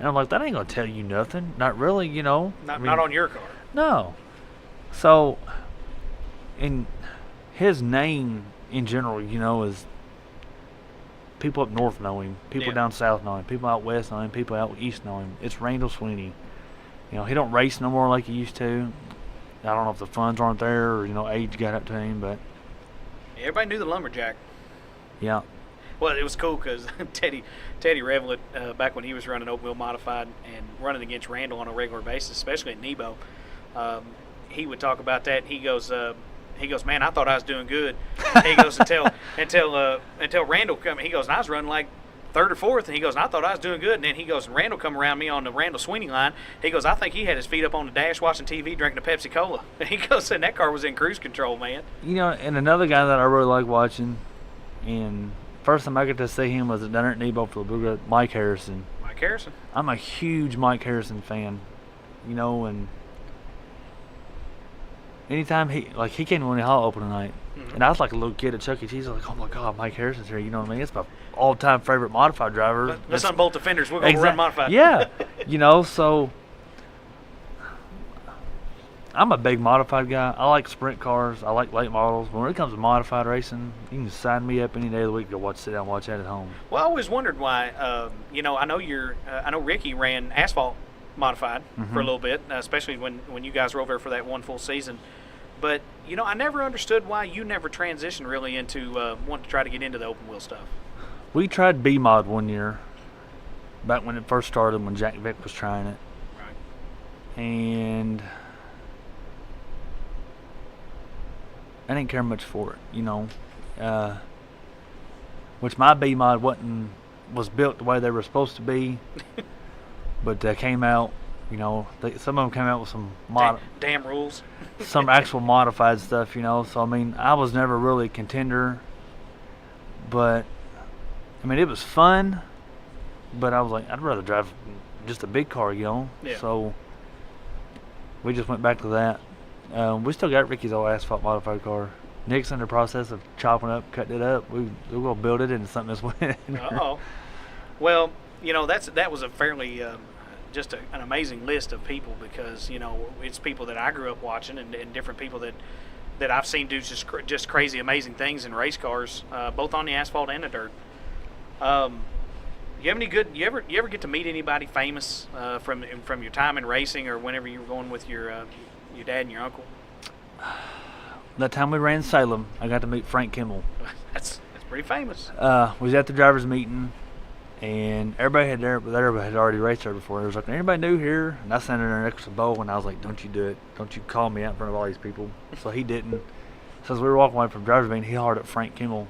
[SPEAKER 5] And I'm like, that ain't gonna tell you nothing. Not really, you know.
[SPEAKER 2] Not on your car.
[SPEAKER 5] No. So, in his name in general, you know, is people up north know him, people down south know him, people out west know him, people out east know him. It's Randall Sweeney. You know, he don't race no more like he used to. I don't know if the funds aren't there or, you know, age got up to him, but
[SPEAKER 2] Everybody knew the lumberjack.
[SPEAKER 5] yeah.
[SPEAKER 2] Well, it was cool because Teddy Revelet, back when he was running open wheel modified and running against Randall on a regular basis, especially at Nebo, he would talk about that. He goes, man, I thought I was doing good. He goes until Randall come. He goes, and I was running like third or fourth, and he goes, and I thought I was doing good. And then he goes, and Randall come around me on the Randall Sweeney line. He goes, I think he had his feet up on the dash watching TV, drinking a Pepsi Cola. And he goes, and that car was in cruise control, man.
[SPEAKER 5] You know, and another guy that I really like watching, and first time I got to see him was at Dinner at Nebo for the Blue, Mike Harrison.
[SPEAKER 2] Mike Harrison.
[SPEAKER 5] I'm a huge Mike Harrison fan, you know, and anytime he came to Winnie Hall open tonight, and I was like a little kid at Chuck E. Cheese. I was like, oh my God, Mike Harrison's here. You know what I mean? It's my all-time favorite modified driver.
[SPEAKER 2] Let's unbolt the fenders. We're going to run modified.
[SPEAKER 5] Yeah, you know, so I'm a big modified guy. I like sprint cars. I like late models. When it comes to modified racing, you can sign me up any day of the week to sit down and watch that at home.
[SPEAKER 2] Well, I always wondered why. You know, I know Ricky ran asphalt modified for a little bit, especially when you guys were over there for that one full season. But you know, I never understood why you never transitioned really into wanting to try to get into the open wheel stuff.
[SPEAKER 5] We tried B-Mod one year, back when it first started, when Jack Vick was trying it.
[SPEAKER 2] Right.
[SPEAKER 5] And I didn't care much for it, you know. Which my B-Mod was built the way they were supposed to be. But they came out, you know, some of them came out with some
[SPEAKER 2] damn rules.
[SPEAKER 5] some actual modified stuff, you know. So, I mean, I was never really a contender. But, I mean, it was fun. But I was like, I'd rather drive just a big car, you know.
[SPEAKER 2] Yeah.
[SPEAKER 5] So, we just went back to that. We still got Ricky's old asphalt modified car. Nick's in the process of chopping up, cutting it up. We're going to build it into something this winter.
[SPEAKER 2] Uh-oh. Well, you know, that was a fairly just an amazing list of people, because you know it's people that I grew up watching and different people that I've seen do just crazy amazing things in race cars, both on the asphalt and the dirt. You have any good? You ever get to meet anybody famous from your time in racing, or whenever you were going with your dad and your uncle?
[SPEAKER 5] That time we ran Salem, I got to meet Frank Kimmel.
[SPEAKER 2] That's pretty famous.
[SPEAKER 5] We was at the drivers' meeting, and everybody had already raced there before. It was like, anybody new here? And I sent in there next to Bo, and I was like, don't you do it. Don't you call me out in front of all these people. So he didn't. So as we were walking away from drivers' meeting, he hollered at Frank Kimmel.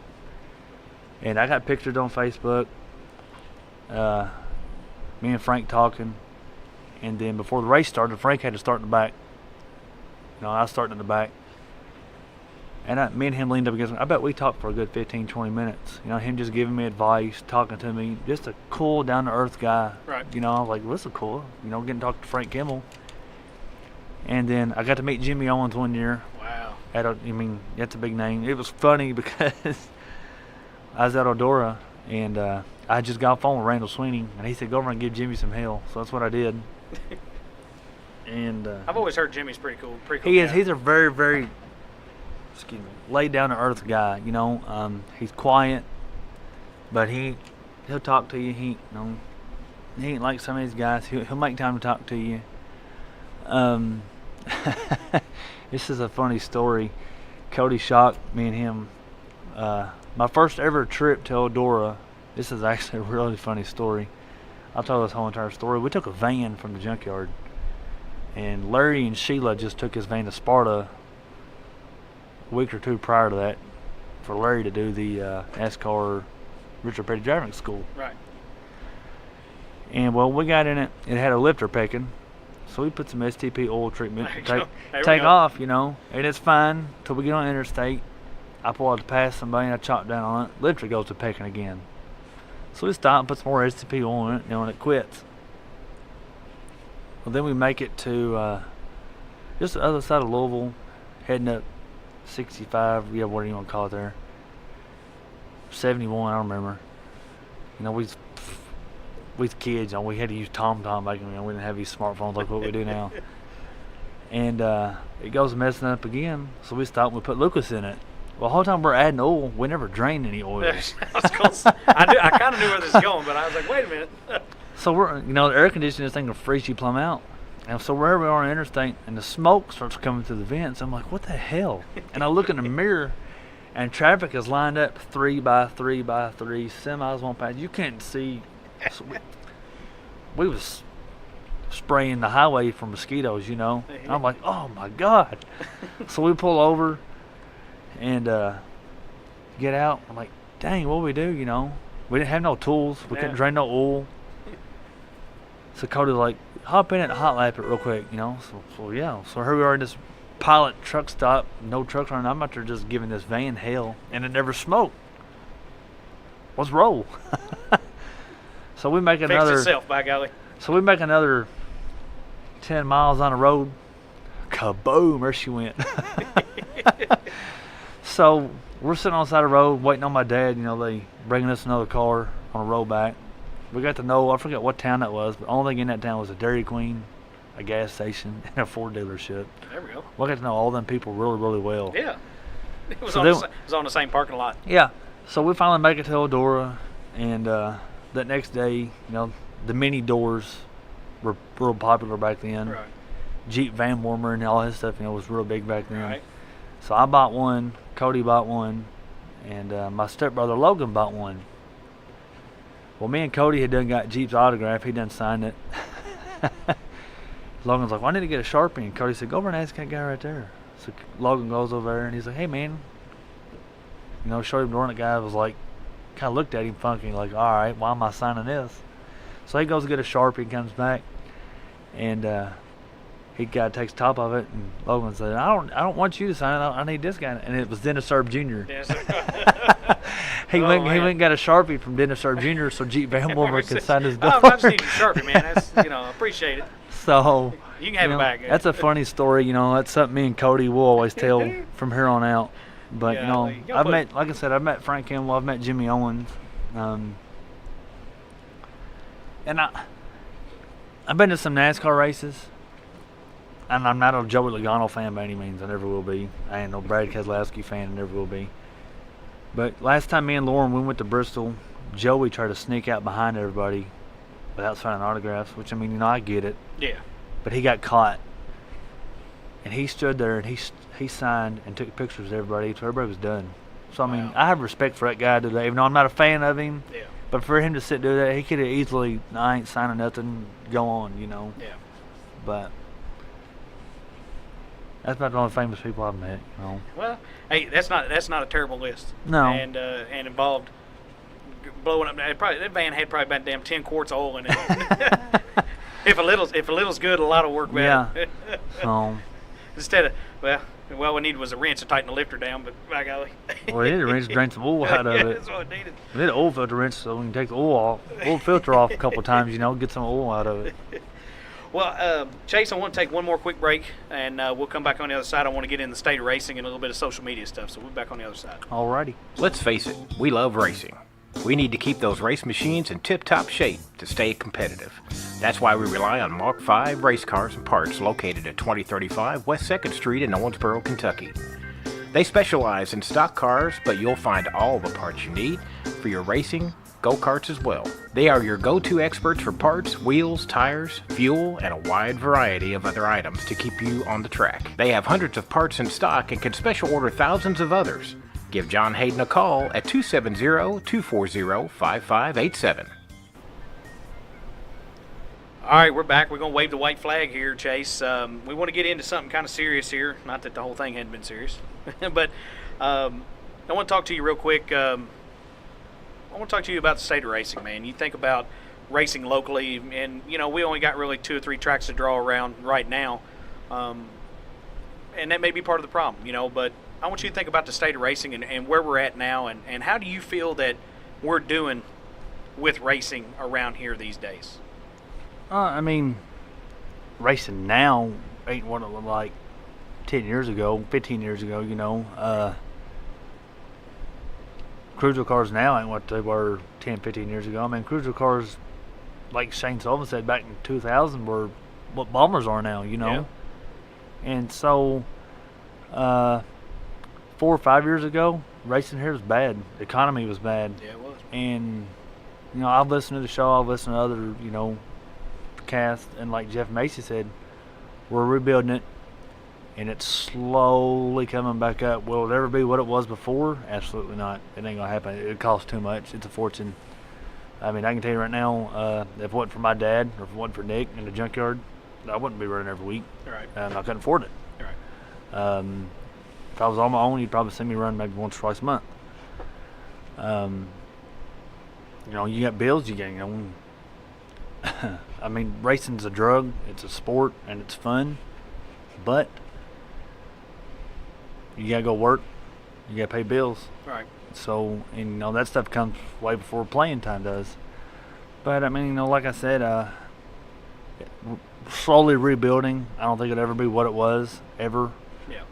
[SPEAKER 5] And I got pictures on Facebook. Me and Frank talking. And then before the race started, Frank had to start in the back. You know, I was starting in the back. And me and him leaned up against him. I bet we talked for a good 15, 20 minutes. You know, him just giving me advice, talking to me. Just a cool, down-to-earth guy.
[SPEAKER 2] Right.
[SPEAKER 5] You know, I was like, well, this is cool. You know, getting to talk to Frank Kimmel. And then I got to meet Jimmy Owens one year.
[SPEAKER 2] Wow.
[SPEAKER 5] That's a big name. It was funny because I was at Eldora, and I just got off the phone with Randall Sweeney, and he said, go over and give Jimmy some hell. So that's what I did. And
[SPEAKER 2] I've always heard Jimmy's pretty cool.
[SPEAKER 5] He is.
[SPEAKER 2] Guy.
[SPEAKER 5] He's a very, very laid down to earth guy. You know, he's quiet, but he'll talk to you. He ain't like some of these guys. He'll make time to talk to you. This is a funny story. Cody Shock, me and him, my first ever trip to Eldora. This is actually a really funny story. I'll tell this whole entire story. We took a van from the junkyard, and Larry and Sheila just took his van to Sparta a week or two prior to that for Larry to do the NASCAR Richard Petty driving school.
[SPEAKER 2] Right.
[SPEAKER 5] And well, we got in it. It had a lifter picking, So we put some STP oil treatment
[SPEAKER 2] There you
[SPEAKER 5] to
[SPEAKER 2] go. There we
[SPEAKER 5] take
[SPEAKER 2] go.
[SPEAKER 5] off, you know, and it's fine till we get on the interstate. I pull out to pass somebody and I chop down on it. Literally goes to pecking again. So we stop and put some more STP oil in it, you know, and it quits. Well, then we make it to just the other side of Louisville, heading up 65, yeah, what do you want to call it there? 71, I don't remember. You know, we kids, you know, we had to use TomTom back then. You know, we didn't have these smartphones like what we do now. And it goes messing up again, so we stop and we put Lucas in it. Well, the whole time we're adding oil, we never drained any oil.
[SPEAKER 2] I kind of knew where this was going, but I was like, wait a minute.
[SPEAKER 5] So we're, you know, the air conditioning, this thing will freeze you plumb out. And so wherever we are on the interstate, and the smoke starts coming through the vents, I'm like, what the hell? And I look in the mirror, and traffic is lined up 3 by 3 by 3, semis won't pass. You can't see. So we was spraying the highway for mosquitoes, you know. I'm like, oh my God. So we pull over and get out. I'm like, dang, what do we do, you know? We didn't have no tools. We couldn't drain no oil. So Cody's like, hop in it and hot lap it real quick, you know. So yeah. So here we are in this pilot truck stop, no trucks running. I'm out there just giving this van hell, and it never smoked. Let's roll. So we make another.
[SPEAKER 2] Fixed itself, by golly.
[SPEAKER 5] So we make another 10 miles on the road. Kaboom! There she went. So we're sitting on the side of the road waiting on my dad. You know, they bringing us another car on a roll back. We got to know, I forget what town that was, but the only thing in that town was a Dairy Queen, a gas station, and a Ford dealership.
[SPEAKER 2] There we go.
[SPEAKER 5] We got to know all them people really, really well.
[SPEAKER 2] Yeah. It was,
[SPEAKER 5] So
[SPEAKER 2] on,
[SPEAKER 5] they-
[SPEAKER 2] it was on the same parking lot.
[SPEAKER 5] Yeah. So we finally make it to Eldora, and that next day, you know, the mini doors were real popular back then.
[SPEAKER 2] Right.
[SPEAKER 5] Jeep van warmer and all his stuff, you know, was real big back then.
[SPEAKER 2] Right.
[SPEAKER 5] So I bought one, Cody bought one, and my stepbrother Logan bought one. Well, me and Cody had done got Jeep's autograph. He done signed it. Logan's like, well, I need to get a Sharpie. And Cody said, go over and ask that guy right there. So Logan goes over there, and he's like, hey, man. You know, showed him the door, and the guy was like, kind of looked at him funky, like, all right, why am I signing this? So he goes to get a Sharpie and comes back, and he takes the top of it, and Logan said, I don't want you to sign it. I need this guy. And it was Dennis Serb Jr.
[SPEAKER 2] Yes.
[SPEAKER 5] He
[SPEAKER 2] Oh,
[SPEAKER 5] went
[SPEAKER 2] man.
[SPEAKER 5] and got a Sharpie from Dennis Serb Jr. so Jeep Van Warmer could sign his door.
[SPEAKER 2] Oh, I just need your Sharpie, man. That's, you know, I appreciate it.
[SPEAKER 5] So
[SPEAKER 2] You can have
[SPEAKER 5] you
[SPEAKER 2] it
[SPEAKER 5] know,
[SPEAKER 2] back.
[SPEAKER 5] that's a funny story, you know. That's something me and Cody will always tell from here on out. But
[SPEAKER 2] Yeah,
[SPEAKER 5] you know,
[SPEAKER 2] you gotta
[SPEAKER 5] I've
[SPEAKER 2] put-
[SPEAKER 5] met, like I said, I've met Frank Kimball, I've met Jimmy Owens, and I've been to some NASCAR races. And I'm not a Joey Logano fan by any means. I never will be. I ain't no Brad Keselowski fan. I never will be. But last time me and Lauren, we went to Bristol, Joey tried to sneak out behind everybody without signing autographs, which, I mean, you know, I get it.
[SPEAKER 2] Yeah.
[SPEAKER 5] But he got caught. And he stood there and he signed and took pictures of everybody until everybody was done. So, I mean,
[SPEAKER 2] Wow.
[SPEAKER 5] I have respect for that guy today. Even though I'm not a fan of him,
[SPEAKER 2] Yeah.
[SPEAKER 5] but for him to sit and do that, he could have easily, I ain't signing nothing, go on, you know.
[SPEAKER 2] Yeah.
[SPEAKER 5] But that's about the only famous people I've met, you know.
[SPEAKER 2] Well, hey, that's not a terrible list.
[SPEAKER 5] No.
[SPEAKER 2] And involved blowing up. That van had probably about damn 10 quarts of oil in it. if a little's good, a lot of work better.
[SPEAKER 5] Yeah. So,
[SPEAKER 2] Instead of well, we needed was a wrench to tighten the lifter down, but by golly.
[SPEAKER 5] well, it needed a wrench to drain some oil out of
[SPEAKER 2] Yeah,
[SPEAKER 5] it.
[SPEAKER 2] that's what it needed.
[SPEAKER 5] We need an oil filter wrench so we can take the oil filter off a couple of times, you know, get some oil out of it.
[SPEAKER 2] Well, Chase, I want to take one more quick break, and we'll come back on the other side. I want to get in the state of racing and a little bit of social media stuff, so we'll be back on the other side.
[SPEAKER 5] Alrighty.
[SPEAKER 6] Let's face it, we love racing. We need to keep those race machines in tip-top shape to stay competitive. That's why we rely on Mark V race cars and parts located at 2035 West 2nd Street in Owensboro, Kentucky. They specialize in stock cars, but you'll find all the parts you need for your racing, go-karts as well. They are your go-to experts for parts, wheels, tires, fuel, and a wide variety of other items to keep you on the track. They have hundreds of parts in stock and can special order thousands of others. Give John Hayden a call at 270-240-5587.
[SPEAKER 2] All right, we're back. We're going to wave the white flag here, Chase. We want to get into something kind of serious here. Not that the whole thing hadn't been serious. But I want to talk to you real quick. I want to talk to you about the state of racing, man. You think about racing locally, and we only got really 2 or 3 tracks to draw around right now, and that may be part of the problem, But I want you to think about the state of racing and where we're at now, and how do you feel that we're doing with racing around here these days?
[SPEAKER 5] I mean, racing now ain't what it looked like 10 years ago, 15 years ago, Cruiser cars now ain't what they were 10, 15 years ago. I mean, cruiser cars, like Shane Sullivan said back in 2000, were what bombers are now,
[SPEAKER 2] Yeah.
[SPEAKER 5] And so, 4 or 5 years ago, racing here was bad. The economy was bad.
[SPEAKER 2] Yeah, it was.
[SPEAKER 5] And, I've listened to the show, I've listened to other, casts, and like Jeff Macy said, we're rebuilding it, and it's slowly coming back up. Will it ever be what it was before? Absolutely not. It ain't going to happen. It costs too much. It's a fortune. I mean, I can tell you right now, if it wasn't for my dad, or if it wasn't for Nick in the junkyard, I wouldn't be running every week.
[SPEAKER 2] Right.
[SPEAKER 5] I couldn't afford it.
[SPEAKER 2] Right.
[SPEAKER 5] If I was on my own, you'd probably see me run maybe once or twice a month. You got bills you get, I mean, racing's a drug, it's a sport, and it's fun, but you gotta go work, you gotta pay bills.
[SPEAKER 2] Right.
[SPEAKER 5] So, and that stuff comes way before playing time does. But I mean, like I said, we're slowly rebuilding. I don't think it'll ever be what it was, ever.
[SPEAKER 2] Yeah.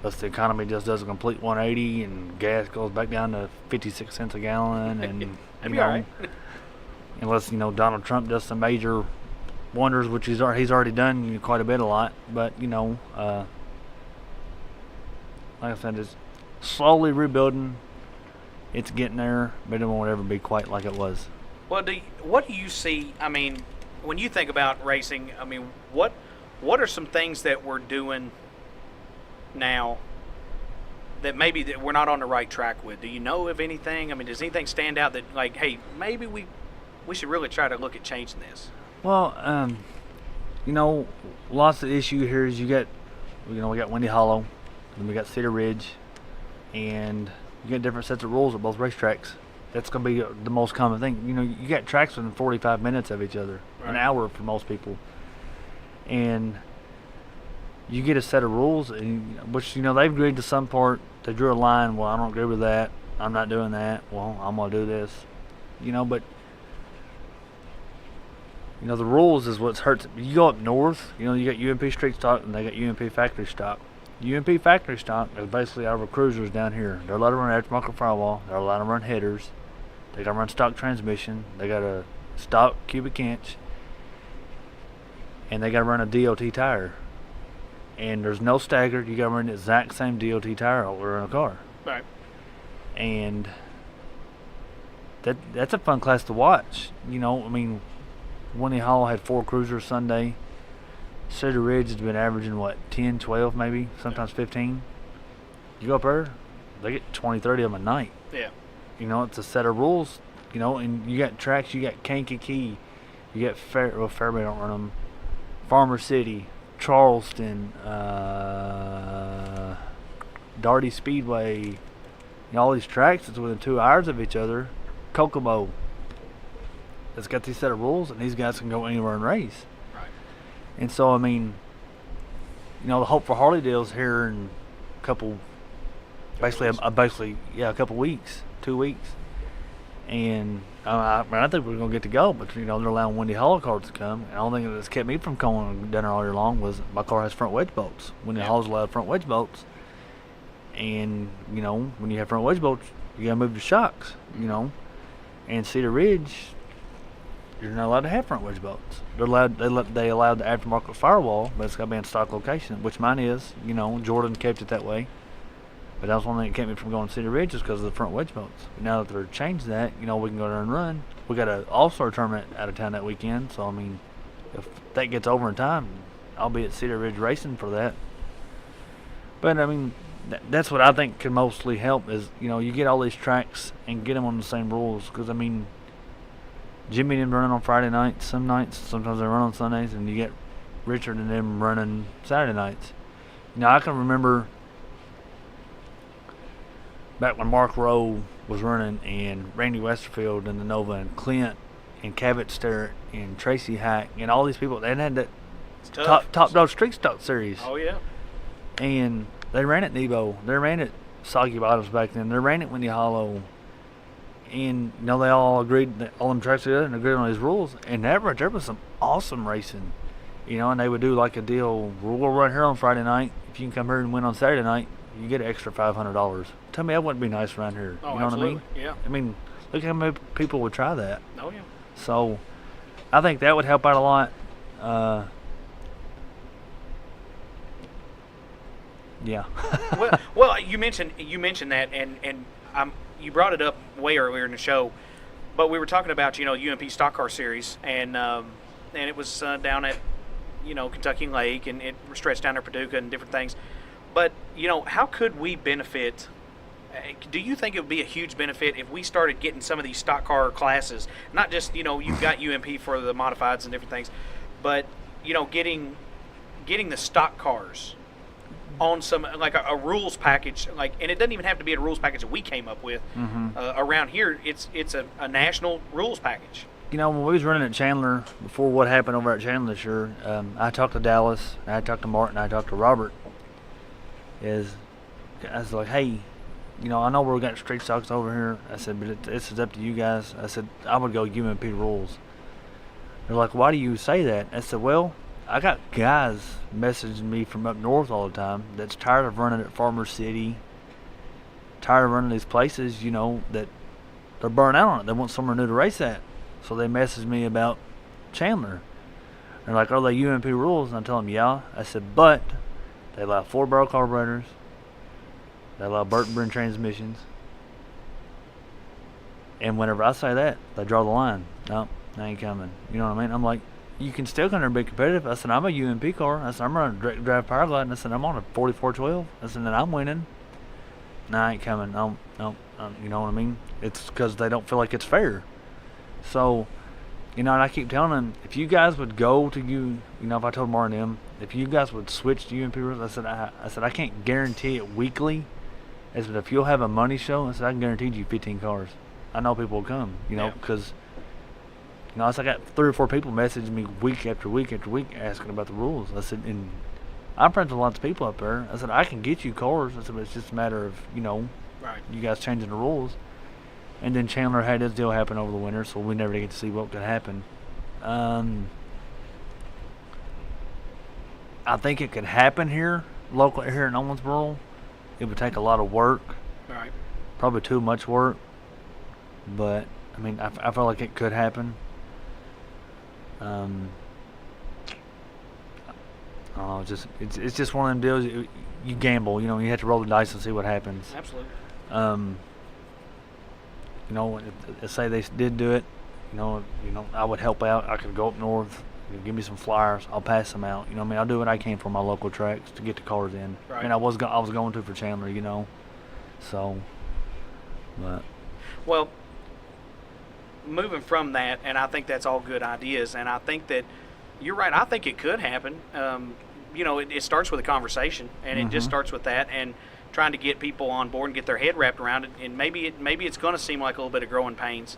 [SPEAKER 5] Unless the economy just does a complete 180 and gas goes back down to 56 cents a gallon, and
[SPEAKER 2] That'd be all right.
[SPEAKER 5] unless Donald Trump does some major wonders, which he's already done quite a lot. But like I said, it's slowly rebuilding. It's getting there, but it won't ever be quite like it was.
[SPEAKER 2] Well, what do you see? I mean, when you think about racing, I mean, what are some things that we're doing now that maybe that we're not on the right track with? Do you know of anything? I mean, does anything stand out that, like, hey, maybe we should really try to look at changing this?
[SPEAKER 5] Well, lots of issue here is we got Windy Hollow, and we got Cedar Ridge, and you get different sets of rules at both racetracks. That's going to be the most common thing. You got tracks within 45 minutes of each other,
[SPEAKER 2] Right.
[SPEAKER 5] An hour for most people, and you get a set of rules, which they've agreed to some part. They drew a line. Well, I don't agree with that. I'm not doing that. Well, I'm gonna do this. But the rules is what hurts. You go up north. You got UMP street stock and they got UMP factory stock. UMP factory stock is basically our cruisers down here. They're allowed to run aftermarket firewall. They're allowed to run headers. They got to run stock transmission. They got a stock cubic inch, and they got to run a DOT tire. And there's no staggered. You got to run the exact same DOT tire over in a car.
[SPEAKER 2] Right.
[SPEAKER 5] And that's a fun class to watch. I mean, Winnie Hall had 4 cruisers Sunday. Cedar Ridge has been averaging 10, 12 maybe, sometimes 15. You go up there, they get 20, 30 of them a night.
[SPEAKER 2] Yeah.
[SPEAKER 5] It's a set of rules. And you got tracks. You got Kankakee, you got Fairby don't run them. Farmer City, Charleston, Darty Speedway, all these tracks that's within 2 hours of each other. Kokomo, it's got these set of rules, and these guys can go anywhere and race.
[SPEAKER 2] Right.
[SPEAKER 5] And so, I mean, the Hope for Harley deal's here in a couple, a couple weeks, 2 weeks, and I think we're gonna get to go. But they're allowing Windy Hollow cars to come. And the only thing that's kept me from going down there all year long was my car has front wedge bolts. Windy Hollow's allowed front wedge bolts, and when you have front wedge bolts, you gotta move the shocks. And Cedar Ridge, you're not allowed to have front wedge bolts. They allowed the aftermarket firewall, but it's got to be in stock location, which mine is. Jordan kept it that way. But that was one thing that kept me from going to Cedar Ridge, is because of the front wedge bolts. But now that they're changed that, we can go there and run. We got an All-Star tournament out of town that weekend, so I mean, if that gets over in time, I'll be at Cedar Ridge racing for that. But I mean, that's what I think can mostly help is, you get all these tracks and get them on the same rules. Because, I mean, Jimmy and them running on Friday nights, sometimes they run on Sundays, and you get Richard and them running Saturday nights. I can remember back when Mark Rowe was running, and Randy Westerfield and the Nova, and Clint and Cabot Sterrett and Tracy Hack and all these people, they had that top dog street stock series.
[SPEAKER 2] Oh yeah.
[SPEAKER 5] And they ran it Nebo. They ran it Soggy Bottoms back then. They ran it Windy Hollow. And they all agreed that all them tracks together and agreed on these rules. And there was some awesome racing. And they would do like a deal. We'll run here on Friday night. If you can come here and win on Saturday night, you get an extra $500. Tell me that wouldn't be nice around here.
[SPEAKER 2] Oh,
[SPEAKER 5] you know
[SPEAKER 2] absolutely.
[SPEAKER 5] what I mean?
[SPEAKER 2] Yeah.
[SPEAKER 5] I mean, look how many people would try that.
[SPEAKER 2] Oh yeah.
[SPEAKER 5] So, I think that would help out a lot. Yeah.
[SPEAKER 2] well, you mentioned that, and you brought it up way earlier in the show, but we were talking about UMP Stock Car Series, and it was down at Kentucky Lake, and it stretched down to Paducah and different things. But how could we benefit? Do you think it would be a huge benefit if we started getting some of these stock car classes? Not just you've got UMP for the modifieds and different things, but getting the stock cars on some like a rules package, and it doesn't even have to be a rules package that we came up with. Around here. It's a national rules package.
[SPEAKER 5] When we was running at Chandler, before what happened over at Chandler this year, I talked to Dallas, I talked to Martin, I talked to Robert. I was like, hey, I know we're got street stocks over here. I said, but it's up to you guys. I said, I would go UMP rules. They're like, why do you say that? I said, well, I got guys messaging me from up north all the time that's tired of running at Farmer City, tired of running these places, that they're burnt out on it. They want somewhere new to race at. So they messaged me about Chandler. They're like, are they UMP rules? And I tell them, yeah. I said, but they allow 4-barrel carburetors. They allow Burton transmissions. And whenever I say that, they draw the line. No, they ain't coming. You know what I mean? I'm like, you can still come there and be competitive. I said, I'm a UMP car. I said, I'm running a direct drive power glide. And I said, I'm on a 4412. I said, and I'm winning. No, I ain't coming. No, you know what I mean? It's because they don't feel like it's fair. So, and I keep telling them, if you guys would go to if I told Martin them, if you guys would switch to UMP rules, I said, I can't guarantee it weekly. I said, if you'll have a money show, I said, I can guarantee you 15 cars. I know people will come, because, I said, I got 3 or 4 people messaging me week after week after week asking about the rules. I said, and I'm friends with lots of people up there. I said, I can get you cars. I said, but it's just a matter of,
[SPEAKER 2] right,
[SPEAKER 5] you guys changing the rules. And then Chandler had his deal happen over the winter, so we never get to see what could happen. I think it could happen here in Owensboro. It would take a lot of work.
[SPEAKER 2] Right.
[SPEAKER 5] Probably too much work. But, I mean, I feel like it could happen. It's just one of them deals. You gamble, you have to roll the dice and see what happens.
[SPEAKER 2] Absolutely.
[SPEAKER 5] If say they did do it, I would help out. I could go up north, give me some flyers. I'll pass them out. I'll do what I can for my local tracks to get the cars in.
[SPEAKER 2] Right.
[SPEAKER 5] I mean, I was going to for Chandler, So, but. Well,
[SPEAKER 2] moving from that, and I think that's all good ideas, and I think that you're right. I think it could happen. It starts with a conversation, and it just starts with that, and trying to get people on board and get their head wrapped around it. And maybe it's going to seem like a little bit of growing pains,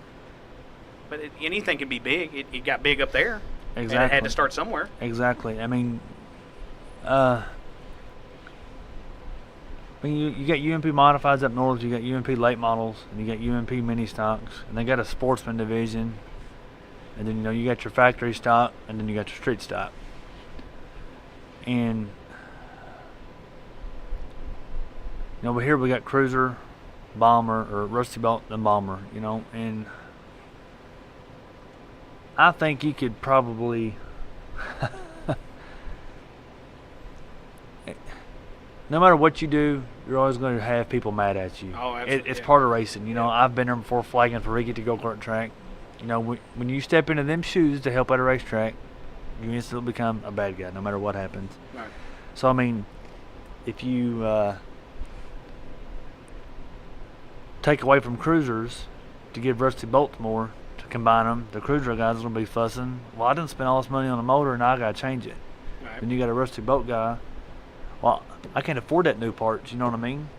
[SPEAKER 2] but anything can be big. It got big up there.
[SPEAKER 5] Exactly.
[SPEAKER 2] And it had to start somewhere.
[SPEAKER 5] Exactly. I mean, you got UMP modifieds up north, you got UMP late models, and you got UMP mini stocks, and they got a sportsman division, and then you got your factory stock, and then you got your street stock. And but here we got cruiser, bomber, or rusty bolt and bomber, and I think you could probably no matter what you do, you're always going to have people mad at you.
[SPEAKER 2] Oh, absolutely.
[SPEAKER 5] It's part of racing. I've been there before flagging for Ricky to go-kart track. When you step into them shoes to help at a racetrack, you instantly become a bad guy no matter what happens.
[SPEAKER 2] Right.
[SPEAKER 5] So, I mean, if you take away from cruisers to give Rusty Bolts more, to combine them, the cruiser guys are going to be fussing. Well, I didn't spend all this money on a motor, and I got to change it.
[SPEAKER 2] Right.
[SPEAKER 5] Then you got a Rusty Bolt guy. Well, I can't afford that new parts, you know what I mean?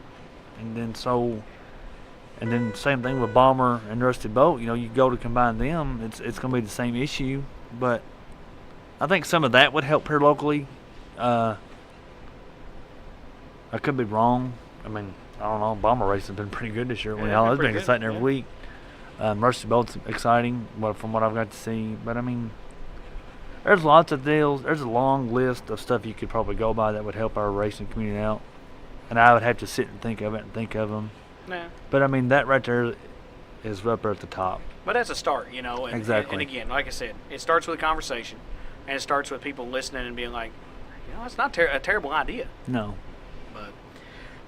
[SPEAKER 5] And then so And then same thing with Bomber and Rusty Bolt. You know, you go to combine them, it's going to be the same issue. But I think some of that would help here locally. I could be wrong. I mean, I don't know. Bomber racing has been pretty good this year.
[SPEAKER 2] Yeah,
[SPEAKER 5] It's been
[SPEAKER 2] good,
[SPEAKER 5] exciting every week. Rusty Bolt's exciting, from what I've got to see. But I mean, there's lots of deals. There's a long list of stuff you could probably go by that would help our racing community out. And I would have to sit and think of them.
[SPEAKER 2] Yeah.
[SPEAKER 5] But I mean, that right there is up there at the top.
[SPEAKER 2] But that's a start, you know. And,
[SPEAKER 5] Exactly.
[SPEAKER 2] And again, like I said, it starts with a conversation, and it starts with people listening and being like, you know, it's not a terrible idea.
[SPEAKER 5] No.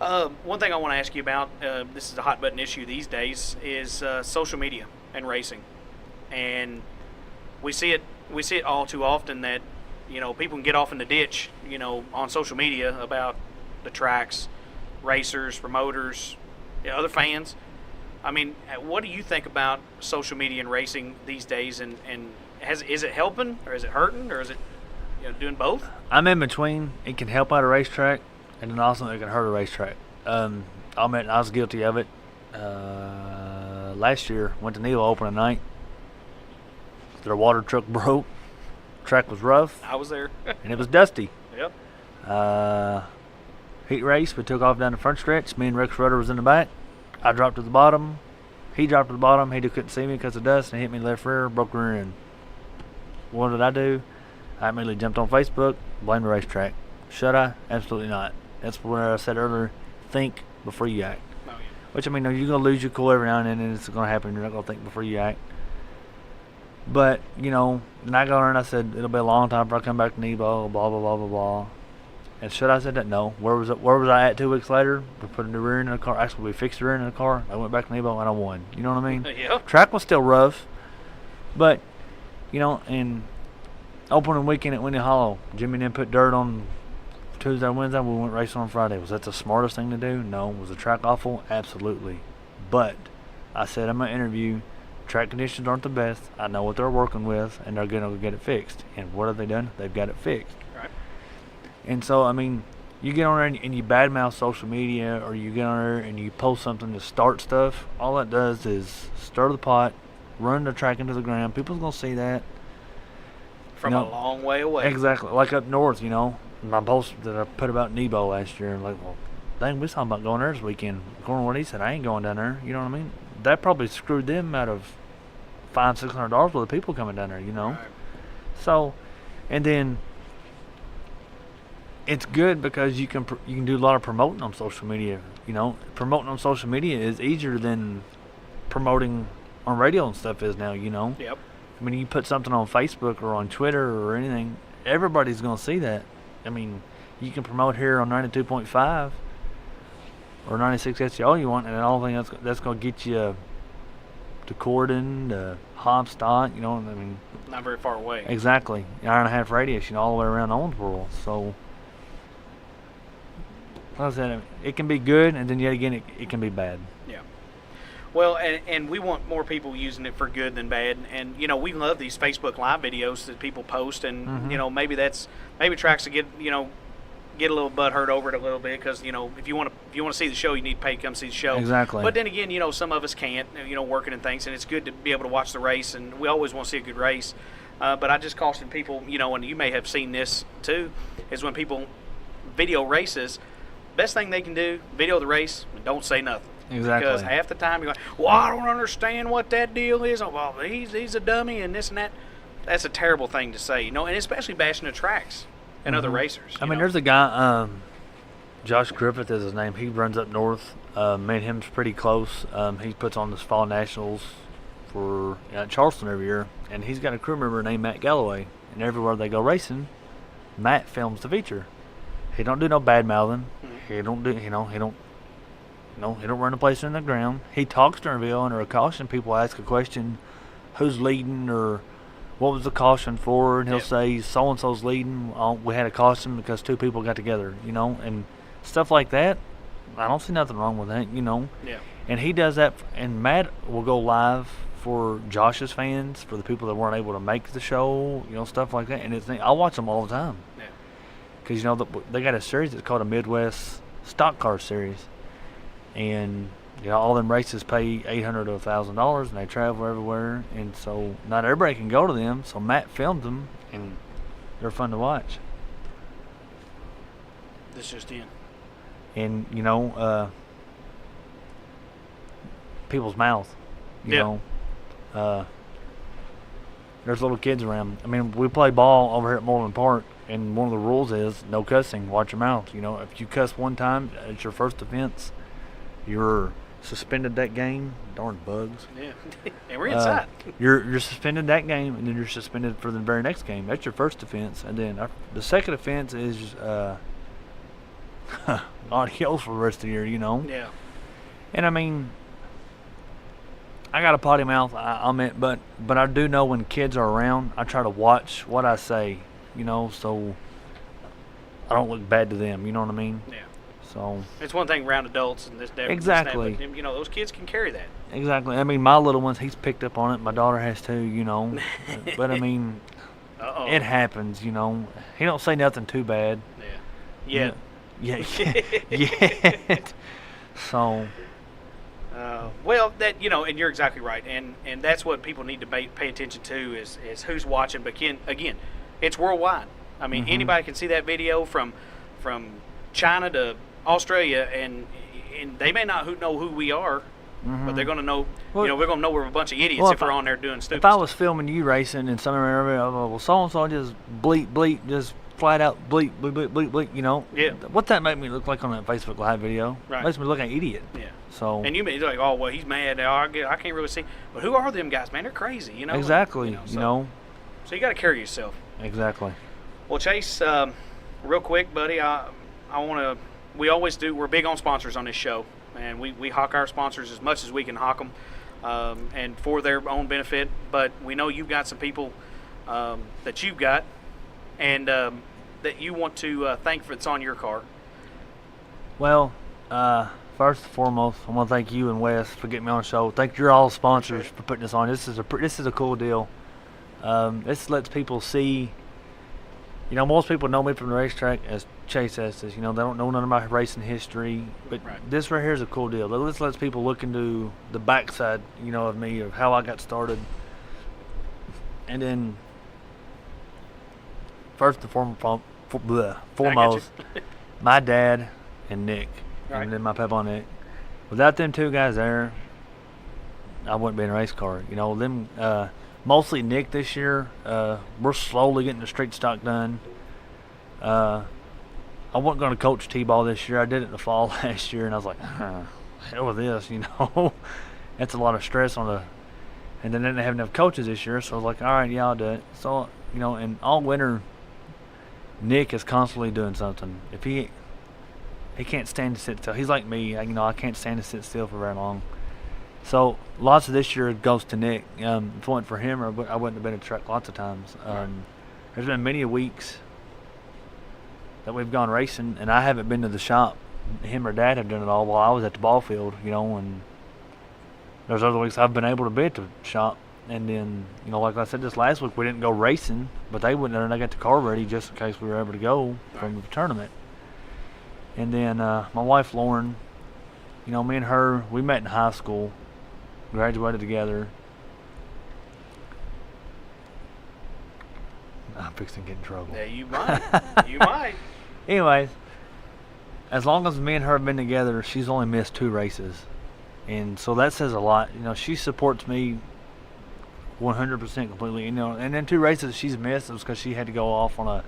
[SPEAKER 2] But one thing I want to ask you about, this is a hot button issue these days, is social media and racing. And we see it all too often that, you know, people can get off in the ditch, you know, on social media about the tracks, racers, promoters, other fans. I mean, what do you think about social media and racing these days? And is it helping, or is it hurting, or is it, you know, doing both?
[SPEAKER 5] I'm in between. It can help out a racetrack, and then also it can hurt a racetrack. I'll admit I was guilty of it. Last year, went to Nevo opening night. Their water truck broke. Track was rough.
[SPEAKER 2] I was there.
[SPEAKER 5] And it was dusty.
[SPEAKER 2] Yep.
[SPEAKER 5] Heat race, we took off down the front stretch. Me and Rex Rudder was in the back. I dropped to the bottom. He dropped to the bottom. He couldn't see me because of dust and hit me left rear, broke the rear end. What did I do? I immediately jumped on Facebook, blamed the racetrack. Should I? Absolutely not. That's where I said earlier, think before you act.
[SPEAKER 2] Oh, yeah.
[SPEAKER 5] Which, I mean, you're going to lose your cool every now and then, and it's going to happen. You're not going to think before you act. But, you know, then I got on and I said, it'll be a long time before I come back to Nebo, blah, blah, blah, blah, blah. And should I said that? No. Where was I at 2 weeks later? We put a new rear end in the car. Actually, we fixed the rear end in the car. I went back to Nebo and I won. You know what I mean?
[SPEAKER 2] Yeah.
[SPEAKER 5] Track was still rough. But, you know, and opening weekend at Winnie Hollow, Jimmy and them put dirt on Tuesday and Wednesday. We went racing on Friday. Was that the smartest thing to do? No. Was the track awful? Absolutely. But I said in my interview, track conditions aren't the best. I know what they're working with, and they're going to get it fixed. And what have they done? They've got it fixed.
[SPEAKER 2] Right.
[SPEAKER 5] And so, I mean, you get on there and you badmouth social media, or you get on there and you post something to start stuff. All that does is stir the pot, run the track into the ground. People's going to see that.
[SPEAKER 2] From
[SPEAKER 5] You
[SPEAKER 2] a
[SPEAKER 5] know,
[SPEAKER 2] long way away.
[SPEAKER 5] Exactly. Like up north, you know, my post that I put about Nebo last year, like, well, dang, we was talking about going there this weekend. According to what he said, I ain't going down there. You know what I mean? That probably screwed them out of $500-$600 worth of people coming down there, you know?
[SPEAKER 2] Right.
[SPEAKER 5] So, and then it's good because you can do a lot of promoting on social media. You know, promoting on social media is easier than promoting on radio and stuff is now, you know?
[SPEAKER 2] Yep.
[SPEAKER 5] I mean, you put something on Facebook or on Twitter or anything, everybody's going to see that. I mean, you can promote here on 92.5 or 96 SC all you want, and I don't think that's going to get you to Corden, to Hobstadt, you know, I mean.
[SPEAKER 2] Not very far away.
[SPEAKER 5] Exactly. Hour and a half radius, you know, all the way around Owensboro. So, like I said, it can be good, and then yet again, it can be bad.
[SPEAKER 2] Yeah. Well, and we want more people using it for good than bad. And, you know, we love these Facebook Live videos that people post. And, you know, maybe tracks to get a little butt hurt over it a little bit because, you know, if you want to see the show, you need to pay to come see the show.
[SPEAKER 5] Exactly.
[SPEAKER 2] But then again, you know, some of us can't, you know, working and things. And it's good to be able to watch the race. And we always want to see a good race. But I just caution people, you know, and you may have seen this too, is when people video races, best thing they can do, video the race and don't say nothing.
[SPEAKER 5] Exactly.
[SPEAKER 2] Because half the time you're like, well, I don't understand what that deal is. Oh, well, he's a dummy and this and that. That's a terrible thing to say, you know, and especially bashing the tracks and other racers.
[SPEAKER 5] I mean, there's a guy, Josh Griffith is his name. He runs up north. Me and him's pretty close. He puts on this fall nationals for Charleston every year, and he's got a crew member named Matt Galloway. And everywhere they go racing, Matt films the feature. He don't do no bad mouthing. He don't do, he don't run the place in the ground. He talks during video under a caution. People ask a question, who's leading or what was the caution for, and he'll say so and so's leading. We had a caution because 2 people got together, you know, and stuff like that. I don't see nothing wrong with that, you know.
[SPEAKER 2] Yeah.
[SPEAKER 5] And he does that, and Matt will go live for Josh's fans, for the people that weren't able to make the show, you know, stuff like that. And I watch them all the time.
[SPEAKER 2] Yeah.
[SPEAKER 5] Because, you know, they got a series that's called a Midwest Stock Car Series. And You know, all them races pay $800 to $1,000, and they travel everywhere, and so not everybody can go to them. So Matt filmed them, and they're fun to watch.
[SPEAKER 2] This just in.
[SPEAKER 5] And you know, people's mouths. You know, there's little kids around. I mean, we play ball over here at Moreland Park, and one of the rules is no cussing. Watch your mouth. You know, if you cuss one time, it's your first offense. You're suspended that game. Darn bugs.
[SPEAKER 2] Yeah, and we're inside.
[SPEAKER 5] You're suspended that game, and then you're suspended for the very next game. That's your first offense, and then the second offense is adios for the rest of the year. You know.
[SPEAKER 2] Yeah.
[SPEAKER 5] And I mean, I got a potty mouth. But I do know when kids are around, I try to watch what I say. You know, so I don't look bad to them. You know what I mean?
[SPEAKER 2] Yeah.
[SPEAKER 5] So
[SPEAKER 2] it's one thing around adults and this, that,
[SPEAKER 5] exactly.
[SPEAKER 2] This, that, but, you know, those kids can carry that.
[SPEAKER 5] Exactly. I mean, my little ones, he's picked up on it. My daughter has too. You know, but I mean, it happens. You know, he don't say nothing too bad.
[SPEAKER 2] Yeah.
[SPEAKER 5] Yeah. Yeah. So.
[SPEAKER 2] Well, that, you know, and you're exactly right, and that's what people need to pay attention to is who's watching. But again, it's worldwide. I mean, anybody can see that video from China to Australia, and they may not know who we are, but they're going to know. Well, you know, we're going to know we're a bunch of idiots if we're on there doing stupid.
[SPEAKER 5] If I
[SPEAKER 2] stuff.
[SPEAKER 5] was filming you racing and some area, well, so and so just bleep, just flat out bleep, bleep, bleep, bleep. You know.
[SPEAKER 2] Yeah.
[SPEAKER 5] What that make me look like on that Facebook Live video?
[SPEAKER 2] Right.
[SPEAKER 5] Makes me look like an idiot.
[SPEAKER 2] Yeah.
[SPEAKER 5] So.
[SPEAKER 2] And you may be like, oh well, he's mad. I can't really see. But who are them guys, man? They're crazy. You know.
[SPEAKER 5] Exactly.
[SPEAKER 2] You know. So you got to carry yourself.
[SPEAKER 5] Exactly.
[SPEAKER 2] Well, Chase, real quick, buddy, I want to. We always do. We're big on sponsors on this show, and we hawk our sponsors as much as we can hawk them, and for their own benefit. But we know you've got some people that you've got, and that you want to thank for it's on your car.
[SPEAKER 5] Well, first and foremost, I want to thank you and Wes for getting me on the show. Thank you all sponsors for putting this on. This is a cool deal. This lets people see. You know, most people know me from the racetrack as Chase Estes. You know, they don't know none of my racing history. But this right here is a cool deal. This lets people look into the backside, you know, of me, of how I got started. And then, first and foremost, my dad and Nick.
[SPEAKER 2] Right.
[SPEAKER 5] And then my papa Nick. Without them two guys there, I wouldn't be in a race car. You know, them... mostly Nick this year. We're slowly getting the street stock done. I wasn't going to coach T-ball this year. I did it in the fall last year, and I was like, hell with this, you know. That's a lot of stress on the... And then they didn't have enough coaches this year, so I was like, all right, yeah, I'll do it. So, you know, and all winter, Nick is constantly doing something. If he can't stand to sit still. He's like me. You know, I can't stand to sit still for very long. So lots of this year goes to Nick. If it wasn't for him, I wouldn't have been at the track lots of times. There's been many weeks that we've gone racing, and I haven't been to the shop. Him or Dad have done it all while I was at the ball field, you know. And there's other weeks I've been able to be at the shop. And then, you know, like I said, this last week we didn't go racing, but they went there and they got the car ready just in case we were able to go from the tournament. And then my wife Lauren, you know, me and her, we met in high school. Graduated together. I'm fixing to get in trouble.
[SPEAKER 2] Yeah, you might. You might.
[SPEAKER 5] Anyways, as long as me and her have been together, she's only missed 2 races. And so that says a lot. You know, she supports me 100% completely. You know, and then 2 races she's missed was because she had to go off on a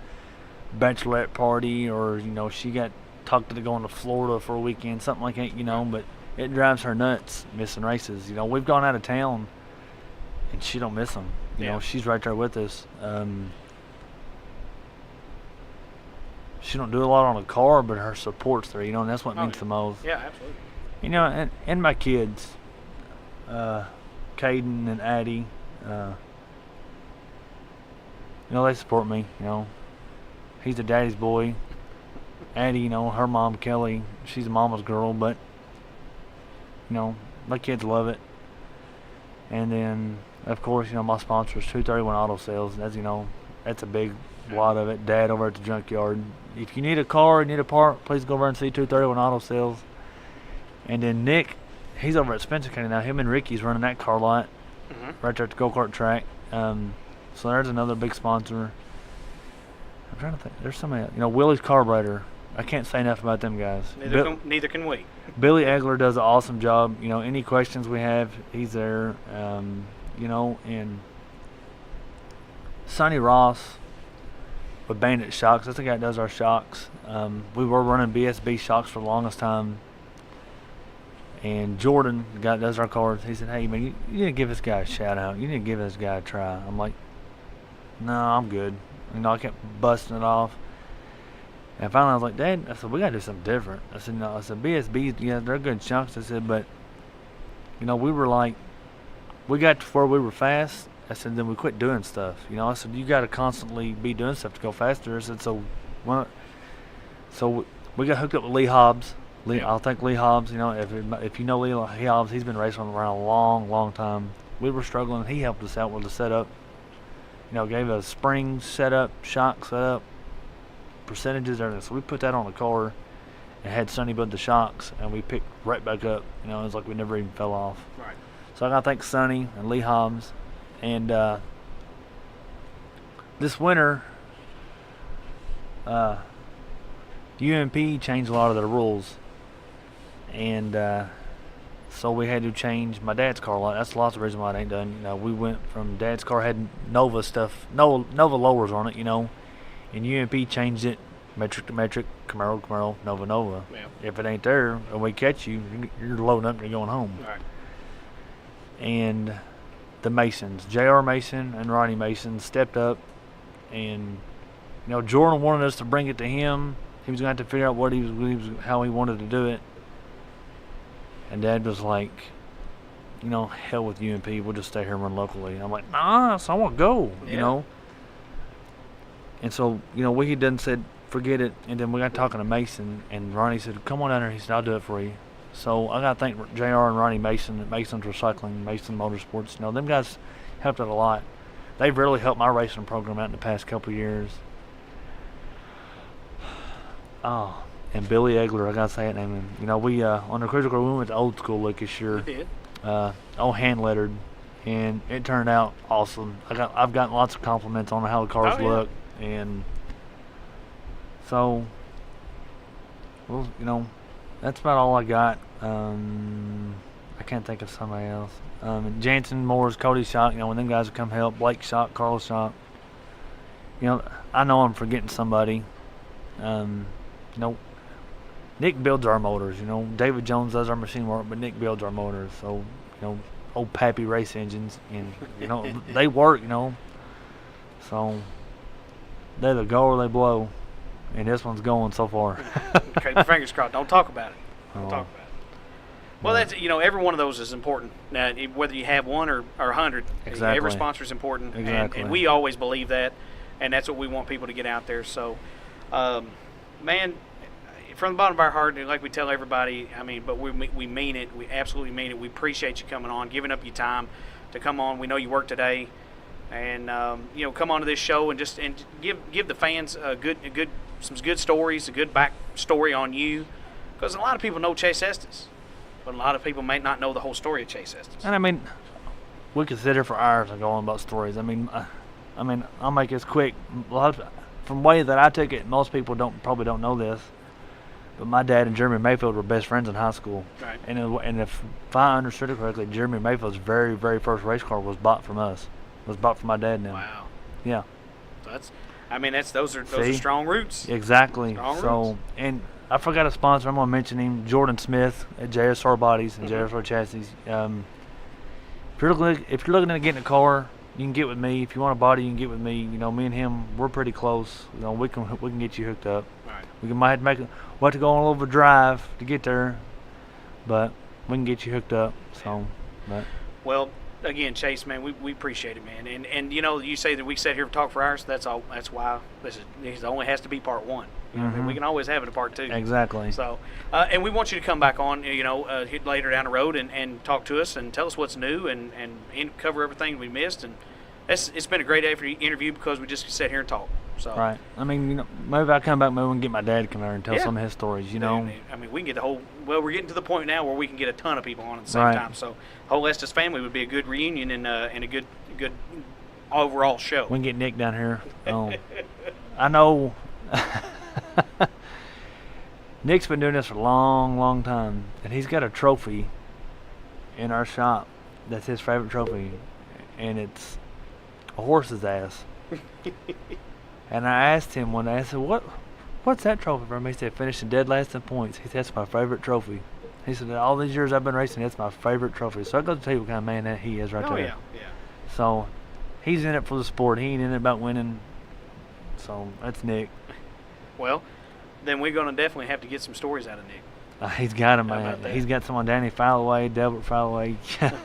[SPEAKER 5] bachelorette party, or, you know, she got talked into going to Florida for a weekend, something like that, you know, but it drives her nuts missing races. You know, we've gone out of town and she don't miss them. You know, she's right there with us. She don't do a lot on the car, but her support's there, you know, and that's what means the most.
[SPEAKER 2] Yeah, absolutely.
[SPEAKER 5] You know, and my kids, Caden and Addie, you know, they support me, you know. He's a daddy's boy. Addie, you know, her mom, Kelly, she's a mama's girl, but, you know, my kids love it. And then, of course, you know, my sponsor is 231 Auto Sales. That's, you know, that's a big lot of it. Dad over at the junkyard. If you need a car, you need a part, please go over and see 231 Auto Sales. And then Nick, he's over at Spencer County now. Him and Ricky's running that car lot right there at the go-kart track. So there's another big sponsor. I'm trying to think. There's somebody, Willie's Carburetor. I can't say enough about them guys.
[SPEAKER 2] Neither can we.
[SPEAKER 5] Billy Egler does an awesome job. Any questions we have, he's there. And Sonny Ross with Bandit Shocks. That's the guy that does our shocks. We were running BSB shocks for the longest time. And Jordan, the guy that does our cars, he said, hey, man, you need to give this guy a shout out. You need to give this guy a try. I'm like, no, I'm good. I kept busting it off. And finally I was like, Dad, I said, we got to do something different. I said, no, I said, BSBs, yeah, they're good shocks. I said, but, we were like, we got to where we were fast. I said, then we quit doing stuff. I said, you got to constantly be doing stuff to go faster. I said, so we got hooked up with Lee Hobbs. I'll thank Lee Hobbs. If you know Lee Hobbs, he's been racing around a long, long time. We were struggling. He helped us out with the setup. Gave us spring setup, shock setup, percentages, everything. So we put that on the car and had Sonny build the shocks, and we picked right back up. It was like we never even fell off.
[SPEAKER 2] Right.
[SPEAKER 5] So I got to thank Sonny and Lee Hobbs. And this winter, UMP changed a lot of their rules. And so we had to change my dad's car lot. That's lots of reason why it ain't done. We went from Dad's car had Nova stuff, Nova lowers on it, and UMP changed it metric to metric, Camaro, Nova.
[SPEAKER 2] Yeah.
[SPEAKER 5] If it ain't there and we catch you, you're loading up and you're going home.
[SPEAKER 2] All right.
[SPEAKER 5] And the Masons, J.R. Mason and Ronnie Mason, stepped up, and Jordan wanted us to bring it to him. He was going to have to figure out how he wanted to do it. And Dad was like, hell with UMP, we'll just stay here and run locally. I'm like, nah, so I want to go, And so, we done said, forget it. And then we got talking to Mason, and Ronnie said, come on down here. He said, I'll do it for you. So I got to thank JR and Ronnie Mason at Mason's Recycling, Mason Motorsports. Them guys helped out a lot. They've really helped my racing program out in the past couple of years. Oh. And Billy Egler, I gotta say it name. We on the cruiser car we went to old school look this year.
[SPEAKER 2] We did.
[SPEAKER 5] All hand lettered, and it turned out awesome. I've gotten lots of compliments on how the cars look, and so that's about all I got. I can't think of somebody else. Jansen, Moore's, Cody Shock. When them guys would come help, Blake Shock, Carlos Shock. I know I'm forgetting somebody. Nick builds our motors, David Jones does our machine work, but Nick builds our motors. So, old Pappy race engines, and, they work, So, they either go or they blow, and this one's going so far.
[SPEAKER 2] Okay, fingers crossed. Don't talk about it. Don't talk about it. Well, that's every one of those is important. Now, whether you have one or 100,
[SPEAKER 5] exactly.
[SPEAKER 2] Every sponsor is important,
[SPEAKER 5] exactly.
[SPEAKER 2] and we always believe that, and that's what we want people to get out there. So, man, from the bottom of our heart, like we tell everybody, but we mean it. We absolutely mean it. We appreciate you coming on, giving up your time to come on. We know you work today, and come on to this show and give the fans some good stories, a good back story on you, because a lot of people know Chase Estes, but a lot of people may not know the whole story of Chase Estes.
[SPEAKER 5] And we could sit here for hours and go on about stories. I'll make this quick. From the way that I took it, most people probably don't know this. But my dad and Jeremy Mayfield were best friends in high school.
[SPEAKER 2] Right.
[SPEAKER 5] And if I understood it correctly, Jeremy Mayfield's very, very first race car was bought from us. Was bought from my dad and them.
[SPEAKER 2] Wow.
[SPEAKER 5] Yeah.
[SPEAKER 2] Those are strong roots.
[SPEAKER 5] Exactly.
[SPEAKER 2] Strong roots.
[SPEAKER 5] And I forgot a sponsor. I'm gonna mention him, Jordan Smith at JSR Bodies and JSR Chassis. If you're looking at getting a car, you can get with me. If you want a body, you can get with me. Me and him, we're pretty close. We can get you hooked up.
[SPEAKER 2] Right.
[SPEAKER 5] We'll have to go on a little bit of a drive to get there, but we can get you hooked up.
[SPEAKER 2] Well, again, Chase, man, we appreciate it, man. And you say that we sat here and talk for hours. That's all. That's why this only has to be part one. We can always have it a part two.
[SPEAKER 5] Exactly.
[SPEAKER 2] So, and we want you to come back on, later down the road and talk to us and tell us what's new and cover everything we missed. And it's been a great interview because we just sat here and talk. So
[SPEAKER 5] Right. I mean, maybe I'll come back. Maybe we can get my dad to come over and tell some of his stories.
[SPEAKER 2] I mean, we can get the whole. Well, we're getting to the point now where we can get a ton of people on at the same
[SPEAKER 5] Right.
[SPEAKER 2] time. So, whole Estes family would be a good reunion and a good overall show.
[SPEAKER 5] We can get Nick down here. I know. Nick's been doing this for a long, long time, and he's got a trophy in our shop that's his favorite trophy, and it's a horse's ass. And I asked him one day, I said, what's that trophy from? He said, finishing dead last in points. He said, that's my favorite trophy. He said, all these years I've been racing, that's my favorite trophy. So I go to tell you what kind of man that he is right there.
[SPEAKER 2] Yeah.
[SPEAKER 5] So he's in it for the sport. He ain't in it about winning. So that's Nick.
[SPEAKER 2] Well, then we're going to definitely have to get some stories out of Nick.
[SPEAKER 5] He's got him,
[SPEAKER 2] How
[SPEAKER 5] man.
[SPEAKER 2] about that?
[SPEAKER 5] He's got some on Danny Fallaway, Delbert Fallaway.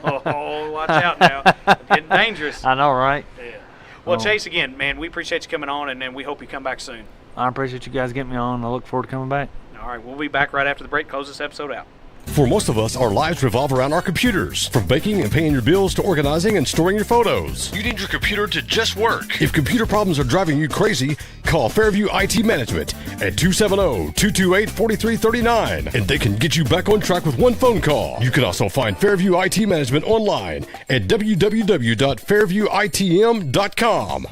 [SPEAKER 2] Oh, watch out now. It's getting dangerous.
[SPEAKER 5] I know, right?
[SPEAKER 2] Yeah. Well, Chase, again, man, we appreciate you coming on, and then we hope you come back soon.
[SPEAKER 5] I appreciate you guys getting me on. I look forward to coming back.
[SPEAKER 2] All right, we'll be back right after the break. Close this episode out.
[SPEAKER 4] For most of us, our lives revolve around our computers. From banking and paying your bills to organizing and storing your photos. You need your computer to just work. If computer problems are driving you crazy, call Fairview IT Management at 270-228-4339, and they can get you back on track with one phone call. You can also find Fairview IT Management online at www.fairviewitm.com.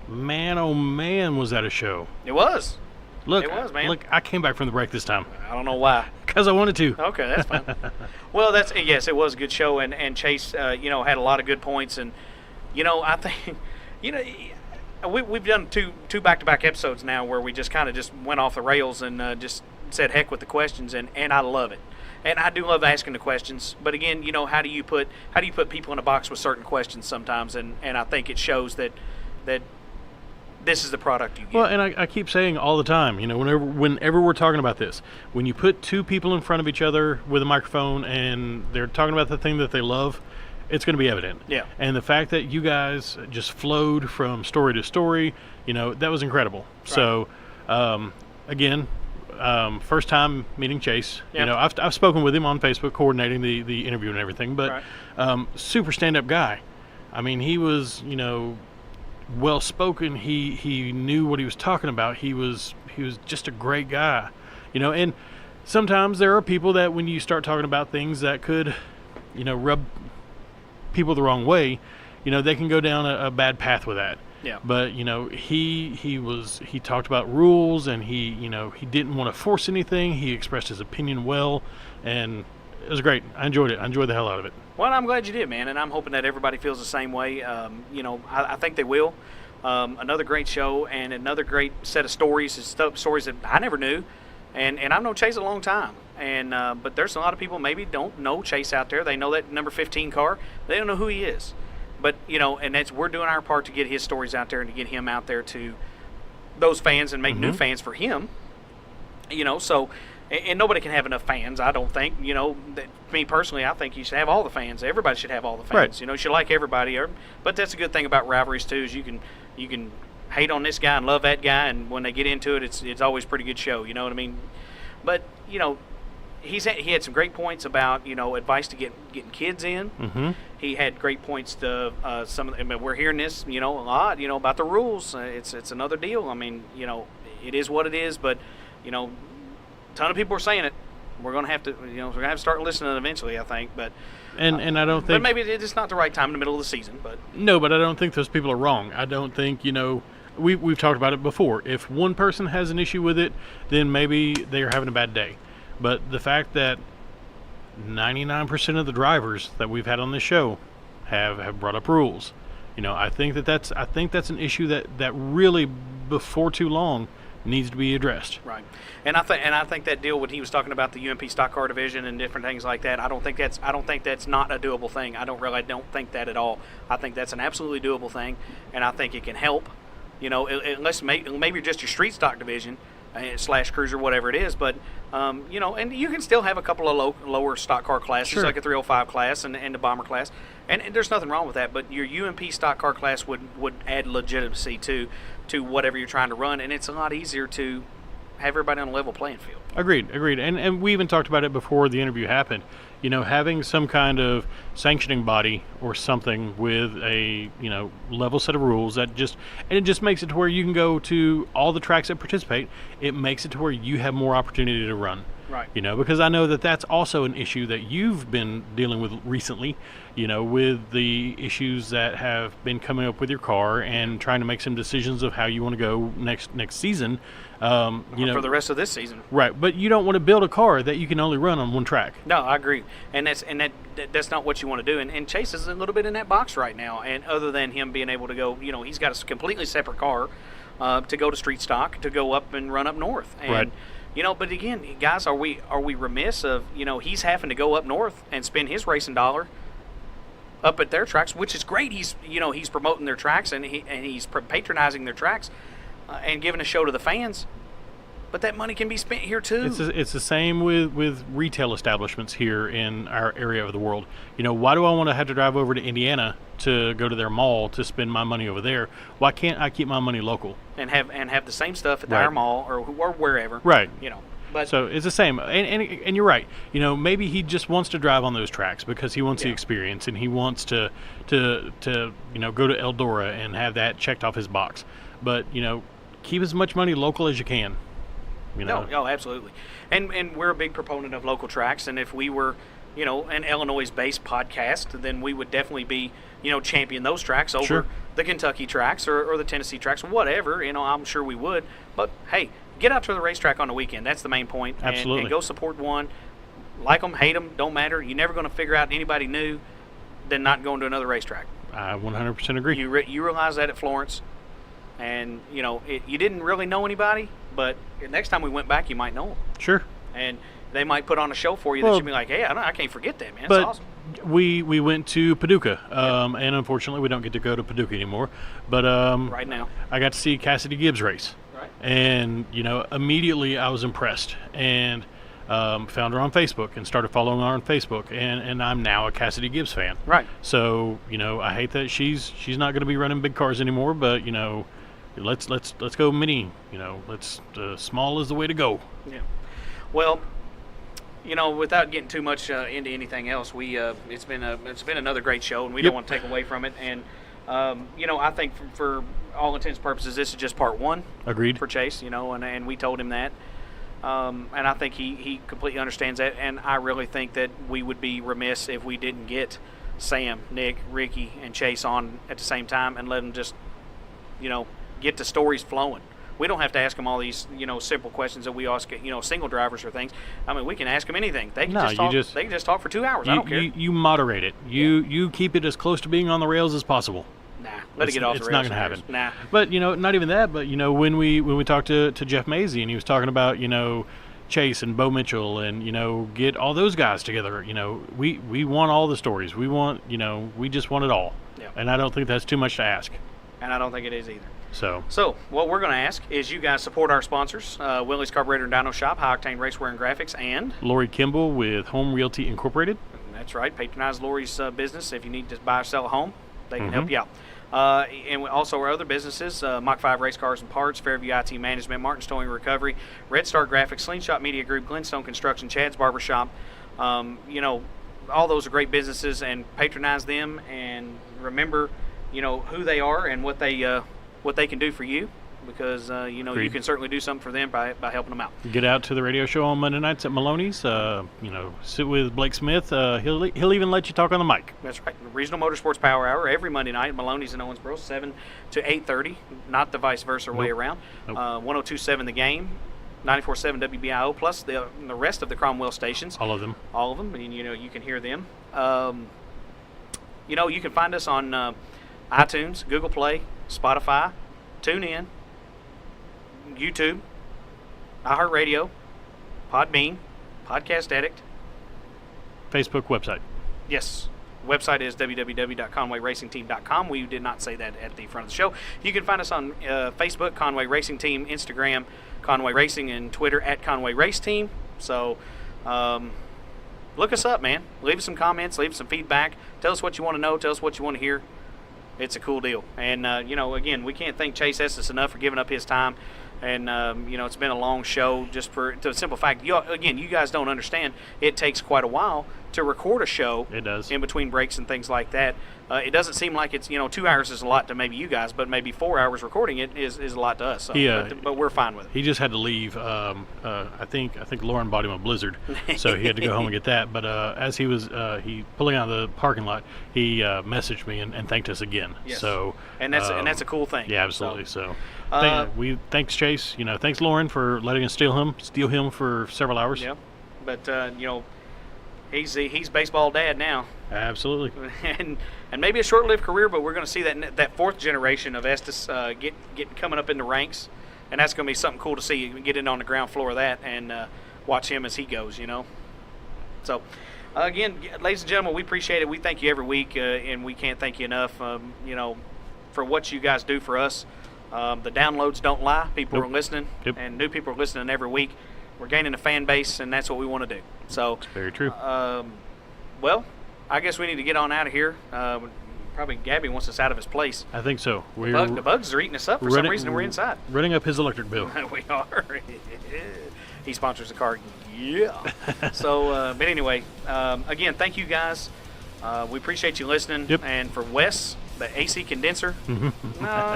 [SPEAKER 3] Man, oh man, was that a show.
[SPEAKER 2] It was.
[SPEAKER 3] Look,
[SPEAKER 2] It was, man.
[SPEAKER 3] Look, I came back from the break this time
[SPEAKER 2] I don't know why.
[SPEAKER 3] because I wanted to.
[SPEAKER 2] Okay, that's fine. Well, yes, it was a good show, and Chase, had a lot of good points, and I think, we've done two back-to-back episodes now where we just kind of just went off the rails and just said heck with the questions, and I love it, and I do love asking the questions. But again, how do you put people in a box with certain questions sometimes, and I think it shows that this is the product you get.
[SPEAKER 3] Well, and I keep saying all the time, whenever we're talking about this, when you put two people in front of each other with a microphone and they're talking about the thing that they love, it's going to be evident.
[SPEAKER 2] Yeah.
[SPEAKER 3] And the fact that you guys just flowed from story to story, that was incredible.
[SPEAKER 2] Right.
[SPEAKER 3] So, again, first time meeting Chase.
[SPEAKER 2] Yeah.
[SPEAKER 3] I've spoken with him on Facebook, coordinating the interview and everything, but super stand-up guy. I mean, he was, well spoken. He knew what he was talking about. He was just a great guy, and sometimes there are people that when you start talking about things that could rub people the wrong way, they can go down a bad path with that.
[SPEAKER 2] Yeah.
[SPEAKER 3] But he talked about rules, and he didn't want to force anything. He expressed his opinion well, and it was great. I enjoyed it. I enjoyed the hell out of it.
[SPEAKER 2] Well, I'm glad you did, man, and I'm hoping that everybody feels the same way. I think they will. Another great show and another great set of stories, stories that I never knew, and I've known Chase a long time. And but there's a lot of people maybe don't know Chase out there. They know that number 15 car. They don't know who he is. But and we're doing our part to get his stories out there and to get him out there to those fans and make new fans for him. So. And nobody can have enough fans, I don't think. Me personally, I think you should have all the fans. Everybody should have all the fans.
[SPEAKER 3] Right.
[SPEAKER 2] You should like everybody. But that's a good thing about rivalries too, is you can hate on this guy and love that guy, and when they get into it, it's always a pretty good show. You know what I mean? But he had some great points about advice to getting kids in.
[SPEAKER 3] Mm-hmm.
[SPEAKER 2] He had great points to we're hearing this a lot about the rules. It's another deal. I mean it is what it is, but ton of people are saying it. We're going to have to, we're going to have to start listening eventually, I think. But
[SPEAKER 3] and I don't think.
[SPEAKER 2] But maybe it's not the right time in the middle of the season. But
[SPEAKER 3] no, but I don't think those people are wrong. I don't think we've talked about it before. If one person has an issue with it, then maybe they are having a bad day. But the fact that 99% of the drivers that we've had on this show have brought up rules, I think that's an issue that really before too long needs to be addressed.
[SPEAKER 2] Right, and I think that deal when he was talking about the UMP stock car division and different things like that, I don't think that's not a doable thing. I don't think that at all. I think that's an absolutely doable thing, and I think it can help. Unless maybe just your street stock division / cruiser, whatever it is, but and you can still have a couple of lower stock car classes,
[SPEAKER 3] sure,
[SPEAKER 2] like a 305 class and the bomber class, and there's nothing wrong with that. But your UMP stock car class would add legitimacy to whatever you're trying to run, and it's a lot easier to have everybody on a level playing field.
[SPEAKER 3] Agreed. And we even talked about it before the interview happened. having some kind of sanctioning body or something with a, level set of rules and it just makes it to where you can go to all the tracks that participate. It makes it to where you have more opportunity to run.
[SPEAKER 2] Right.
[SPEAKER 3] Because I know that that's also an issue that you've been dealing with recently, with the issues that have been coming up with your car and trying to make some decisions of how you want to go next season.
[SPEAKER 2] For the rest of this season.
[SPEAKER 3] Right, but you don't want to build a car that you can only run on one track.
[SPEAKER 2] No, I agree, and that's not what you want to do. And Chase is a little bit in that box right now. And other than him being able to go, he's got a completely separate car to go to street stock, to go up and run up north. And,
[SPEAKER 3] right.
[SPEAKER 2] But again, guys, are we remiss of he's having to go up north and spend his racing dollar up at their tracks, which is great. He's promoting their tracks and he's patronizing their tracks and giving a show to the fans. But that money can be spent here too.
[SPEAKER 3] It's the same with retail establishments here in our area of the world. Why do I want to have to drive over to Indiana to go to their mall to spend my money over there? Why can't I keep my money local
[SPEAKER 2] and have the same stuff at
[SPEAKER 3] right.
[SPEAKER 2] our mall or wherever?
[SPEAKER 3] Right.
[SPEAKER 2] But
[SPEAKER 3] so it's the same, and you're right. Maybe he just wants to drive on those tracks because he wants the experience and he wants to go to Eldora and have that checked off his box. But keep as much money local as you can.
[SPEAKER 2] Oh, absolutely. And we're a big proponent of local tracks, and if we were, an Illinois-based podcast, then we would definitely be, champion those tracks over
[SPEAKER 3] sure.
[SPEAKER 2] the Kentucky tracks or the Tennessee tracks, whatever. I'm sure we would. But hey, get out to the racetrack on the weekend. That's the main point.
[SPEAKER 3] Absolutely.
[SPEAKER 2] And go support one. Like them, hate them, don't matter. You're never going to figure out anybody new than not going to another racetrack.
[SPEAKER 3] I 100% agree.
[SPEAKER 2] You realize that at Florence. And, you didn't really know anybody, but next time we went back, you might know them.
[SPEAKER 3] Sure.
[SPEAKER 2] And they might put on a show for you that you'd be like, hey, I can't forget that, man. That's
[SPEAKER 3] but
[SPEAKER 2] awesome.
[SPEAKER 3] We went to Paducah, and unfortunately we don't get to go to Paducah anymore. But
[SPEAKER 2] right now,
[SPEAKER 3] I got to see Cassidy Gibbs race.
[SPEAKER 2] Right.
[SPEAKER 3] And, immediately I was impressed. And found her on Facebook and started following her on Facebook, and I'm now a Cassidy Gibbs fan.
[SPEAKER 2] Right.
[SPEAKER 3] So, I hate that she's not going to be running big cars anymore, but, let's go mini. Let's small is the way to go.
[SPEAKER 2] Yeah. Well, without getting too much into anything else, it's been another great show, and we don't want to take away from it. And I think for all intents and purposes, this is just part one.
[SPEAKER 3] Agreed.
[SPEAKER 2] For Chase, and we told him that. And I think he completely understands that. And I really think that we would be remiss if we didn't get Sam, Nick, Ricky, and Chase on at the same time and let them just, get the stories flowing. We don't have to ask them all these, simple questions that we ask, single drivers or things. I mean, we can ask them anything. They can They can just talk for 2 hours. I don't care.
[SPEAKER 3] You moderate it. You keep it as close to being on the rails as possible.
[SPEAKER 2] Nah, let it get off the rails.
[SPEAKER 3] It's not going to happen.
[SPEAKER 2] Nah.
[SPEAKER 3] But not even that. But when we talked to Jeff Mazie and he was talking about Chase and Bo Mitchell and get all those guys together. We want all the stories. We want we just want it all.
[SPEAKER 2] Yeah.
[SPEAKER 3] And I don't think that's too much to ask.
[SPEAKER 2] And I don't think it is either.
[SPEAKER 3] So
[SPEAKER 2] what we're going to ask is you guys support our sponsors, Willie's Carburetor and Dyno Shop, High Octane Racewear and Graphics, and
[SPEAKER 3] Lori Kimball with Home Realty Incorporated.
[SPEAKER 2] That's right. Patronize Lori's business. If you need to buy or sell a home, they can help you out. And also our other businesses, Mach 5 Race Cars and Parts, Fairview IT Management, Martin's Towing Recovery, Red Star Graphics, Slingshot Media Group, Glenstone Construction, Chad's Barbershop. All those are great businesses, and patronize them and remember, who they are and what they can do for you, because you can certainly do something for them by helping them out.
[SPEAKER 3] Get out to the radio show on Monday nights at Maloney's. Sit with Blake Smith. He'll even let you talk on the mic.
[SPEAKER 2] That's right. Regional Motorsports Power Hour every Monday night at Maloney's in Owensboro, 7 to 8:30. Not the vice versa way around.
[SPEAKER 3] Nope.
[SPEAKER 2] 102.7 The Game, 94.7 WBIO, plus the rest of the Cromwell stations.
[SPEAKER 3] All of them.
[SPEAKER 2] And you can hear them. You can find us on iTunes, Google Play, Spotify, TuneIn, YouTube, iHeartRadio, Podbean, Podcast Addict.
[SPEAKER 3] Facebook website.
[SPEAKER 2] Yes. Website is www.conwayracingteam.com. We did not say that at the front of the show. You can find us on Facebook, Conway Racing Team, Instagram, Conway Racing, and Twitter at Conway Race Team. So look us up, man. Leave us some comments. Leave us some feedback. Tell us what you want to know. Tell us what you want to hear. It's a cool deal. And, again, we can't thank Chase Estes enough for giving up his time. And, it's been a long show just for the simple fact, you guys don't understand, it takes quite a while to record a show.
[SPEAKER 3] It does.
[SPEAKER 2] In between breaks and things like that. It doesn't seem like it's 2 hours is a lot to maybe you guys, but maybe 4 hours recording it is a lot to us. So, but we're fine with it.
[SPEAKER 3] He just had to leave. I think Lauren bought him a Blizzard, so he had to go home and get that. But as he was pulling out of the parking lot, he messaged me and thanked us again.
[SPEAKER 2] Yes.
[SPEAKER 3] So
[SPEAKER 2] and that's a cool thing.
[SPEAKER 3] Yeah, absolutely. Thanks Chase. Thanks Lauren for letting us steal him for several hours.
[SPEAKER 2] Yeah, but he's baseball dad now.
[SPEAKER 3] Absolutely.
[SPEAKER 2] And maybe a short-lived career, but we're going to see that fourth generation of Estes coming up in the ranks, and that's going to be something cool to see. Get in on the ground floor of that and watch him as he goes. So, again, ladies and gentlemen, we appreciate it. We thank you every week, and we can't thank you enough. For what you guys do for us. The downloads don't lie. People are listening, and new people are listening every week. We're gaining a fan base, and that's what we want to do. So,
[SPEAKER 3] that's very true.
[SPEAKER 2] Well, I guess we need to get on out of here. Probably Gabby wants us out of his place.
[SPEAKER 3] I think so.
[SPEAKER 2] The bugs are eating us up for some reason, and we're inside.
[SPEAKER 3] Running up his electric bill.
[SPEAKER 2] We are. He sponsors the car. Yeah. So, but anyway, again, thank you guys. We appreciate you listening.
[SPEAKER 3] Yep.
[SPEAKER 2] And for Wes, the AC condenser. No,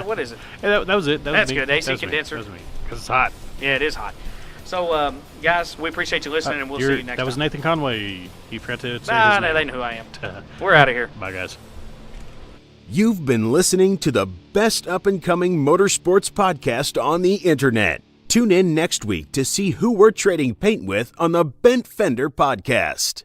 [SPEAKER 2] what is it?
[SPEAKER 3] Hey, that was it.
[SPEAKER 2] That's good. AC condenser.
[SPEAKER 3] That was me. Because it's hot.
[SPEAKER 2] Yeah, it is hot. So, guys, we appreciate you listening, and we'll see you next time.
[SPEAKER 3] That was Nathan Conway. He forgot to say his
[SPEAKER 2] no,
[SPEAKER 3] name.
[SPEAKER 2] they know who I am. We're out of here.
[SPEAKER 3] Bye, guys.
[SPEAKER 1] You've been listening to the best up-and-coming motorsports podcast on the internet. Tune in next week to see who we're trading paint with on the Bent Fender Podcast.